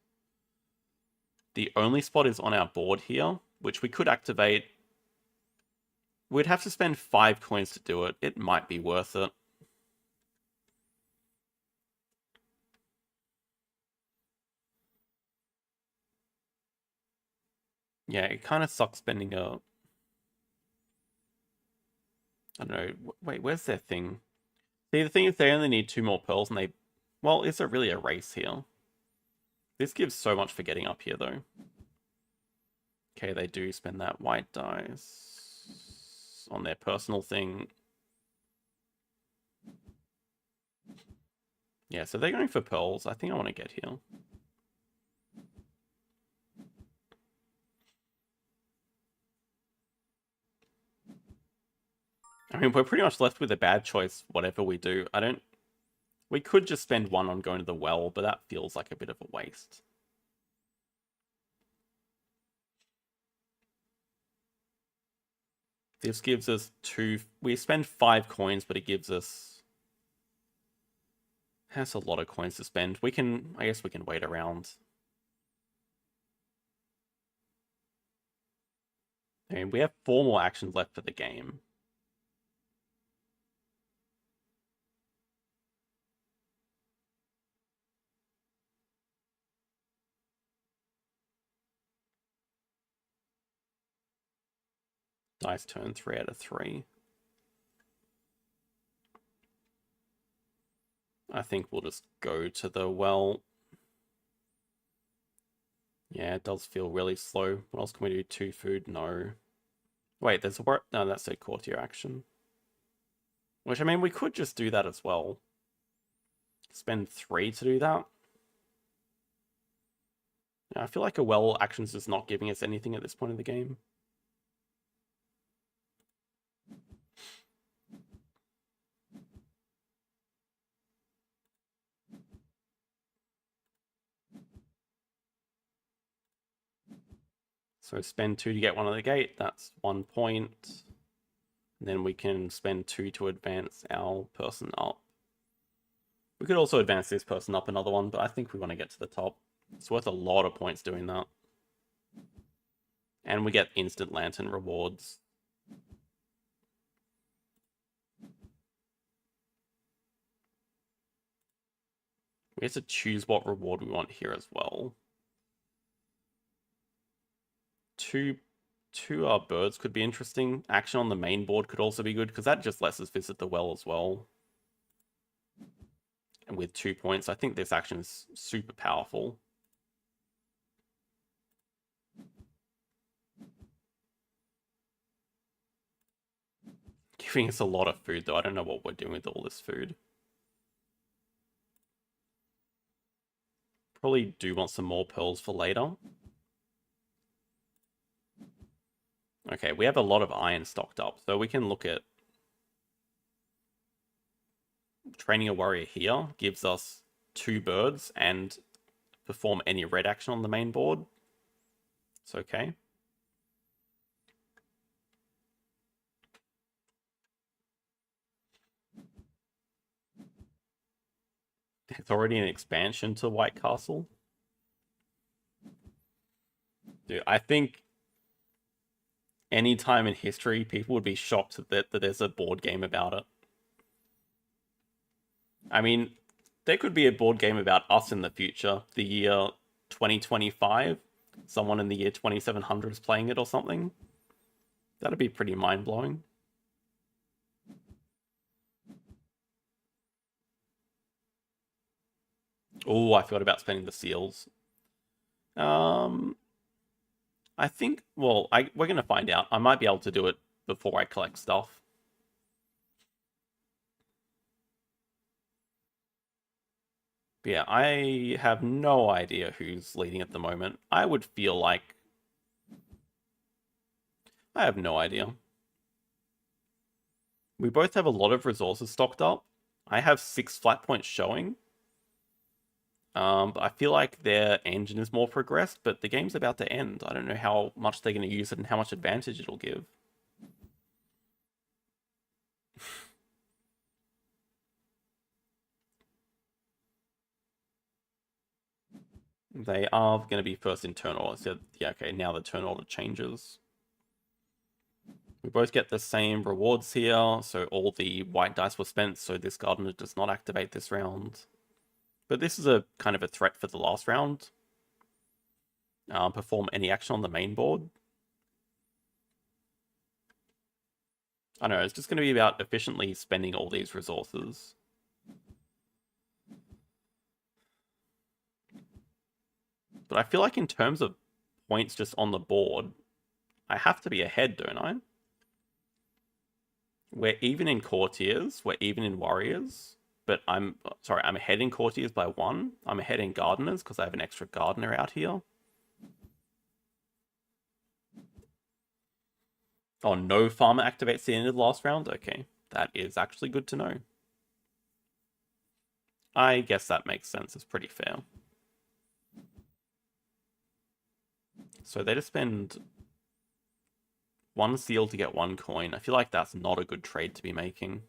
The only spot is on our board here, which we could activate. We'd have to spend 5 coins to do it. It might be worth it. Yeah, it kind of sucks spending a... I don't know. Wait, where's their thing? See, the thing is they only need 2 more pearls and they... Well, is there really a race here? This gives so much for getting up here, though. Okay, they do spend that white dice on their personal thing. Yeah, so they're going for pearls. I think I want to get here. I mean, we're pretty much left with a bad choice, whatever we do. We could just spend 1 on going to the well, but that feels like a bit of a waste. This gives us 2... We spend 5 coins, but it gives us... That's a lot of coins to spend. I guess we can wait around. I mean, we have 4 more actions left for the game. Dice turn 3 out of 3. I think we'll just go to the well. Yeah, it does feel really slow. What else can we do? 2 food? No. Wait, there's a... No, that's a courtier action. Which, I mean, we could just do that as well. Spend 3 to do that. Yeah, I feel like a well action's just not giving us anything at this point in the game. So spend 2 to get 1 on the gate, that's 1 point. And then we can spend 2 to advance our person up. We could also advance this person up another one, but I think we want to get to the top. It's worth a lot of points doing that. And we get instant lantern rewards. We have to choose what reward we want here as well. Two birds could be interesting. Action on the main board could also be good, because that just lets us visit the well as well. And with 2 points, I think this action is super powerful. Giving us a lot of food, though. I don't know what we're doing with all this food. Probably do want some more pearls for later. Okay, we have a lot of iron stocked up, so we can look at training a warrior here. Gives us 2 birds and perform any red action on the main board. It's okay. It's already an expansion to White Castle. Dude, I think any time in history, people would be shocked that there's a board game about it. I mean, there could be a board game about us in the future, the year 2025. Someone in the year 2700 is playing it or something. That'd be pretty mind-blowing. Oh, I forgot about spending the seals. I think, well, we're going to find out. I might be able to do it before I collect stuff. But yeah, I have no idea who's leading at the moment. I would feel like... I have no idea. We both have a lot of resources stocked up. I have 6 flat points showing. But I feel like their engine is more progressed, but the game's about to end. I don't know how much they're going to use it and how much advantage it'll give. They are going to be first in turn order. So, yeah, okay, now the turn order changes. We both get the same rewards here, so all the white dice were spent, so this gardener does not activate this round. But this is a kind of a threat for the last round. Perform any action on the main board. I don't know, it's just going to be about efficiently spending all these resources. But I feel like in terms of points just on the board, I have to be ahead, don't I? We're even in courtiers, we're even in warriors. But I'm ahead in courtiers by 1. I'm ahead in gardeners because I have an extra gardener out here. Oh, no farmer activates at the end of the last round? Okay, that is actually good to know. I guess that makes sense. It's pretty fair. So they just spend 1 seal to get 1 coin. I feel like that's not a good trade to be making.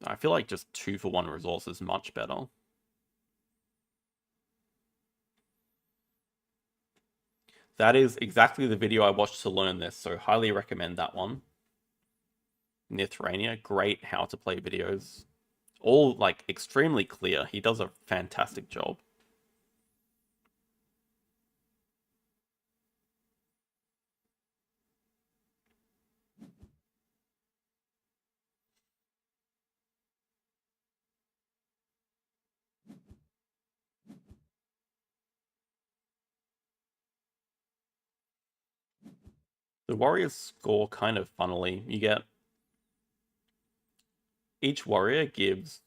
I feel like just 2 for 1 resource is much better. That is exactly the video I watched to learn this, so highly recommend that one. Nithrania, great how to play videos. All, like, extremely clear. He does a fantastic job. The warriors score kind of funnily. You get... Each warrior gives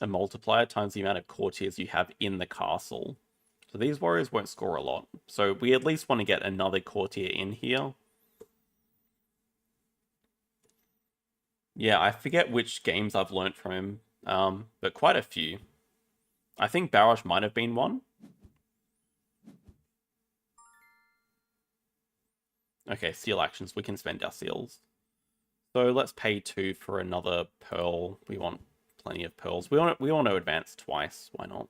a multiplier times the amount of courtiers you have in the castle. So these warriors won't score a lot. So we at least want to get another courtier in here. Yeah, I forget which games I've learnt from him, but quite a few. I think Barrage might have been one. Okay, seal actions. We can spend our seals. So let's pay 2 for another pearl. We want plenty of pearls. We want to advance twice. Why not?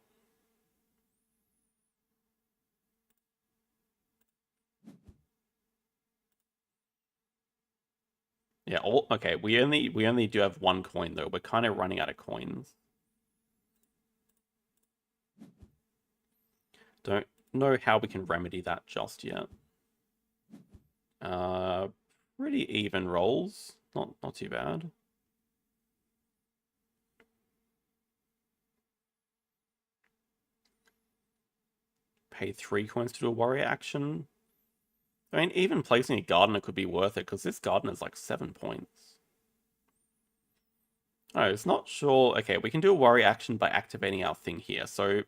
Yeah, okay, we only do have 1 coin though. We're kind of running out of coins. Don't know how we can remedy that just yet. Pretty even rolls. Not too bad. Pay 3 coins to do a warrior action. I mean, even placing a gardener could be worth it, because this gardener's like 7 points. Oh, it's not sure. Okay, we can do a warrior action by activating our thing here. So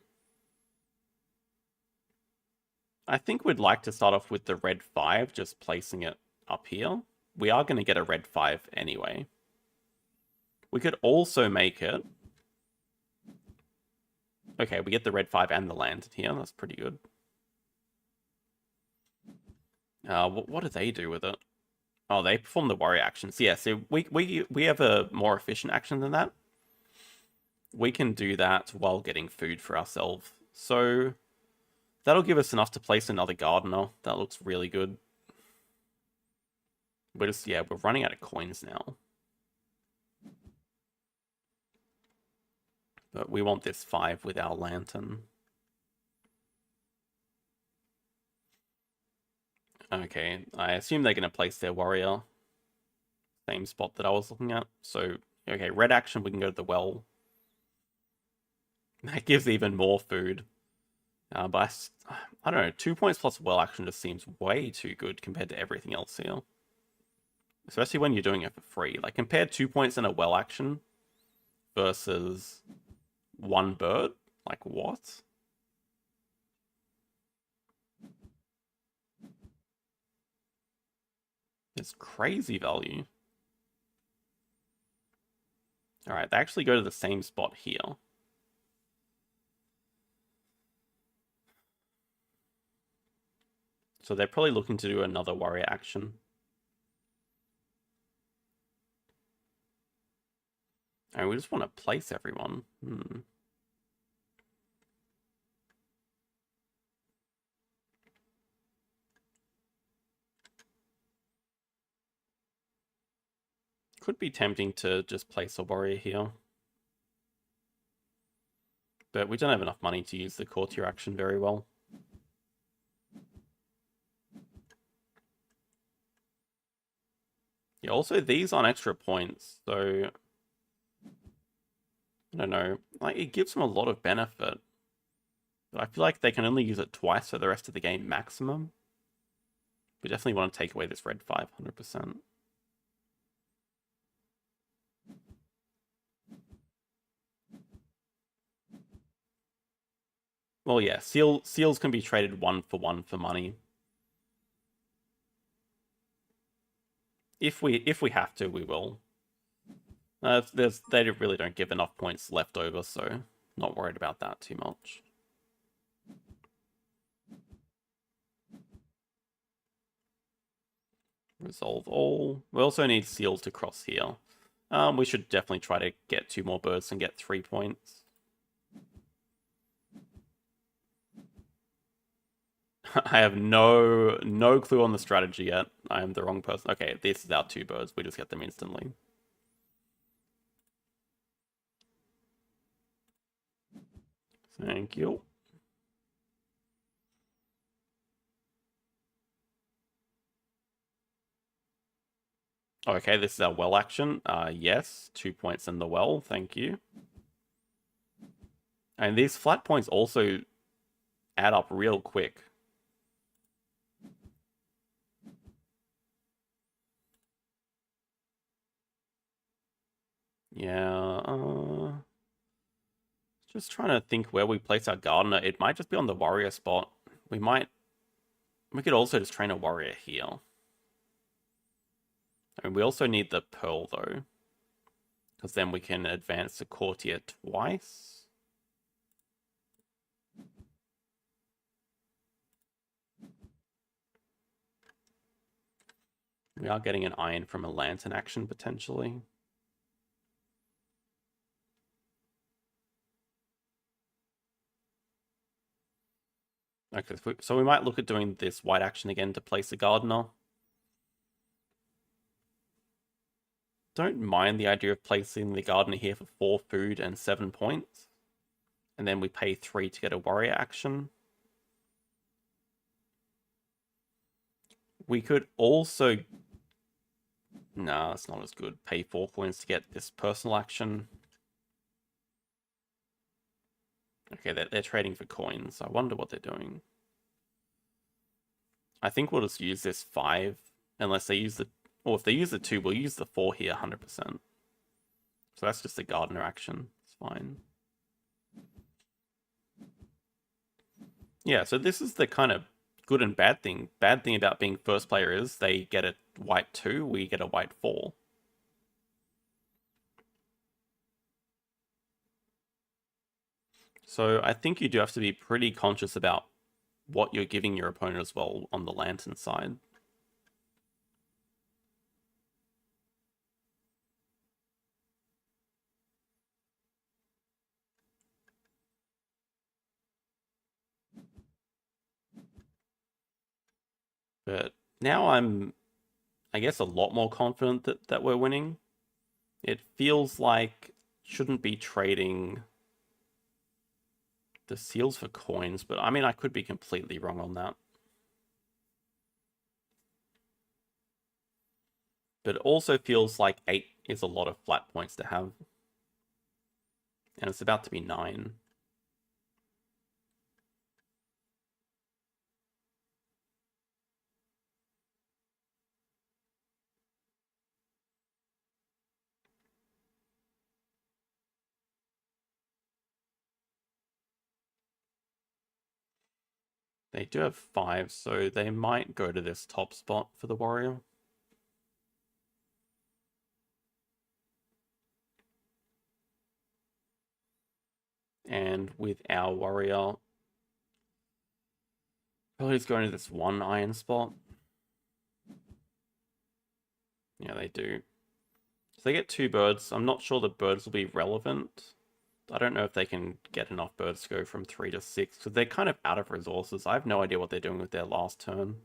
I think we'd like to start off with the red 5, just placing it up here. We are going to get a red 5 anyway. We could also make it... Okay, we get the red 5 and the land here. That's pretty good. What do they do with it? Oh, they perform the warrior actions. Yeah, so we have a more efficient action than that. We can do that while getting food for ourselves. So that'll give us enough to place another gardener. That looks really good. We're running out of coins now. But we want this 5 with our lantern. Okay, I assume they're going to place their warrior. Same spot that I was looking at. So, okay, red action, we can go to the well. That gives even more food. But I don't know, 2 points plus well action just seems way too good compared to everything else here. Especially when you're doing it for free. Like, compare 2 points in a well action versus 1 bird. Like, what? It's crazy value. Alright, they actually go to the same spot here. So they're probably looking to do another warrior action. And we just want to place everyone. Could be tempting to just place a warrior here. But we don't have enough money to use the courtier action very well. Yeah, also these aren't extra points, so I don't know. Like, it gives them a lot of benefit. But I feel like they can only use it twice for the rest of the game maximum. We definitely want to take away this red 5, 100%. Well, yeah, seals can be traded 1 for 1 for money. if we have to, we will. They really don't give enough points left over, so not worried about that too much. Resolve all. We also need seals to cross here. We should definitely try to get 2 more birds and get 3 points. I have no clue on the strategy yet. I am the wrong person. Okay, this is our 2 birds. We just get them instantly. Thank you. Okay, this is our well action. Yes, 2 points in the well. Thank you. And these flat points also add up real quick. Yeah, just trying to think where we place our gardener. It might just be on the warrior spot. We could also just train a warrior here. I mean, we also need the pearl though, because then we can advance the courtier twice. We are getting an iron from a lantern action potentially. Okay, so we might look at doing this white action again to place a gardener. Don't mind the idea of placing the gardener here for 4 food and 7 points. And then we pay 3 to get a warrior action. We could also... Nah, it's not as good. Pay 4 coins to get this personal action. Okay, they're trading for coins. I wonder what they're doing. I think we'll just use this 5, unless they use the... Or if they use the 2, we'll use the 4 here 100%. So that's just a gardener action. It's fine. Yeah, so this is the kind of good and bad thing. Bad thing about being first player is they get a white 2, we get a white 4. So I think you do have to be pretty conscious about what you're giving your opponent as well on the lantern side. But now I'm, I guess, a lot more confident that we're winning. It feels like shouldn't be trading the seals for coins, but I mean, I could be completely wrong on that. But it also feels like 8 is a lot of flat points to have. And it's about to be 9. They do have 5, so they might go to this top spot for the warrior. And with our warrior, probably just going to this 1 iron spot. Yeah, they do. So they get 2 birds. I'm not sure the birds will be relevant. I don't know if they can get enough birds to go from 3 to 6, because they're kind of out of resources. I have no idea what they're doing with their last turn.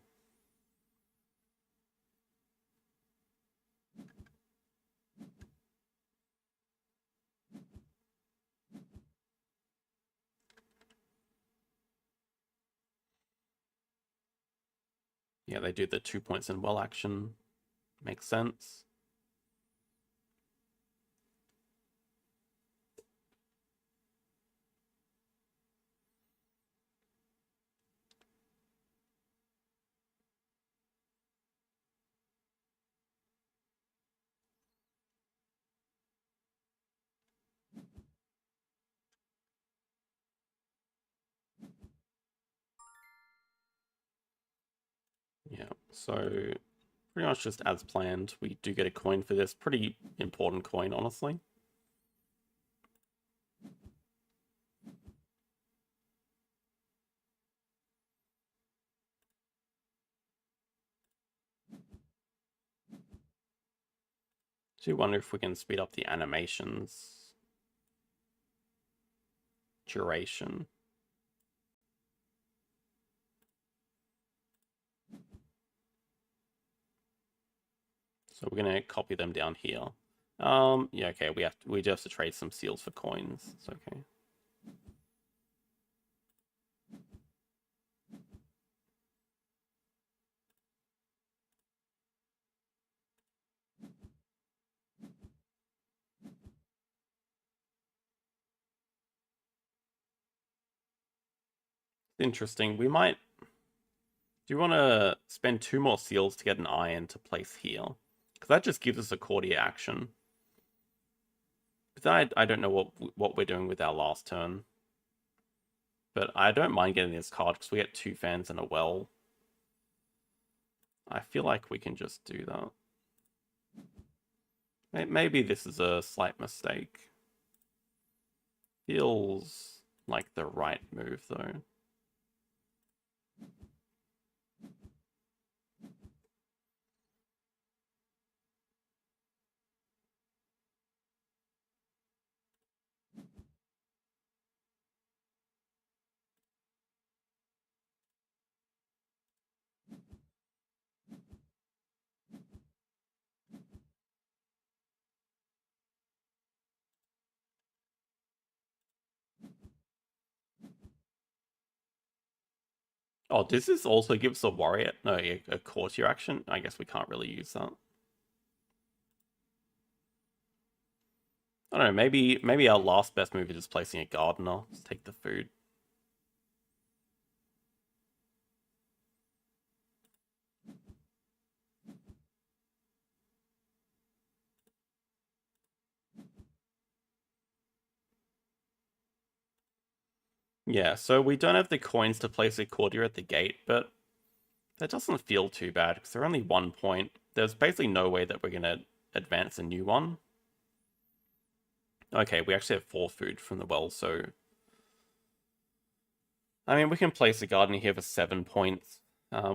Yeah, they do the 2 points in well action. Makes sense. Yeah, so Pretty much just as planned. We do get a coin for this. Pretty important coin, honestly. Do wonder if we can speed up the animations. Duration. So we're gonna copy them down here. Yeah, okay, we just have to trade some seals for coins. It's okay. Interesting. We might. Do you want to spend 2 more seals to get an iron to place here? Because that just gives us a courtier action. But then I don't know what we're doing with our last turn. But I don't mind getting this card because we get 2 fans and a well. I feel like we can just do that. Maybe this is a slight mistake. Feels like the right move though. Oh, does this also give us a warrior? No, a courtier action? I guess we can't really use that. I don't know, maybe our last best move is just placing a gardener. Let's take the food. Yeah, so we don't have the coins to place a courtier at the gate, but that doesn't feel too bad because they're only 1 point. There's basically no way that we're going to advance a new one. Okay, we actually have 4 food from the well, so... I mean, we can place a gardener here for 7 points.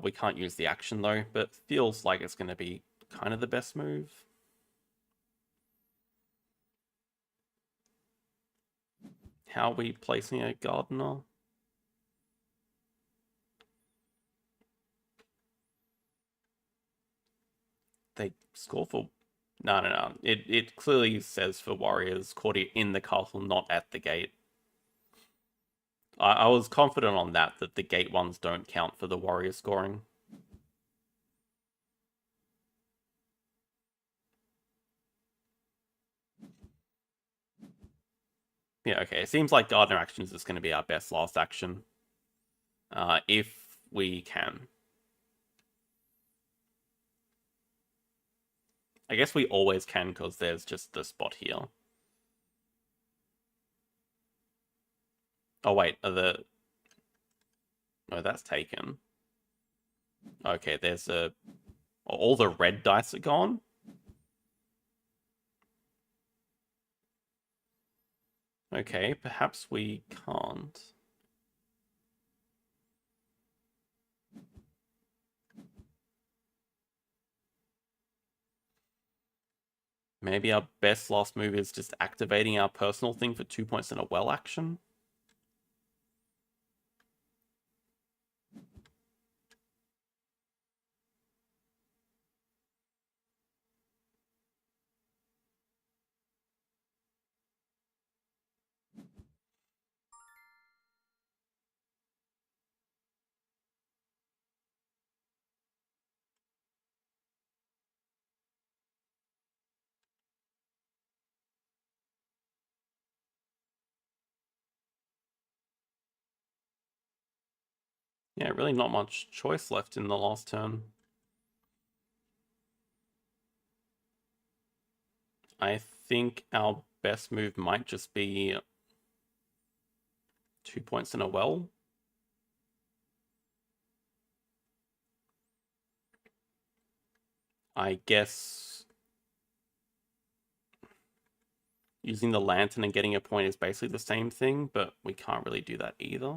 We can't use the action though, but feels like it's going to be kind of the best move. How are we placing a gardener? They score for... No. It clearly says for warriors, courtier in the castle, not at the gate. I was confident on that the gate ones don't count for the warrior scoring. Yeah, okay. It seems like gardener actions is going to be our best last action. If we can. I guess we always can because there's just the spot here. Oh wait, no, that's taken. Okay, there's all the red dice are gone. Okay, perhaps we can't. Maybe our best last move is just activating our personal thing for 2 points in a well action. Yeah, really not much choice left in the last turn. I think our best move might just be 2 points in a well. I guess using the lantern and getting a point is basically the same thing, but we can't really do that either.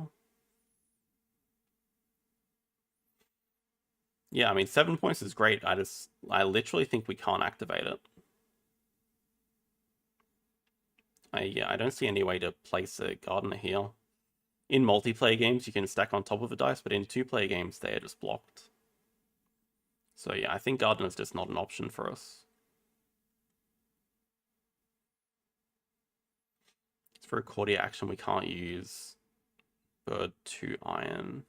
Yeah, I mean, 7 points is great. I literally think we can't activate it. I don't see any way to place a gardener here. In multiplayer games, you can stack on top of a dice, but in 2-player games, they are just blocked. So yeah, I think gardener's just not an option for us. For a courtier action, we can't use bird 2 iron.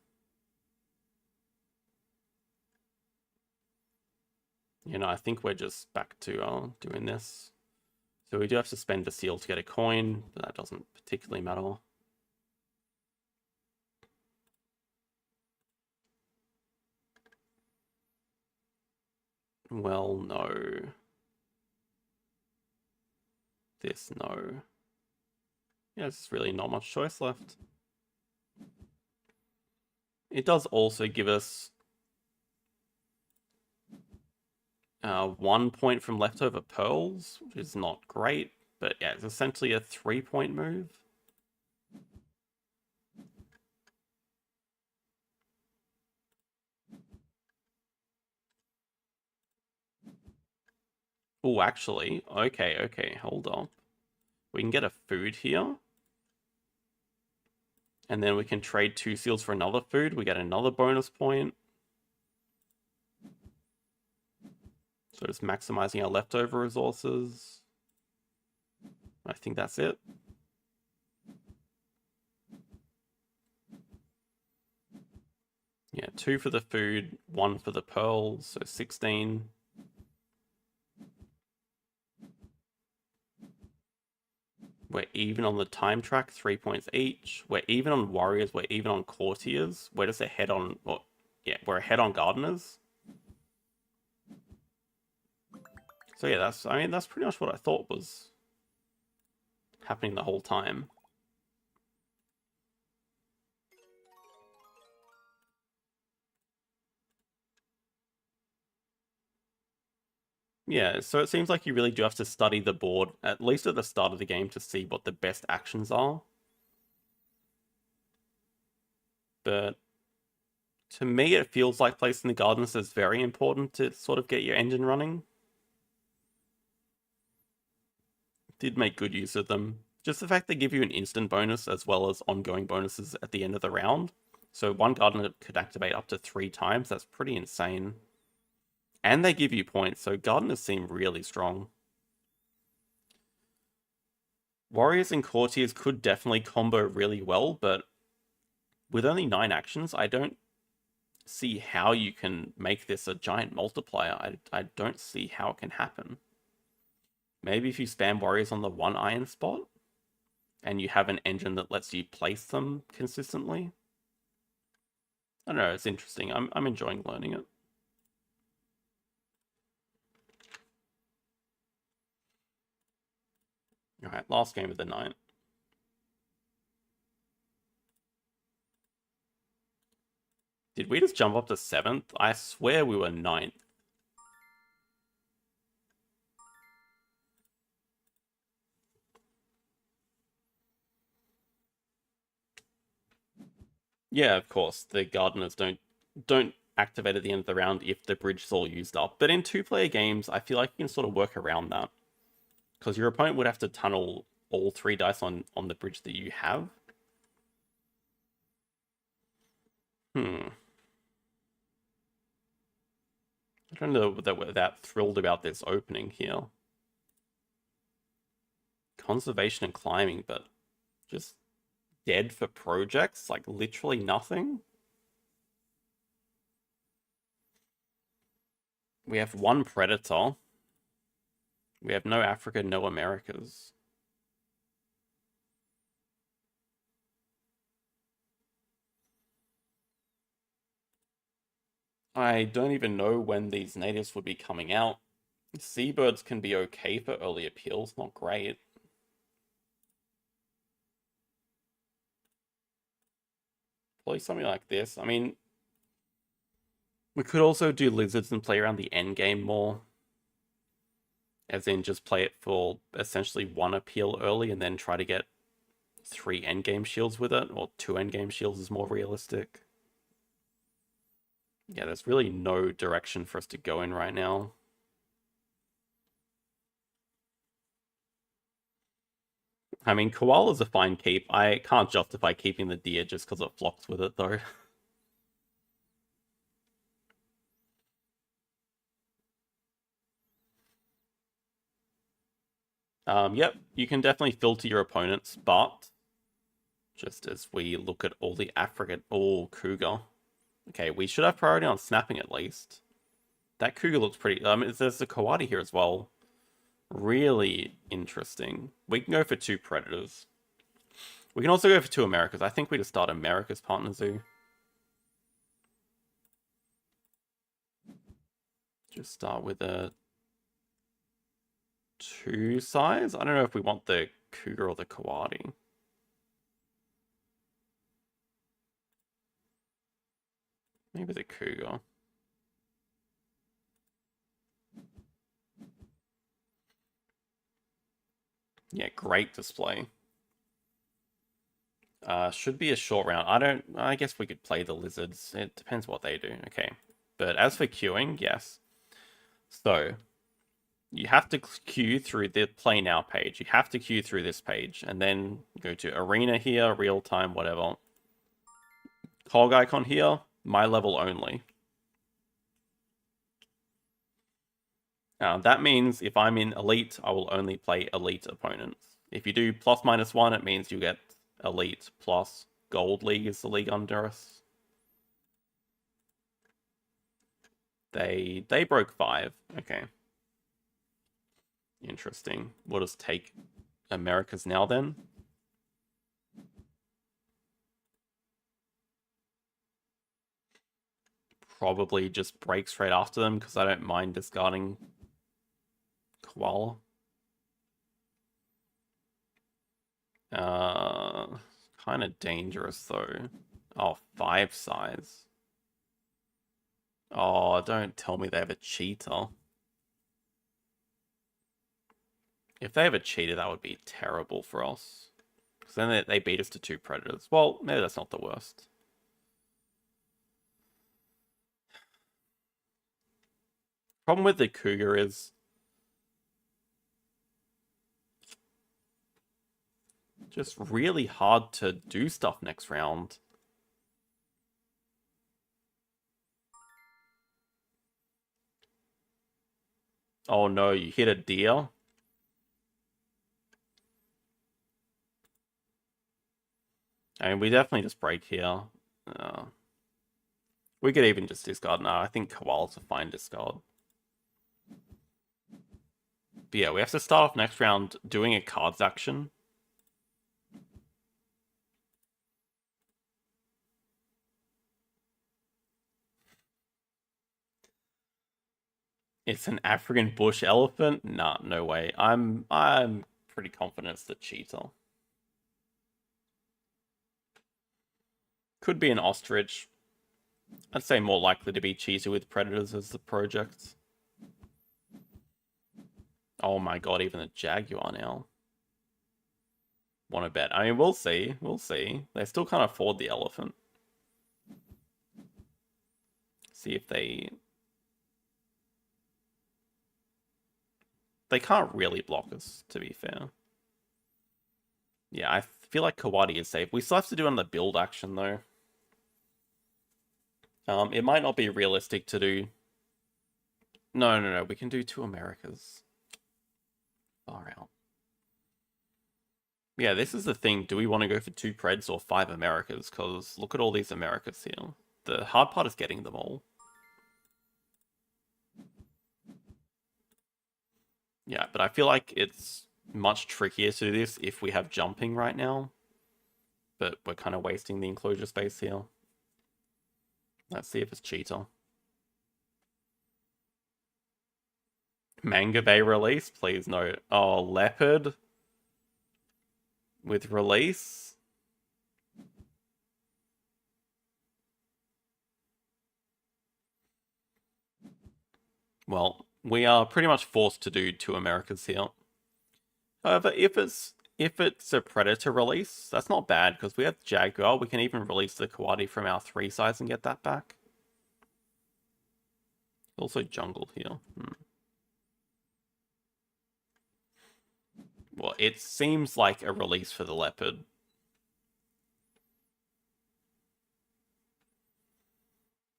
You know, I think we're just back to doing this. So we do have to spend a seal to get a coin, but that doesn't particularly matter. Well, no. This, no. Yeah, there's really not much choice left. It does also give us 1 point from leftover pearls, which is not great, but yeah, it's essentially a 3-point move. Oh, actually, okay, hold up. We can get a food here. And then we can trade 2 seals for another food. We get another bonus point. So just maximizing our leftover resources. I think that's it. Yeah, 2 for the food, 1 for the pearls, so 16. We're even on the time track, 3 points each. We're even on warriors, we're even on courtiers. We're just ahead on, well, yeah, we're ahead on gardeners. So yeah, that's pretty much what I thought was happening the whole time. Yeah, so it seems like you really do have to study the board, at least at the start of the game, to see what the best actions are. But to me, it feels like placing the gardeners is very important to sort of get your engine running. Did make good use of them. Just the fact they give you an instant bonus as well as ongoing bonuses at the end of the round. So 1 gardener could activate up to 3 times. That's pretty insane. And they give you points, so gardeners seem really strong. Warriors and courtiers could definitely combo really well, but with only 9 actions, I don't see how you can make this a giant multiplier. I don't see how it can happen. Maybe if you spam warriors on the 1 iron spot, and you have an engine that lets you place them consistently. I don't know, it's interesting. I'm enjoying learning it. Alright, last game of the night. Did we just jump up to 7th? I swear we were 9th. Yeah, of course, the gardeners don't activate at the end of the round if the bridge is all used up. But in 2-player games, I feel like you can sort of work around that. Because your opponent would have to tunnel all 3 dice on the bridge that you have. I don't know that we're that thrilled about this opening here. Conservation and climbing, but just dead for projects? Like, literally nothing? We have 1 predator. We have no Africa, no Americas. I don't even know when these natives would be coming out. Seabirds can be okay for early appeals, not great. Probably something like this. I mean, We could also do lizards and play around the end game more. As in just play it for essentially 1 appeal early and then try to get 3 endgame shields with it, or 2 endgame shields is more realistic. Yeah, there's really no direction for us to go in right now. I mean, Koala's a fine keep. I can't justify keeping the deer just because it flocks with it, though. Yep, you can definitely filter your opponents, but just as we look at all the African... Oh, Cougar. Okay, we should have priority on snapping at least. That Cougar looks pretty... there's a Coati here as well. Really interesting. We can go for 2 Predators. We can also go for 2 Americas. I think we just start America's Partner Zoo. Just start with a 2 size. I don't know if we want the Cougar or the Coati. Maybe the Cougar. Yeah, great display. Should be a short round. I guess we could play the lizards. It depends what they do. Okay. But as for queuing, yes. So, you have to queue through the Play Now page. You have to queue through this page. And then go to Arena here, Real Time, whatever. Cog icon here, my level only. That means if I'm in Elite, I will only play Elite opponents. If you do +/-1, it means you get Elite plus Gold League is the league under us. They broke 5. Okay. Interesting. We'll just take Americas now then. Probably just break straight after them because I don't mind discarding Koala. Kind of dangerous though. Oh, 5 size. Oh, don't tell me they have a cheetah. If they have a cheetah, that would be terrible for us. Because then they beat us to 2 Predators. Well, maybe that's not the worst. Problem with the Cougar is just really hard to do stuff next round. Oh no, you hit a deer? I mean, we definitely just break here. We could even just discard. No, I think Koala's a fine discard. But yeah, we have to start off next round doing a cards action. It's an African bush elephant? Nah, no way. I'm pretty confident it's the cheetah. Could be an ostrich. I'd say more likely to be cheetah with predators as the project. Oh my god, even a jaguar now. Want to bet? I mean, we'll see. We'll see. They still can't afford the elephant. See if they can't really block us, to be fair. Yeah, I feel like Coati is safe. We still have to do another build action, though. It might not be realistic to do... No. We can do 2 Americas. Far out. Yeah, this is the thing. Do we want to go for 2 Preds or 5 Americas? Because look at all these Americas here. The hard part is getting them all. Yeah, but I feel like it's much trickier to do this if we have jumping right now. But we're kind of wasting the enclosure space here. Let's see if it's cheetah. Manga Bay release? Please no. Oh, leopard? With release? Well, we are pretty much forced to do 2 Americas here. However, if it's a Predator release, that's not bad, because we have Jaguar. We can even release the Kawadi from our 3 size and get that back. Also jungle here. Well, it seems like a release for the Leopard.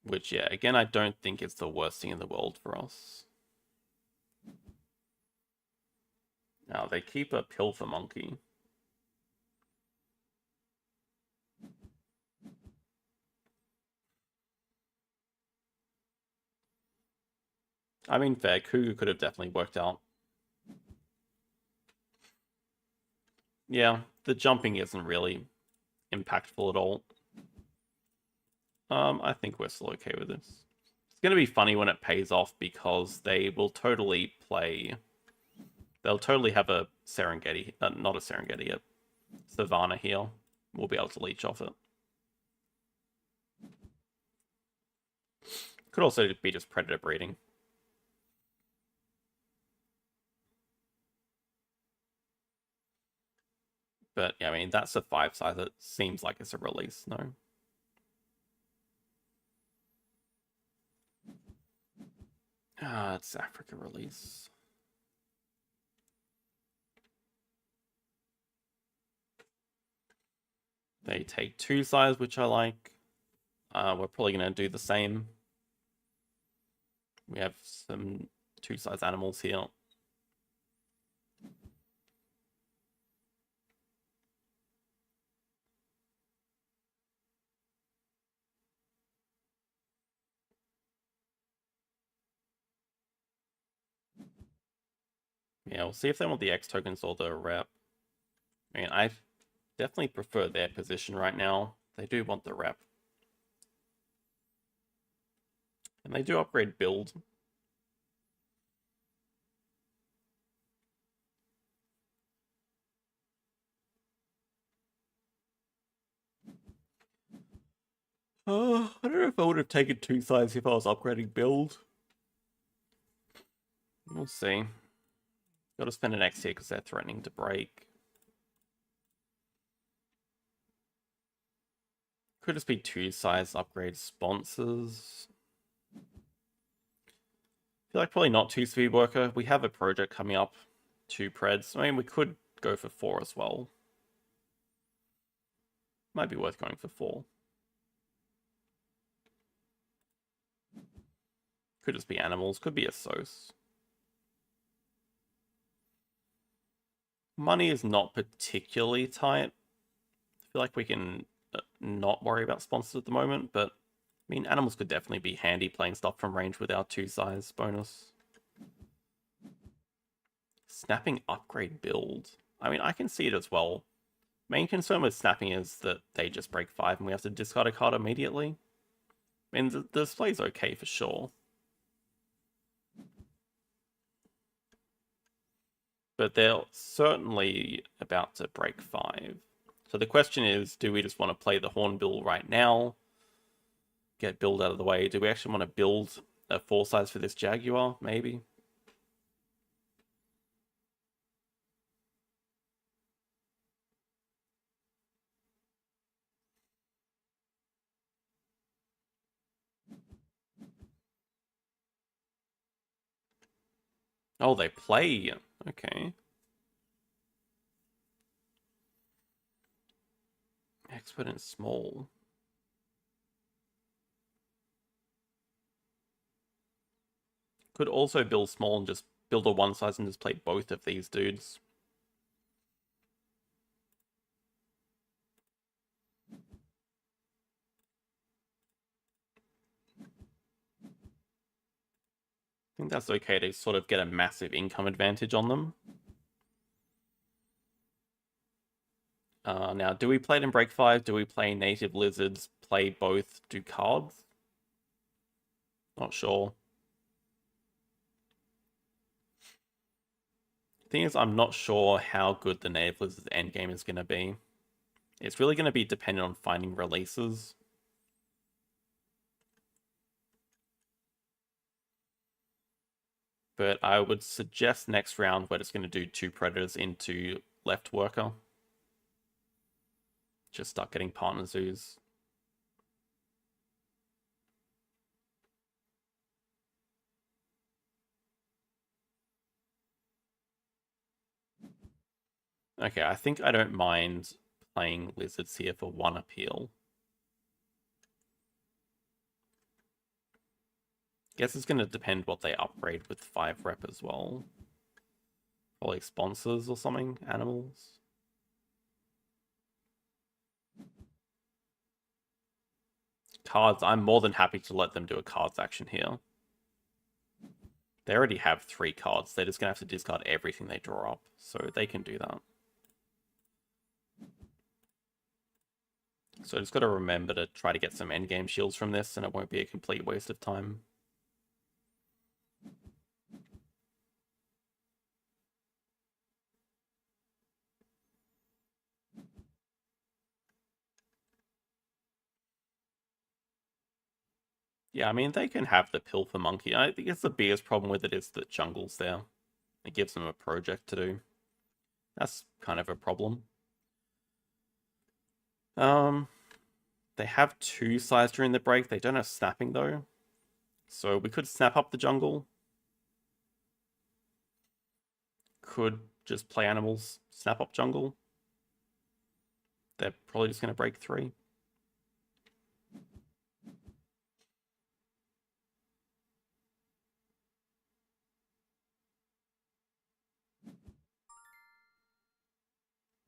Which, yeah, again, I don't think it's the worst thing in the world for us. Now, they keep a Pilfer Monkey. I mean, fair, Cougar could have definitely worked out. Yeah, the jumping isn't really impactful at all. I think we're still okay with this. It's going to be funny when it pays off, because they will totally play... They'll totally have a Serengeti... not a Serengeti, a Savannah here. We'll be able to leech off it. Could also be just predator breeding. But, yeah, I mean, that's a 5 size. It seems like it's a release, no? It's Africa release. They take 2 size, which I like. We're probably going to do the same. We have some 2 size animals here. Yeah, we'll see if they want the X tokens or the rep. I mean, I definitely prefer their position right now. They do want the rep. And they do upgrade build. I don't know if I would have taken 2 size if I was upgrading build. We'll see. Got to spend an X here because they're threatening to break. Could just be 2 size upgrade sponsors. I feel like probably not 2 speed worker. We have a project coming up, 2 preds. I mean, we could go for 4 as well. Might be worth going for 4. Could just be animals. Could be a SOS. Money is not particularly tight. I feel like we can not worry about sponsors at the moment, but I mean, animals could definitely be handy playing stuff from range with our 2 size bonus. Snapping upgrade build. I mean, I can see it as well. Main concern with snapping is that they just break 5 and we have to discard a card immediately. I mean, the display's okay for sure. But they're certainly about to break 5. So the question is, do we just want to play the Hornbill right now? Get build out of the way? Do we actually want to build a 4 size for this Jaguar? Maybe. Oh, they play. Okay. Expert in small. Could also build small and just build a 1 size and just play both of these dudes. I think that's okay to sort of get a massive income advantage on them. Now, do we play it in break 5? Do we play native lizards, play both, do cards? Not sure. Thing is, I'm not sure how good the native lizards endgame is going to be. It's really going to be dependent on finding releases. But I would suggest next round we're just going to do 2 predators into left worker. Just start getting partner zoos. Okay, I think I don't mind playing lizards here for 1 appeal. Guess it's going to depend what they upgrade with 5 rep as well. Probably sponsors or something, animals. Cards, I'm more than happy to let them do a cards action here. They already have 3 cards. They're just going to have to discard everything they draw up. So they can do that. So I just got to remember to try to get some endgame shields from this, and it won't be a complete waste of time. Yeah, I mean, they can have the Pilfer Monkey. I think it's the biggest problem with it is that jungle's there. It gives them a project to do. That's kind of a problem. They have 2 sides during the break. They don't have snapping, though. So we could snap up the jungle. Could just play animals, snap up jungle. They're probably just going to break 3.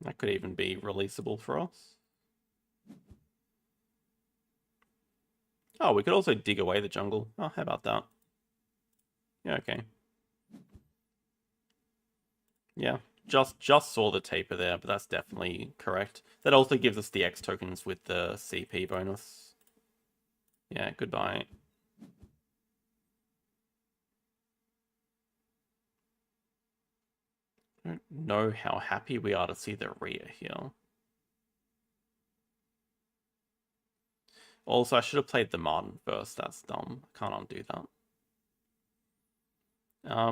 That could even be releasable for us. Oh, we could also dig away the jungle. Oh, how about that? Yeah, okay. Yeah, just saw the taper there, but that's definitely correct. That also gives us the X tokens with the CP bonus. Yeah, goodbye. I don't know how happy we are to see the Rhea here. Also, I should have played the Martin first. That's dumb. I can't undo that.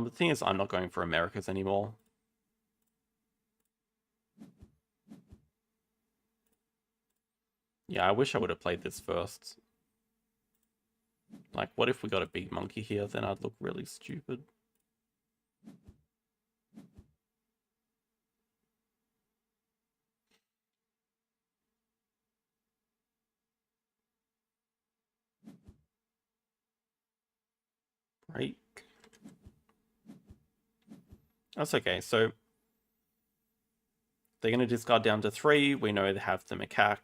The thing is, I'm not going for Americas anymore. Yeah, I wish I would have played this first. Like, what if we got a big monkey here? Then I'd look really stupid. Break. That's okay. So they're going to discard down to 3. We know they have the macaque.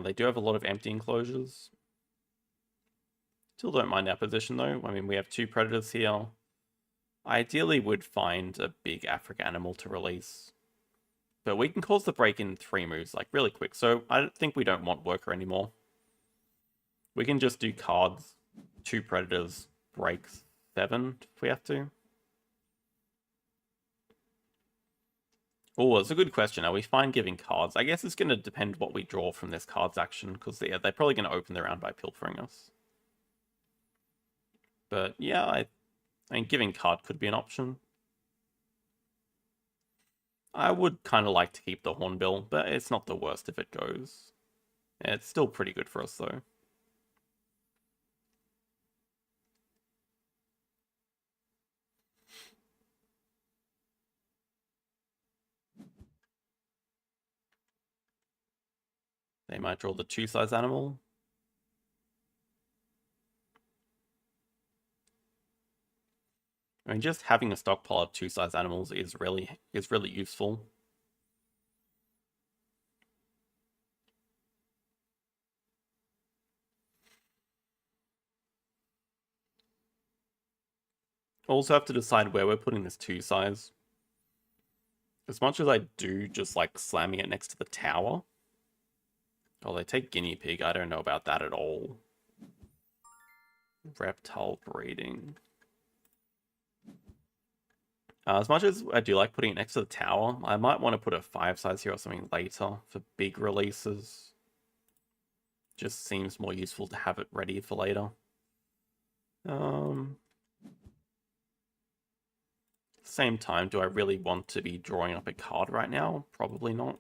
They do have a lot of empty enclosures. Still don't mind our position though. I mean, we have 2 predators here. Ideally would find a big African animal to release. But we can cause the break in 3 moves, like really quick. So I think we don't want worker anymore. We can just do cards, 2 predators, break 7 if we have to. Oh, it's a good question. Are we fine giving cards? I guess it's going to depend what we draw from this cards action, because they're probably going to open the round by pilfering us. But yeah, I mean, giving card could be an option. I would kind of like to keep the Hornbill, but it's not the worst if it goes. It's still pretty good for us, though. They might draw the 2-size animal. I mean, just having a stockpile of 2-size animals is really useful. Also have to decide where we're putting this 2-size. As much as I do just like slamming it next to the tower. Oh, they take guinea pig. I don't know about that at all. Reptile breeding. As much as I do like putting it next to the tower, I might want to put a 5-size here or something later for big releases. Just seems more useful to have it ready for later. same time, do I really want to be drawing up a card right now? Probably not.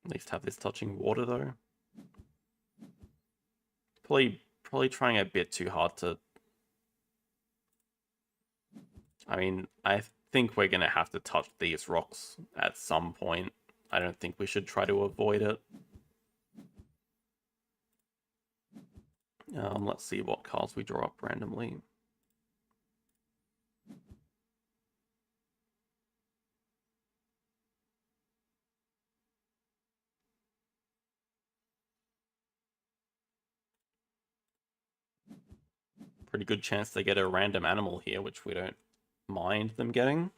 At least have this touching water, though. Probably trying a bit too hard to... I mean, I think we're going to have to touch these rocks at some point. I don't think we should try to avoid it. Let's see what cards we draw up randomly. Pretty good chance they get a random animal here, which we don't mind them getting.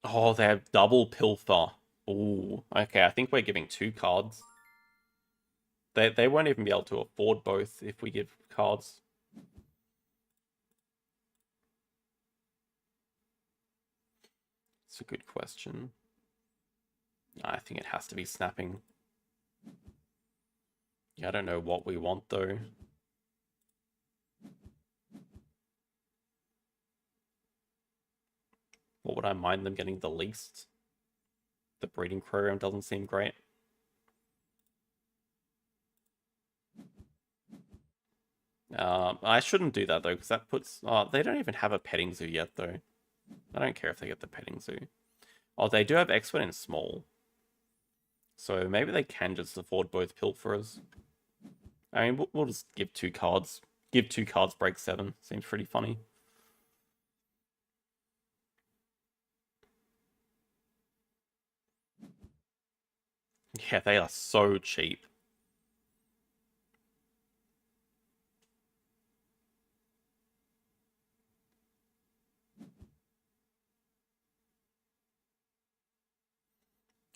Oh, they have double pilfer. Ooh, okay, I think we're giving 2 cards. They won't even be able to afford both if we give cards. It's a good question. I think it has to be snapping. Yeah, I don't know what we want, though. What would I mind them getting the least? The breeding program doesn't seem great. I shouldn't do that, though, because that puts... they don't even have a petting zoo yet, though. I don't care if they get the petting zoo. Oh, they do have expert and small. So maybe they can just afford both pilferers. I mean, we'll just give 2 cards. Give 2 cards, break 7. Seems pretty funny. Yeah, they are so cheap.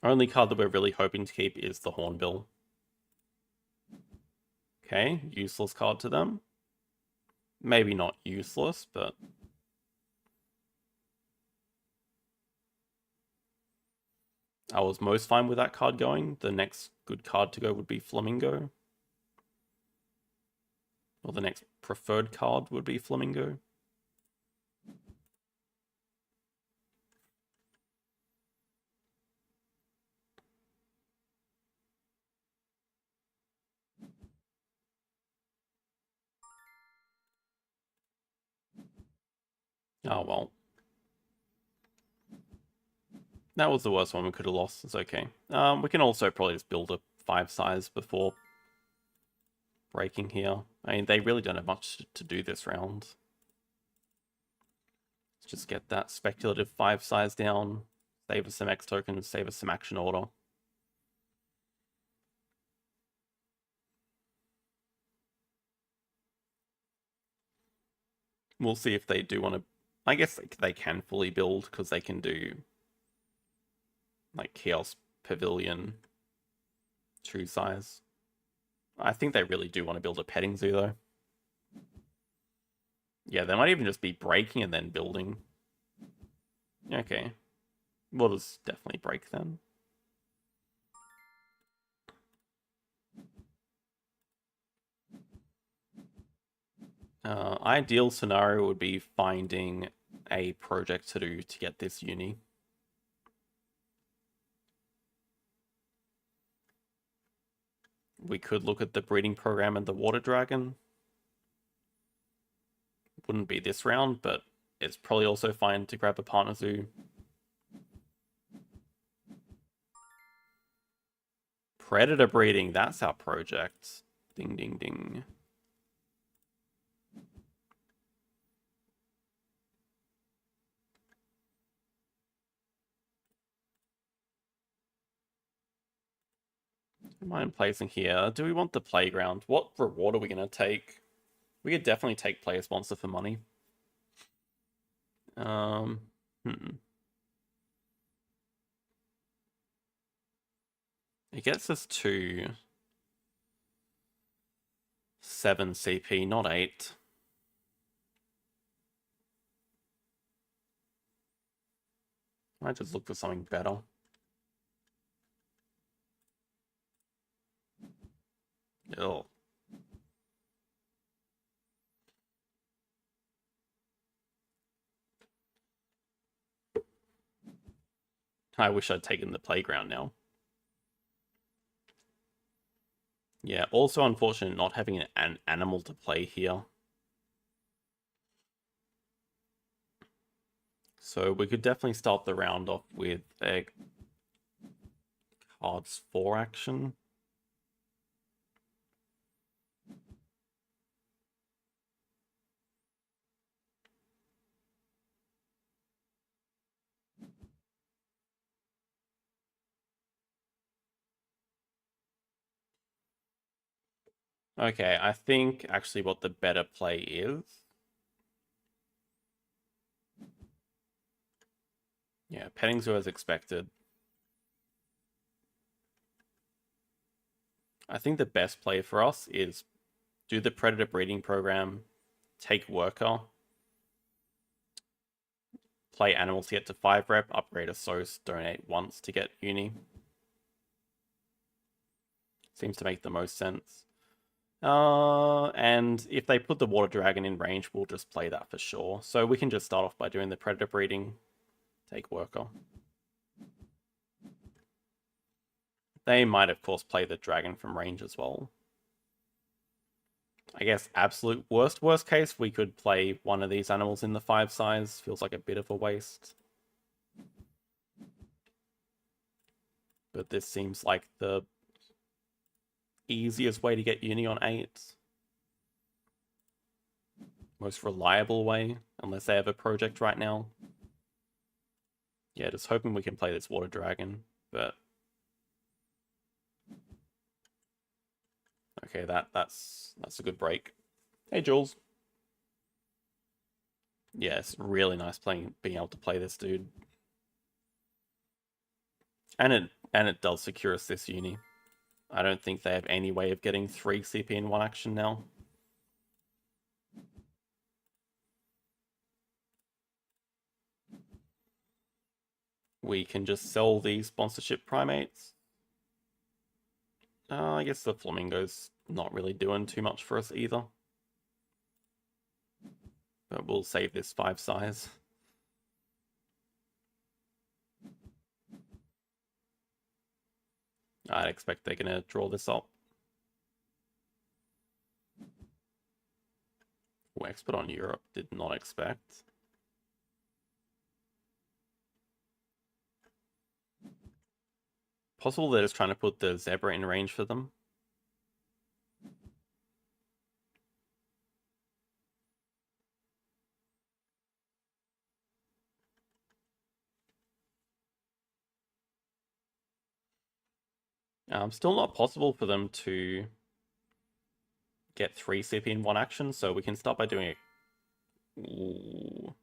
Only card that we're really hoping to keep is the Hornbill. Okay, useless card to them. Maybe not useless, but... I was most fine with that card going. The next good card to go would be Flamingo. Or the next preferred card would be Flamingo. Oh, well. That was the worst one we could have lost. It's okay. We can also probably just build a 5 size before breaking here. I mean, they really don't have much to do this round. Let's just get that speculative 5 size down. Save us some X tokens, save us some action order. We'll see if they do want to... I guess they can fully build, because they can do... like Chaos Pavilion 2 size. I think they really do want to build a petting zoo, though. Yeah, they might even just be breaking and then building. Okay. We'll just definitely break then. Ideal scenario would be finding a project to do to get this uni. We could look at the breeding program and the water dragon. Wouldn't be this round, but it's probably also fine to grab a partner zoo. Predator breeding, that's our project. Ding, ding, ding. Mind placing here. Do we want the playground? What reward are we going to take? We could definitely take player sponsor for money. It gets us to 7 CP, not 8. I just look for something better. Ew. I wish I'd taken the playground now. Yeah, also unfortunate not having an animal to play here. So we could definitely start the round off with a cards 4 action. Okay, I think actually what the better play is. Yeah, petting zoo as expected. I think the best play for us is do the predator breeding program, take worker, play animals to get to 5 rep, upgrade a SOS, donate once to get uni. Seems to make the most sense. And if they put the water dragon in range, we'll just play that for sure. So we can just start off by doing the predator breeding, take worker. They might, of course, play the dragon from range as well. I guess absolute worst case, we could play one of these animals in the 5 size. Feels like a bit of a waste. But this seems like the easiest way to get uni on 8. Most reliable way, unless they have a project right now. Yeah, just hoping we can play this water dragon, but okay, that's a good break. Hey, Jules. Yeah, it's really nice being able to play this dude. And it does secure us this uni. I don't think they have any way of getting 3 CP in 1 action now. We can just sell these sponsorship primates. I guess the flamingo's not really doing too much for us either. But we'll save this 5 size. I'd expect they're going to draw this up. Expert on Europe, did not expect. Possible they're just trying to put the zebra in range for them. Still not possible for them to get 3 CP in 1 action, so we can start by doing it. Ooh.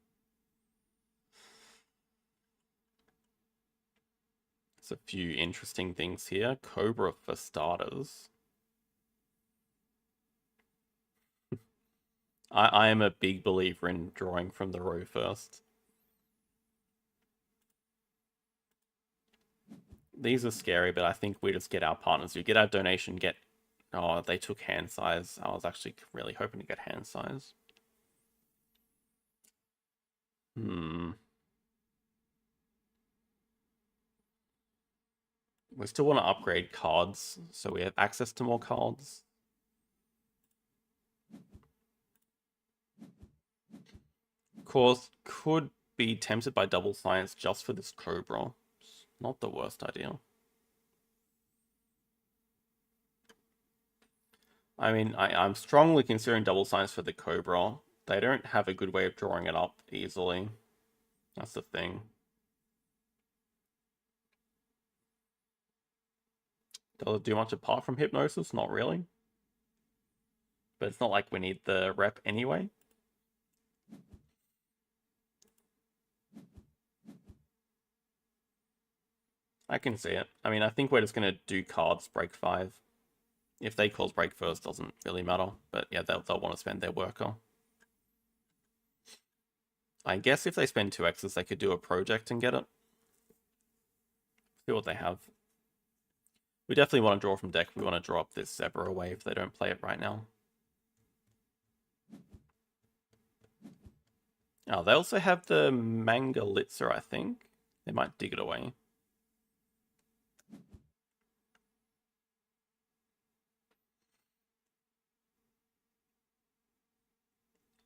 There's a few interesting things here. Cobra for starters. I am a big believer in drawing from the row first. These are scary, but I think we just get our partners. You get our donation, get... Oh, they took hand size. I was actually really hoping to get hand size. We still want to upgrade cards, so we have access to more cards. Of course, could be tempted by double science just for this Cobra. It's not the worst idea. I mean, I'm strongly considering double science for the Cobra. They don't have a good way of drawing it up easily. That's the thing. Does it do much apart from hypnosis? Not really. But it's not like we need the rep anyway. I can see it. I mean, I think we're just going to do cards break 5. If they cause break first, doesn't really matter. But yeah, they'll want to spend their worker. I guess if they spend 2 X's, they could do a project and get it. See what they have. We definitely want to draw from deck. We want to draw up this Zebra away if they don't play it right now. Oh, they also have the Mangalitza, I think. They might dig it away.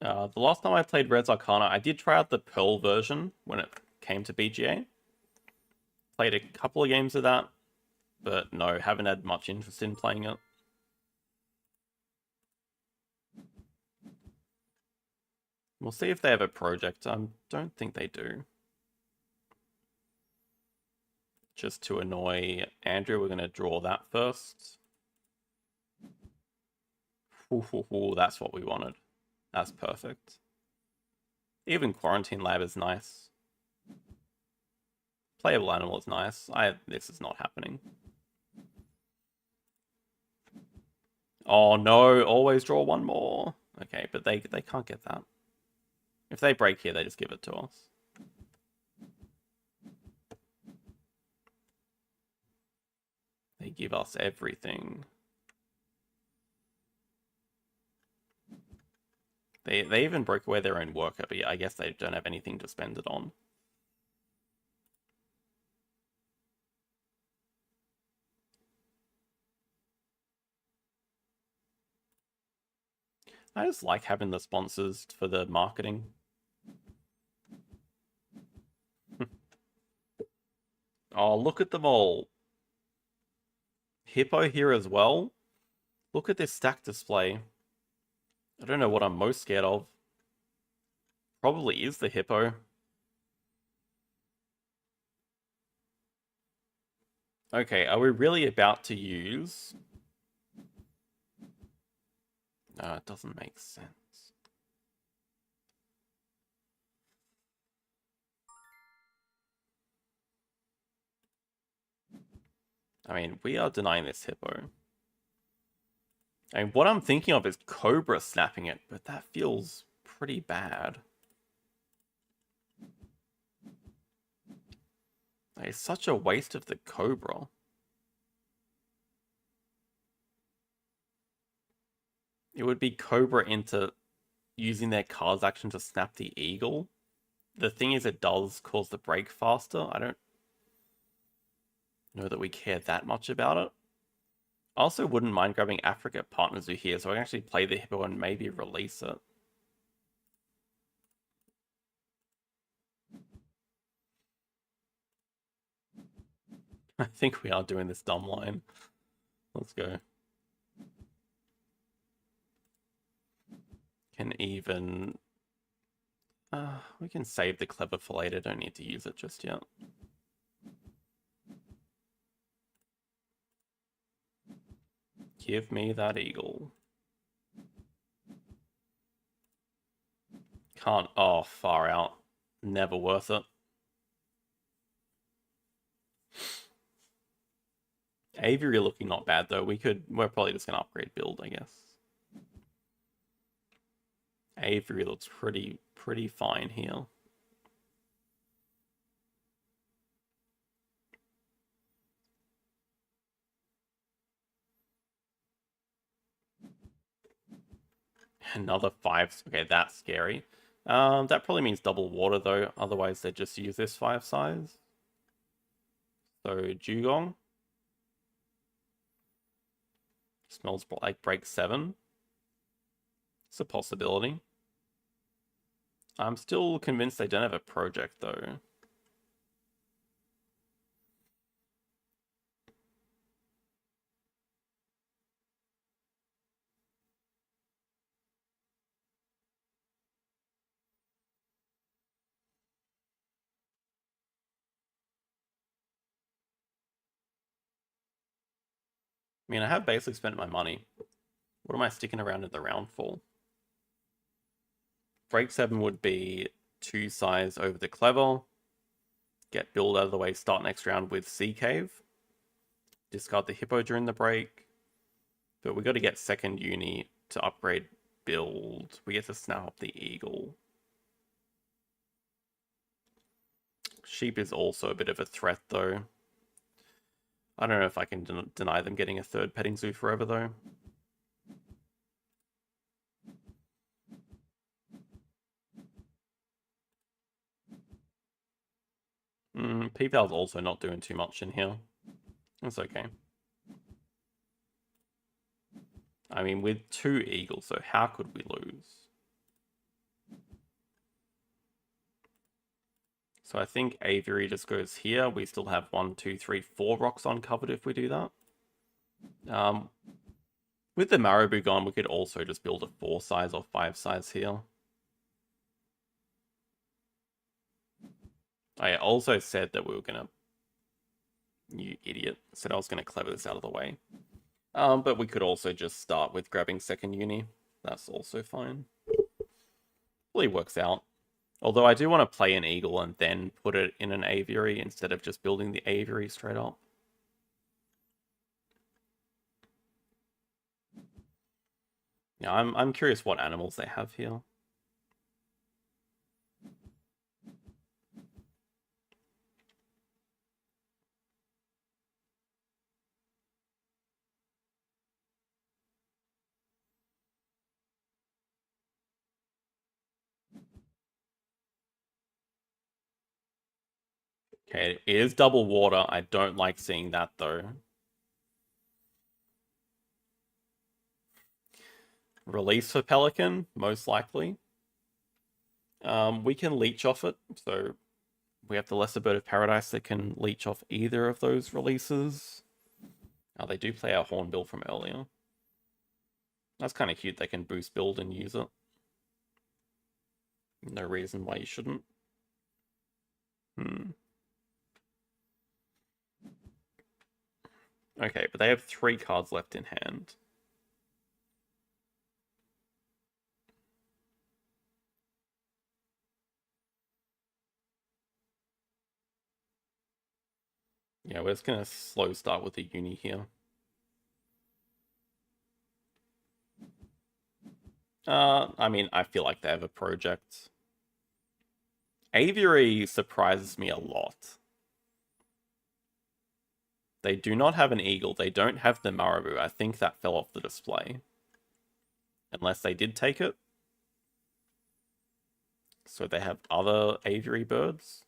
The last time I played Red's Arcana, I did try out the Pearl version when it came to BGA. Played a couple of games of that, but no, haven't had much interest in playing it. We'll see if they have a project. I don't think they do. Just to annoy Andrew, we're going to draw that first. Ooh, that's what we wanted. That's perfect. Even Quarantine Lab is nice. Playable Animal is nice. This is not happening. Oh no, always draw one more. Okay, but they can't get that. If they break here, they just give it to us. They give us everything. They even broke away their own worker, but yeah, I guess they don't have anything to spend it on. I just like having the sponsors for the marketing. Oh, look at them all. Hippo here as well. Look at this stack display. I don't know what I'm most scared of. Probably is the Hippo. Okay, are we really about to use... No, it doesn't make sense. I mean, we are denying this Hippo. I mean, what I'm thinking of is Cobra snapping it, but that feels pretty bad. It's such a waste of the Cobra. It would be Cobra into using their cards action to snap the Eagle. The thing is, it does cause the break faster. I don't know that we care that much about it. I also wouldn't mind grabbing Africa Partners who here, so I can actually play the Hippo and maybe release it. I think we are doing this dumb line. Let's go. Can even... we can save the Clever for later, don't need to use it just yet. Give me that Eagle. Can't... Oh, far out. Never worth it. Aviary looking not bad though. We're probably just gonna upgrade build, I guess. Aviary looks pretty fine here. Another 5. Okay, that's scary. That probably means double water though. Otherwise, they just use this 5 size. So Dugong. Smells like break 7. It's a possibility. I'm still convinced they don't have a project though. I mean, I have basically spent my money. What am I sticking around in the round for? Break 7 would be 2 size over the Clever. Get build out of the way, start next round with Sea Cave. Discard the Hippo during the break. But we got to get second uni to upgrade build. We get to snap up the Eagle. Sheep is also a bit of a threat though. I don't know if I can deny them getting a third petting zoo forever, though. P-Val's also not doing too much in here. That's okay. I mean, with 2 eagles, so how could we lose? So I think aviary just goes here. We still have 1, 2, 3, 4 rocks uncovered if we do that. With the marabou gone, we could also just build a 4 size or 5 size here. I also said that we were gonna... You idiot. Said I was gonna clever this out of the way. But we could also just start with grabbing second uni. That's also fine. Really works out. Although I do want to play an eagle and then put it in an aviary instead of just building the aviary straight up. Yeah, I'm curious what animals they have here. Okay, it is double water. I don't like seeing that, though. Release for Pelican, most likely. We can leech off it, so we have the Lesser Bird of Paradise that can leech off either of those releases. Oh, they do play our Hornbill from earlier. That's kind of cute. They can boost build and use it. No reason why you shouldn't. Okay, but they have 3 cards left in hand. Yeah, we're just going to slow start with the uni here. I mean, I feel like they have a project. Aviary surprises me a lot. They do not have an eagle. They don't have the marabou. I think that fell off the display. Unless they did take it. So they have other aviary birds.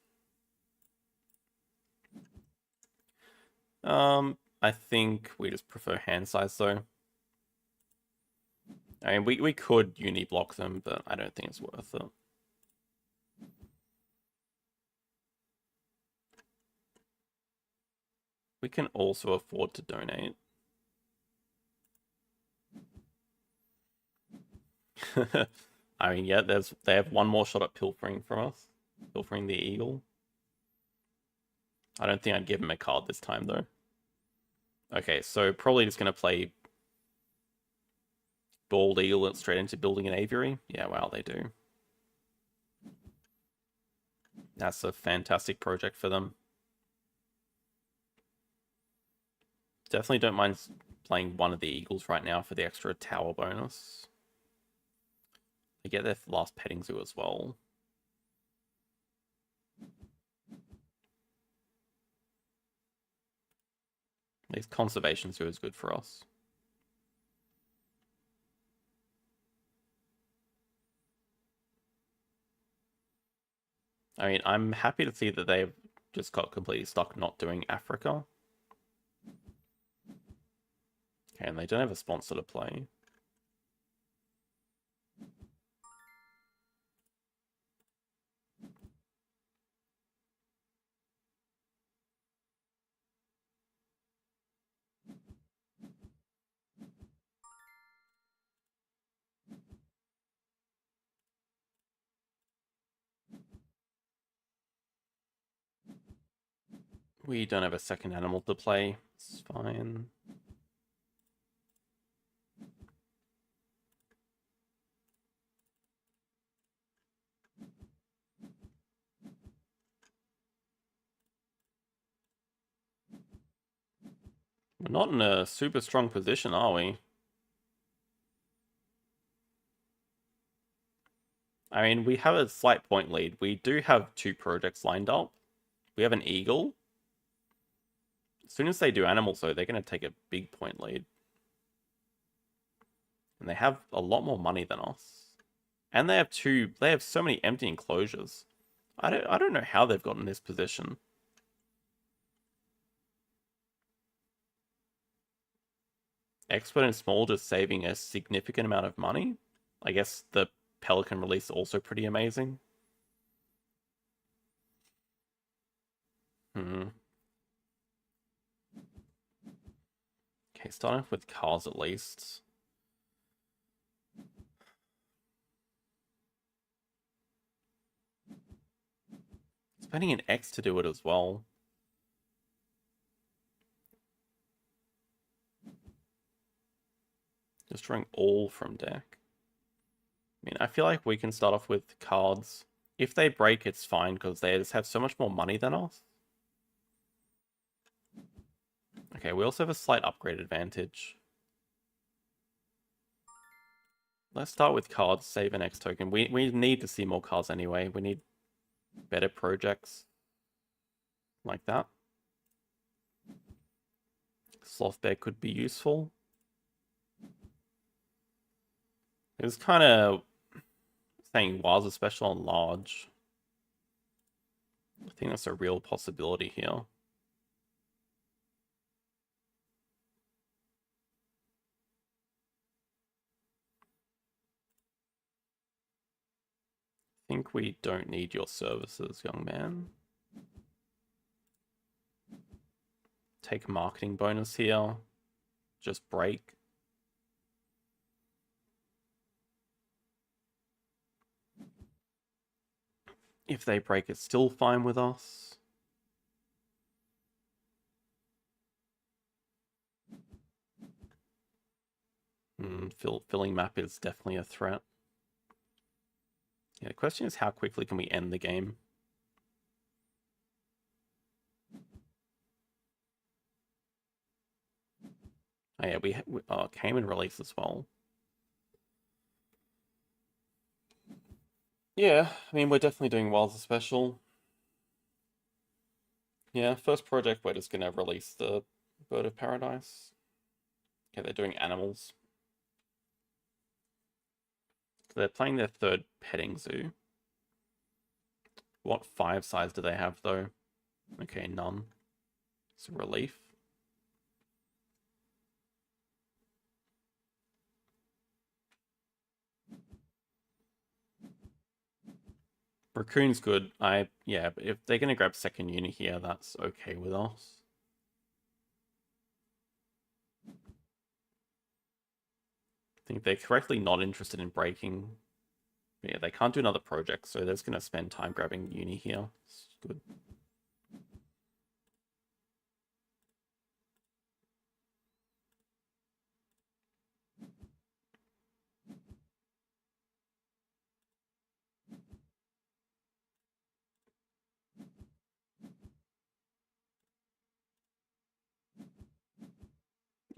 I think we just prefer hand size though. I mean, we could uni block them, but I don't think it's worth it. We can also afford to donate. I mean, yeah, they have 1 more shot at pilfering from us. Pilfering the eagle. I don't think I'd give him a card this time, though. Okay, so probably just going to play Bald Eagle straight into building an aviary. Yeah, wow, they do. That's a fantastic project for them. Definitely don't mind playing one of the eagles right now for the extra tower bonus. They get their last petting zoo as well. At least conservation zoo is good for us. I mean, I'm happy to see that they've just got completely stuck not doing Africa. Okay, and they don't have a sponsor to play. We don't have a second animal to play. It's fine. We're not in a super strong position, are we? I mean, we have a slight point lead. We do have 2 projects lined up. We have an eagle. As soon as they do animals, though, they're going to take a big point lead. And they have a lot more money than us. And they have so many empty enclosures. I don't know how they've gotten in this position. Expert and small just saving a significant amount of money. I guess the Pelican release also pretty amazing. Okay, starting off with cars at least. Spending an X to do it as well. Just drawing all from deck. I mean, I feel like we can start off with cards. If they break, it's fine, because they just have so much more money than us. Okay, we also have a slight upgrade advantage. Let's start with cards, save an X token. We need to see more cards anyway. We need better projects like that. Sloth Bear could be useful. It was kind of saying Wild's a special and large. I think that's a real possibility here. I think we don't need your services, young man. Take a marketing bonus here. Just break. If they break, it's still fine with us. Filling map is definitely a threat. Yeah, the question is how quickly can we end the game? Oh yeah, we came and release as well. Yeah, I mean, we're definitely doing well as a special. Yeah, first project, we're just going to release the Bird of Paradise. Okay, they're doing animals. They're playing their third petting zoo. What 5 size do they have, though? Okay, none. It's a relief. Raccoon's good. Yeah, but if they're going to grab second unit here, that's okay with us. I think they're correctly not interested in breaking. Yeah, they can't do another project, so they're just going to spend time grabbing uni here. It's good.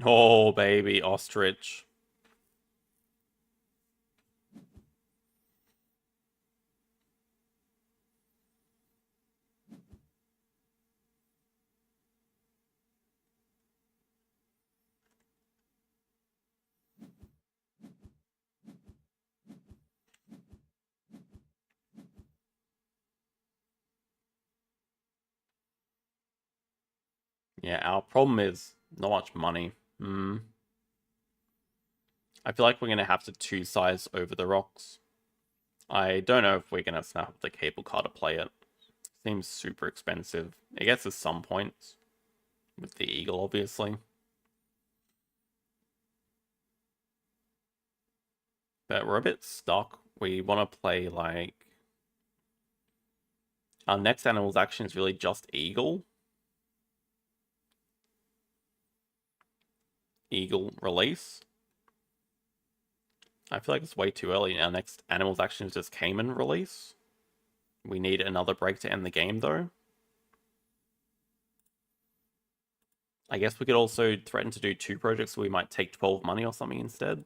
Oh, baby, ostrich. Yeah, our problem is not much money. I feel like we're going to have to 2-size over the rocks. I don't know if we're going to snap up the cable car to play it. Seems super expensive. It gets us some points. With the eagle, obviously. But we're a bit stuck. We want to play, like... Our next animal's action is really just eagle. Eagle release. I feel like it's way too early. Our next animal's action is just Cayman release. We need another break to end the game, though. I guess we could also threaten to do 2 projects, so we might take 12 money or something instead.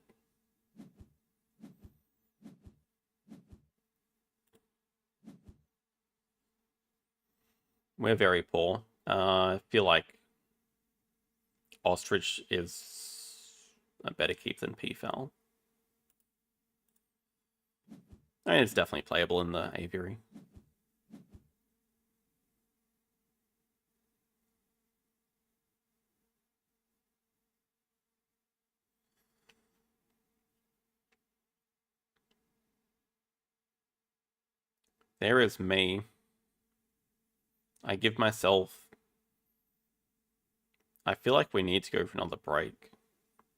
We're very poor. I feel like Ostrich is a better keep than Peafowl. I mean, it's definitely playable in the aviary. There is me. I give myself... I feel like we need to go for another break.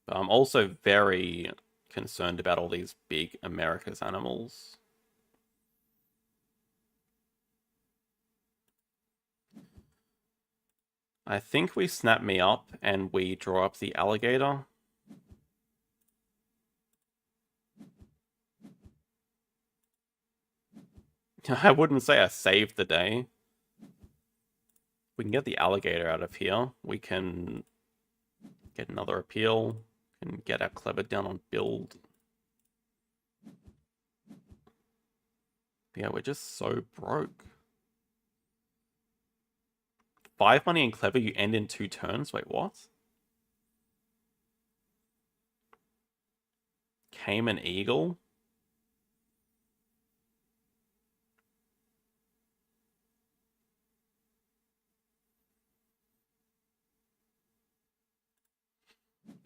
But I'm also very concerned about all these big America's animals. I think we snap me up and we draw up the alligator. I wouldn't say I saved the day. We can get the alligator out of here. We can get another appeal and get our clever down on build. Yeah, we're just so broke. 5 money and clever, you end in 2 turns? Wait, what? Cayman Eagle?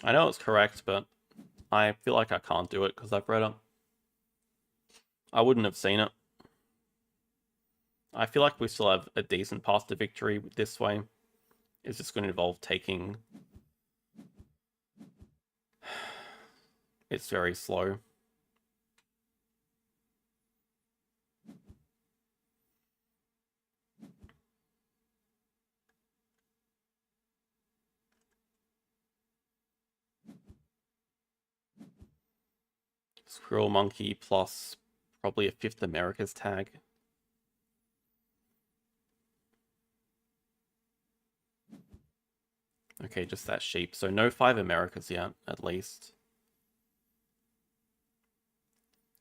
I know it's correct, but I feel like I can't do it because I've read it. I wouldn't have seen it. I feel like we still have a decent path to victory this way. It's just going to involve taking... It's very slow. Squirrel Monkey plus probably a 5th America's tag. Okay, just that sheep. So no 5 Americas yet, at least.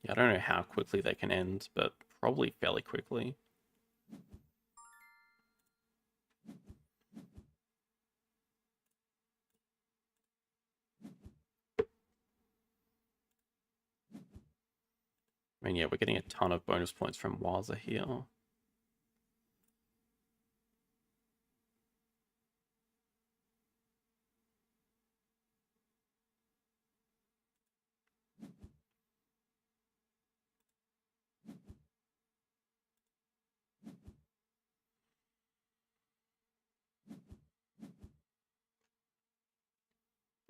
Yeah, I don't know how quickly they can end, but probably fairly quickly. I mean, yeah, we're getting a ton of bonus points from Waza here.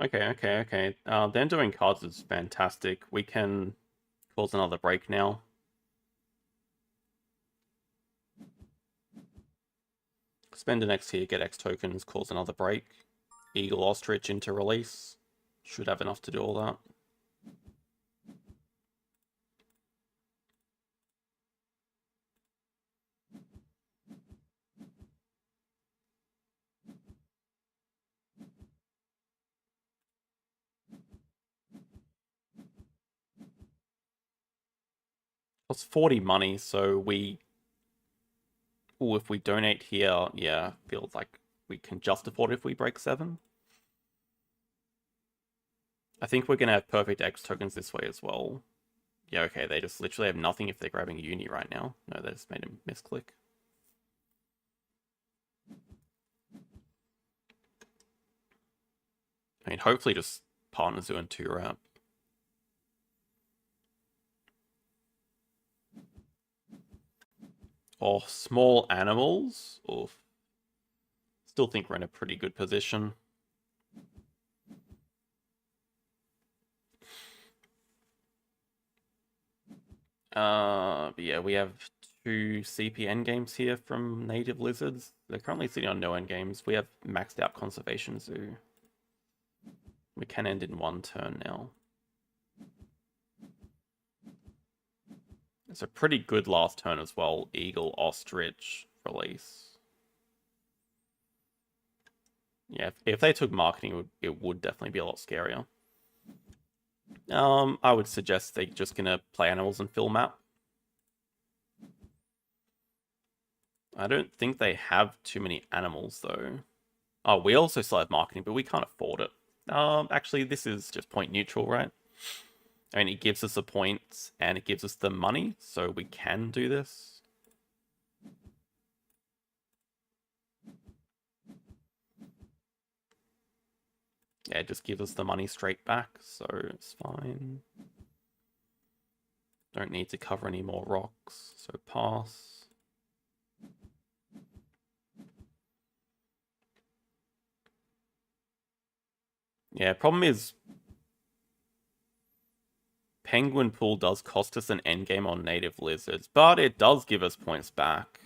Okay. Then doing cards is fantastic. We can cause another break now. Spend an X here, get X tokens, cause another break. Eagle Ostrich into release. Should have enough to do all that. It's 40 money, so we... Ooh, if we donate here, yeah, feels like we can just afford it if we break 7. I think we're going to have perfect X tokens this way as well. Yeah, okay, they just literally have nothing if they're grabbing a uni right now. No, they just made a misclick. I mean, hopefully just partners doing 2 wrap. Oh, small animals? Oof. Still think we're in a pretty good position. But yeah, we have 2 CP endgames here from native lizards. They're currently sitting on no endgames. We have maxed out conservation zoo. We can end in 1 turn now. It's a pretty good last turn as well. Eagle, Ostrich, release. Yeah, if they took marketing, it would definitely be a lot scarier. I would suggest they're just gonna play animals and fill map. I don't think they have too many animals though. Oh, we also still have marketing, but we can't afford it. Actually, this is just point neutral, right? I mean, it gives us the points and it gives us the money, so we can do this. Yeah, it just gives us the money straight back, so it's fine. Don't need to cover any more rocks, so pass. Yeah, problem is Penguin Pool does cost us an endgame on native lizards, but it does give us points back.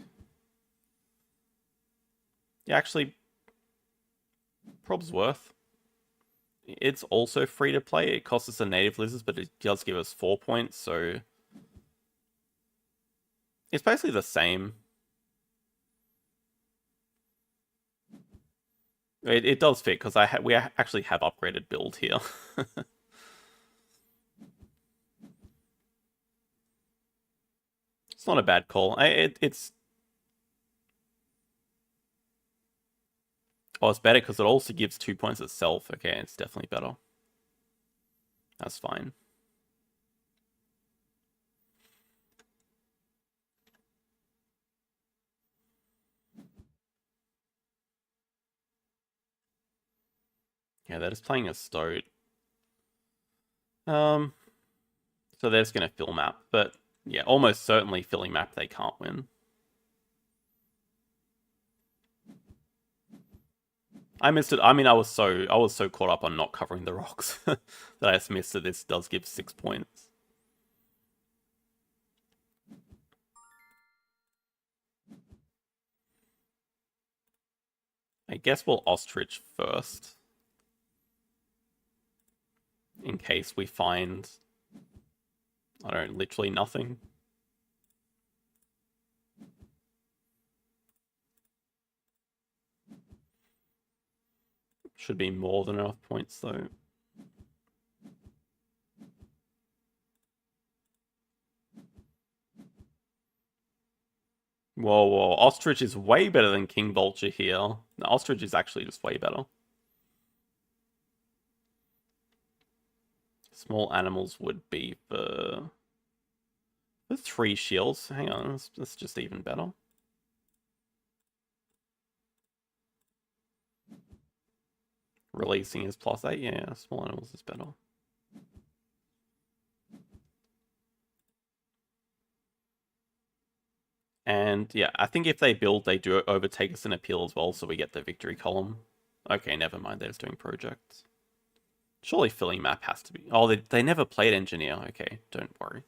Yeah, actually, prob's worth. It's also free to play. It costs us a native lizards, but it does give us 4 points, so it's basically the same. It does fit because we actually have upgraded build here. It's not a bad call. It's better because it also gives 2 points itself. Okay, it's definitely better. That's fine. Yeah, they're just playing a Stoat. So they're just going to fill map. But yeah, almost certainly filling map they can't win. I missed it. I mean, I was so caught up on not covering the rocks that I just missed that this does give 6 points. I guess we'll ostrich first. In case we find, I don't know, literally nothing. Should be more than enough points though. Whoa, whoa. Ostrich is way better than King Vulture here. The Ostrich is actually just way better. Small animals would be for 3 shields. Hang on, that's just even better. Releasing is +8. Yeah, small animals is better. And yeah, I think if they build, they do overtake us in appeal as well, so we get the victory column. Okay, never mind, they're just doing projects. Surely filling map has to be... Oh, they never played engineer. Okay, don't worry.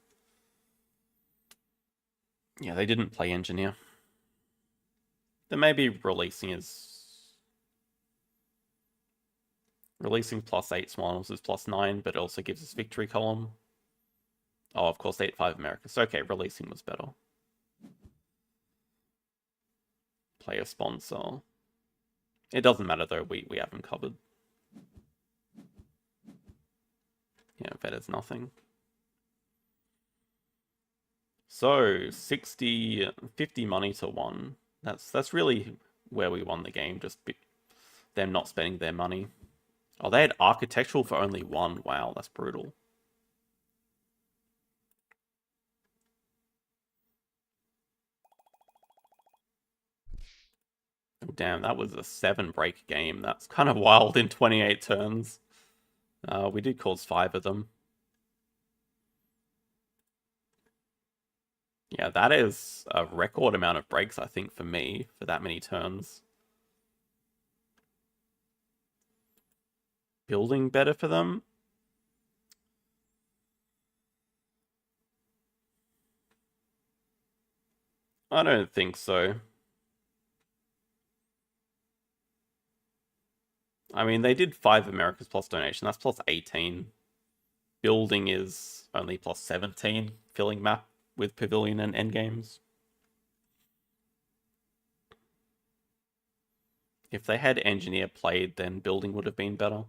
Yeah, they didn't play engineer. Then maybe releasing is... Releasing +8 small animals is +9, but it also gives us victory column. Oh, of course, 8-5 America. So okay, releasing was better. Player sponsor. It doesn't matter though, we have them covered. Yeah, vet is nothing. So 50 money to 1. That's really where we won the game, just them not spending their money. Oh, they had architectural for only 1. Wow, that's brutal. Oh, damn, that was a 7-break game. That's kind of wild in 28 turns. We did cause 5 of them. Yeah, that is a record amount of breaks, I think, for me, for that many turns. Building better for them? I don't think so. I mean, they did 5 Americas plus donation. That's +18. Building is only +17. Filling map with Pavilion and Endgames. If they had Engineer played, then Building would have been better.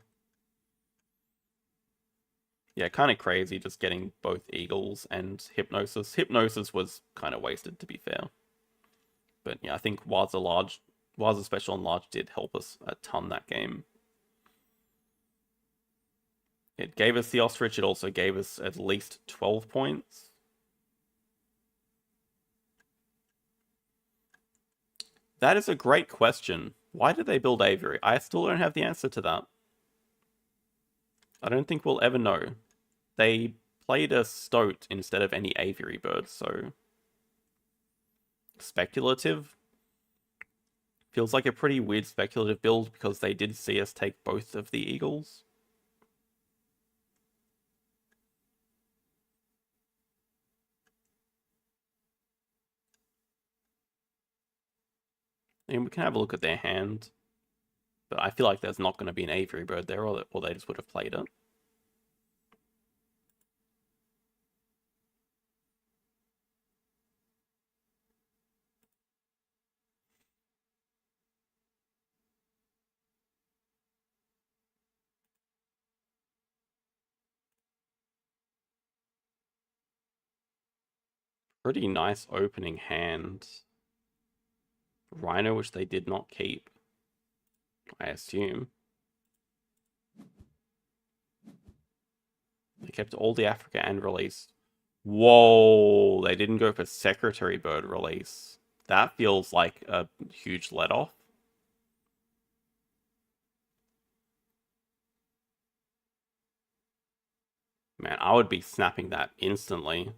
Yeah, kind of crazy just getting both Eagles and Hypnosis. Hypnosis was kind of wasted, to be fair. But yeah, I think Wads are large. Waza Special and Large did help us a ton that game. It gave us the Ostrich, it also gave us at least 12 points. That is a great question. Why did they build Aviary? I still don't have the answer to that. I don't think we'll ever know. They played a Stoat instead of any Aviary bird, so... Speculative? Feels like a pretty weird speculative build because they did see us take both of the Eagles. And we can have a look at their hand. But I feel like there's not going to be an Aviary bird there, or they just would have played it. Pretty nice opening hand. Rhino, which they did not keep, I assume. They kept all the Africa and released. Whoa, they didn't go for Secretary Bird release. That feels like a huge let-off. Man, I would be snapping that instantly.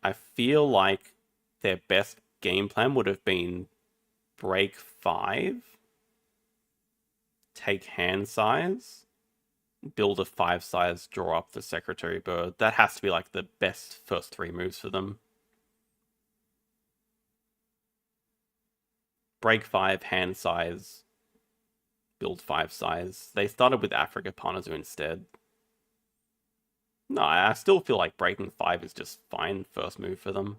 I feel like their best game plan would have been break 5, take hand size, build a 5 size, draw up the Secretary Bird. That has to be like the best first 3 moves for them. Break 5, hand size, build 5 size. They started with Africa Panazu instead. No, I still feel like breaking 5 is just fine first move for them.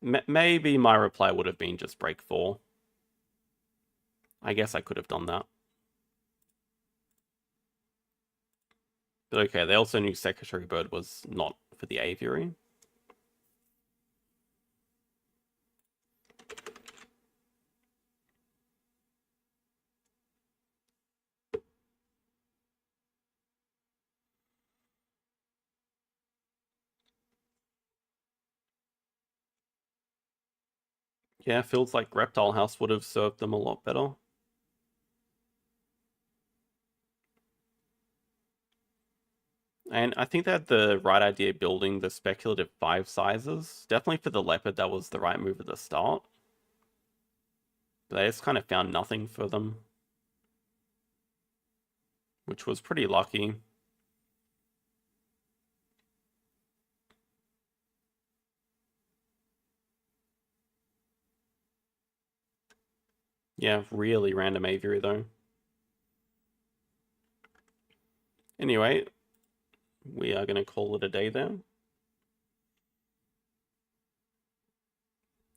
Maybe my reply would have been just break 4. I guess I could have done that. But okay, they also knew Secretary Bird was not for the Aviary. Yeah, feels like Reptile House would have served them a lot better. And I think they had the right idea building the speculative 5 sizes. Definitely for the Leopard, that was the right move at the start. But they just kind of found nothing for them. Which was pretty lucky. Yeah, really random Aviary though. Anyway, we are going to call it a day there.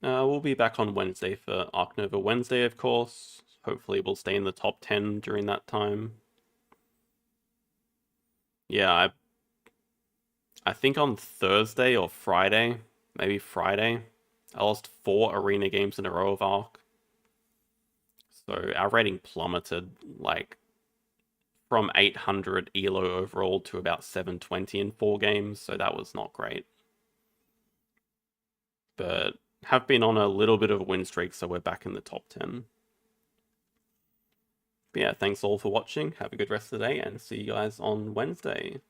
We'll be back on Wednesday for Ark Nova Wednesday, of course. Hopefully we'll stay in the top 10 during that time. Yeah, I think on Thursday or Friday, maybe Friday, I lost 4 arena games in a row of Ark. So our rating plummeted, like, from 800 ELO overall to about 720 in 4 games, so that was not great. But have been on a little bit of a win streak, so we're back in the top 10. But yeah, thanks all for watching, have a good rest of the day, and see you guys on Wednesday.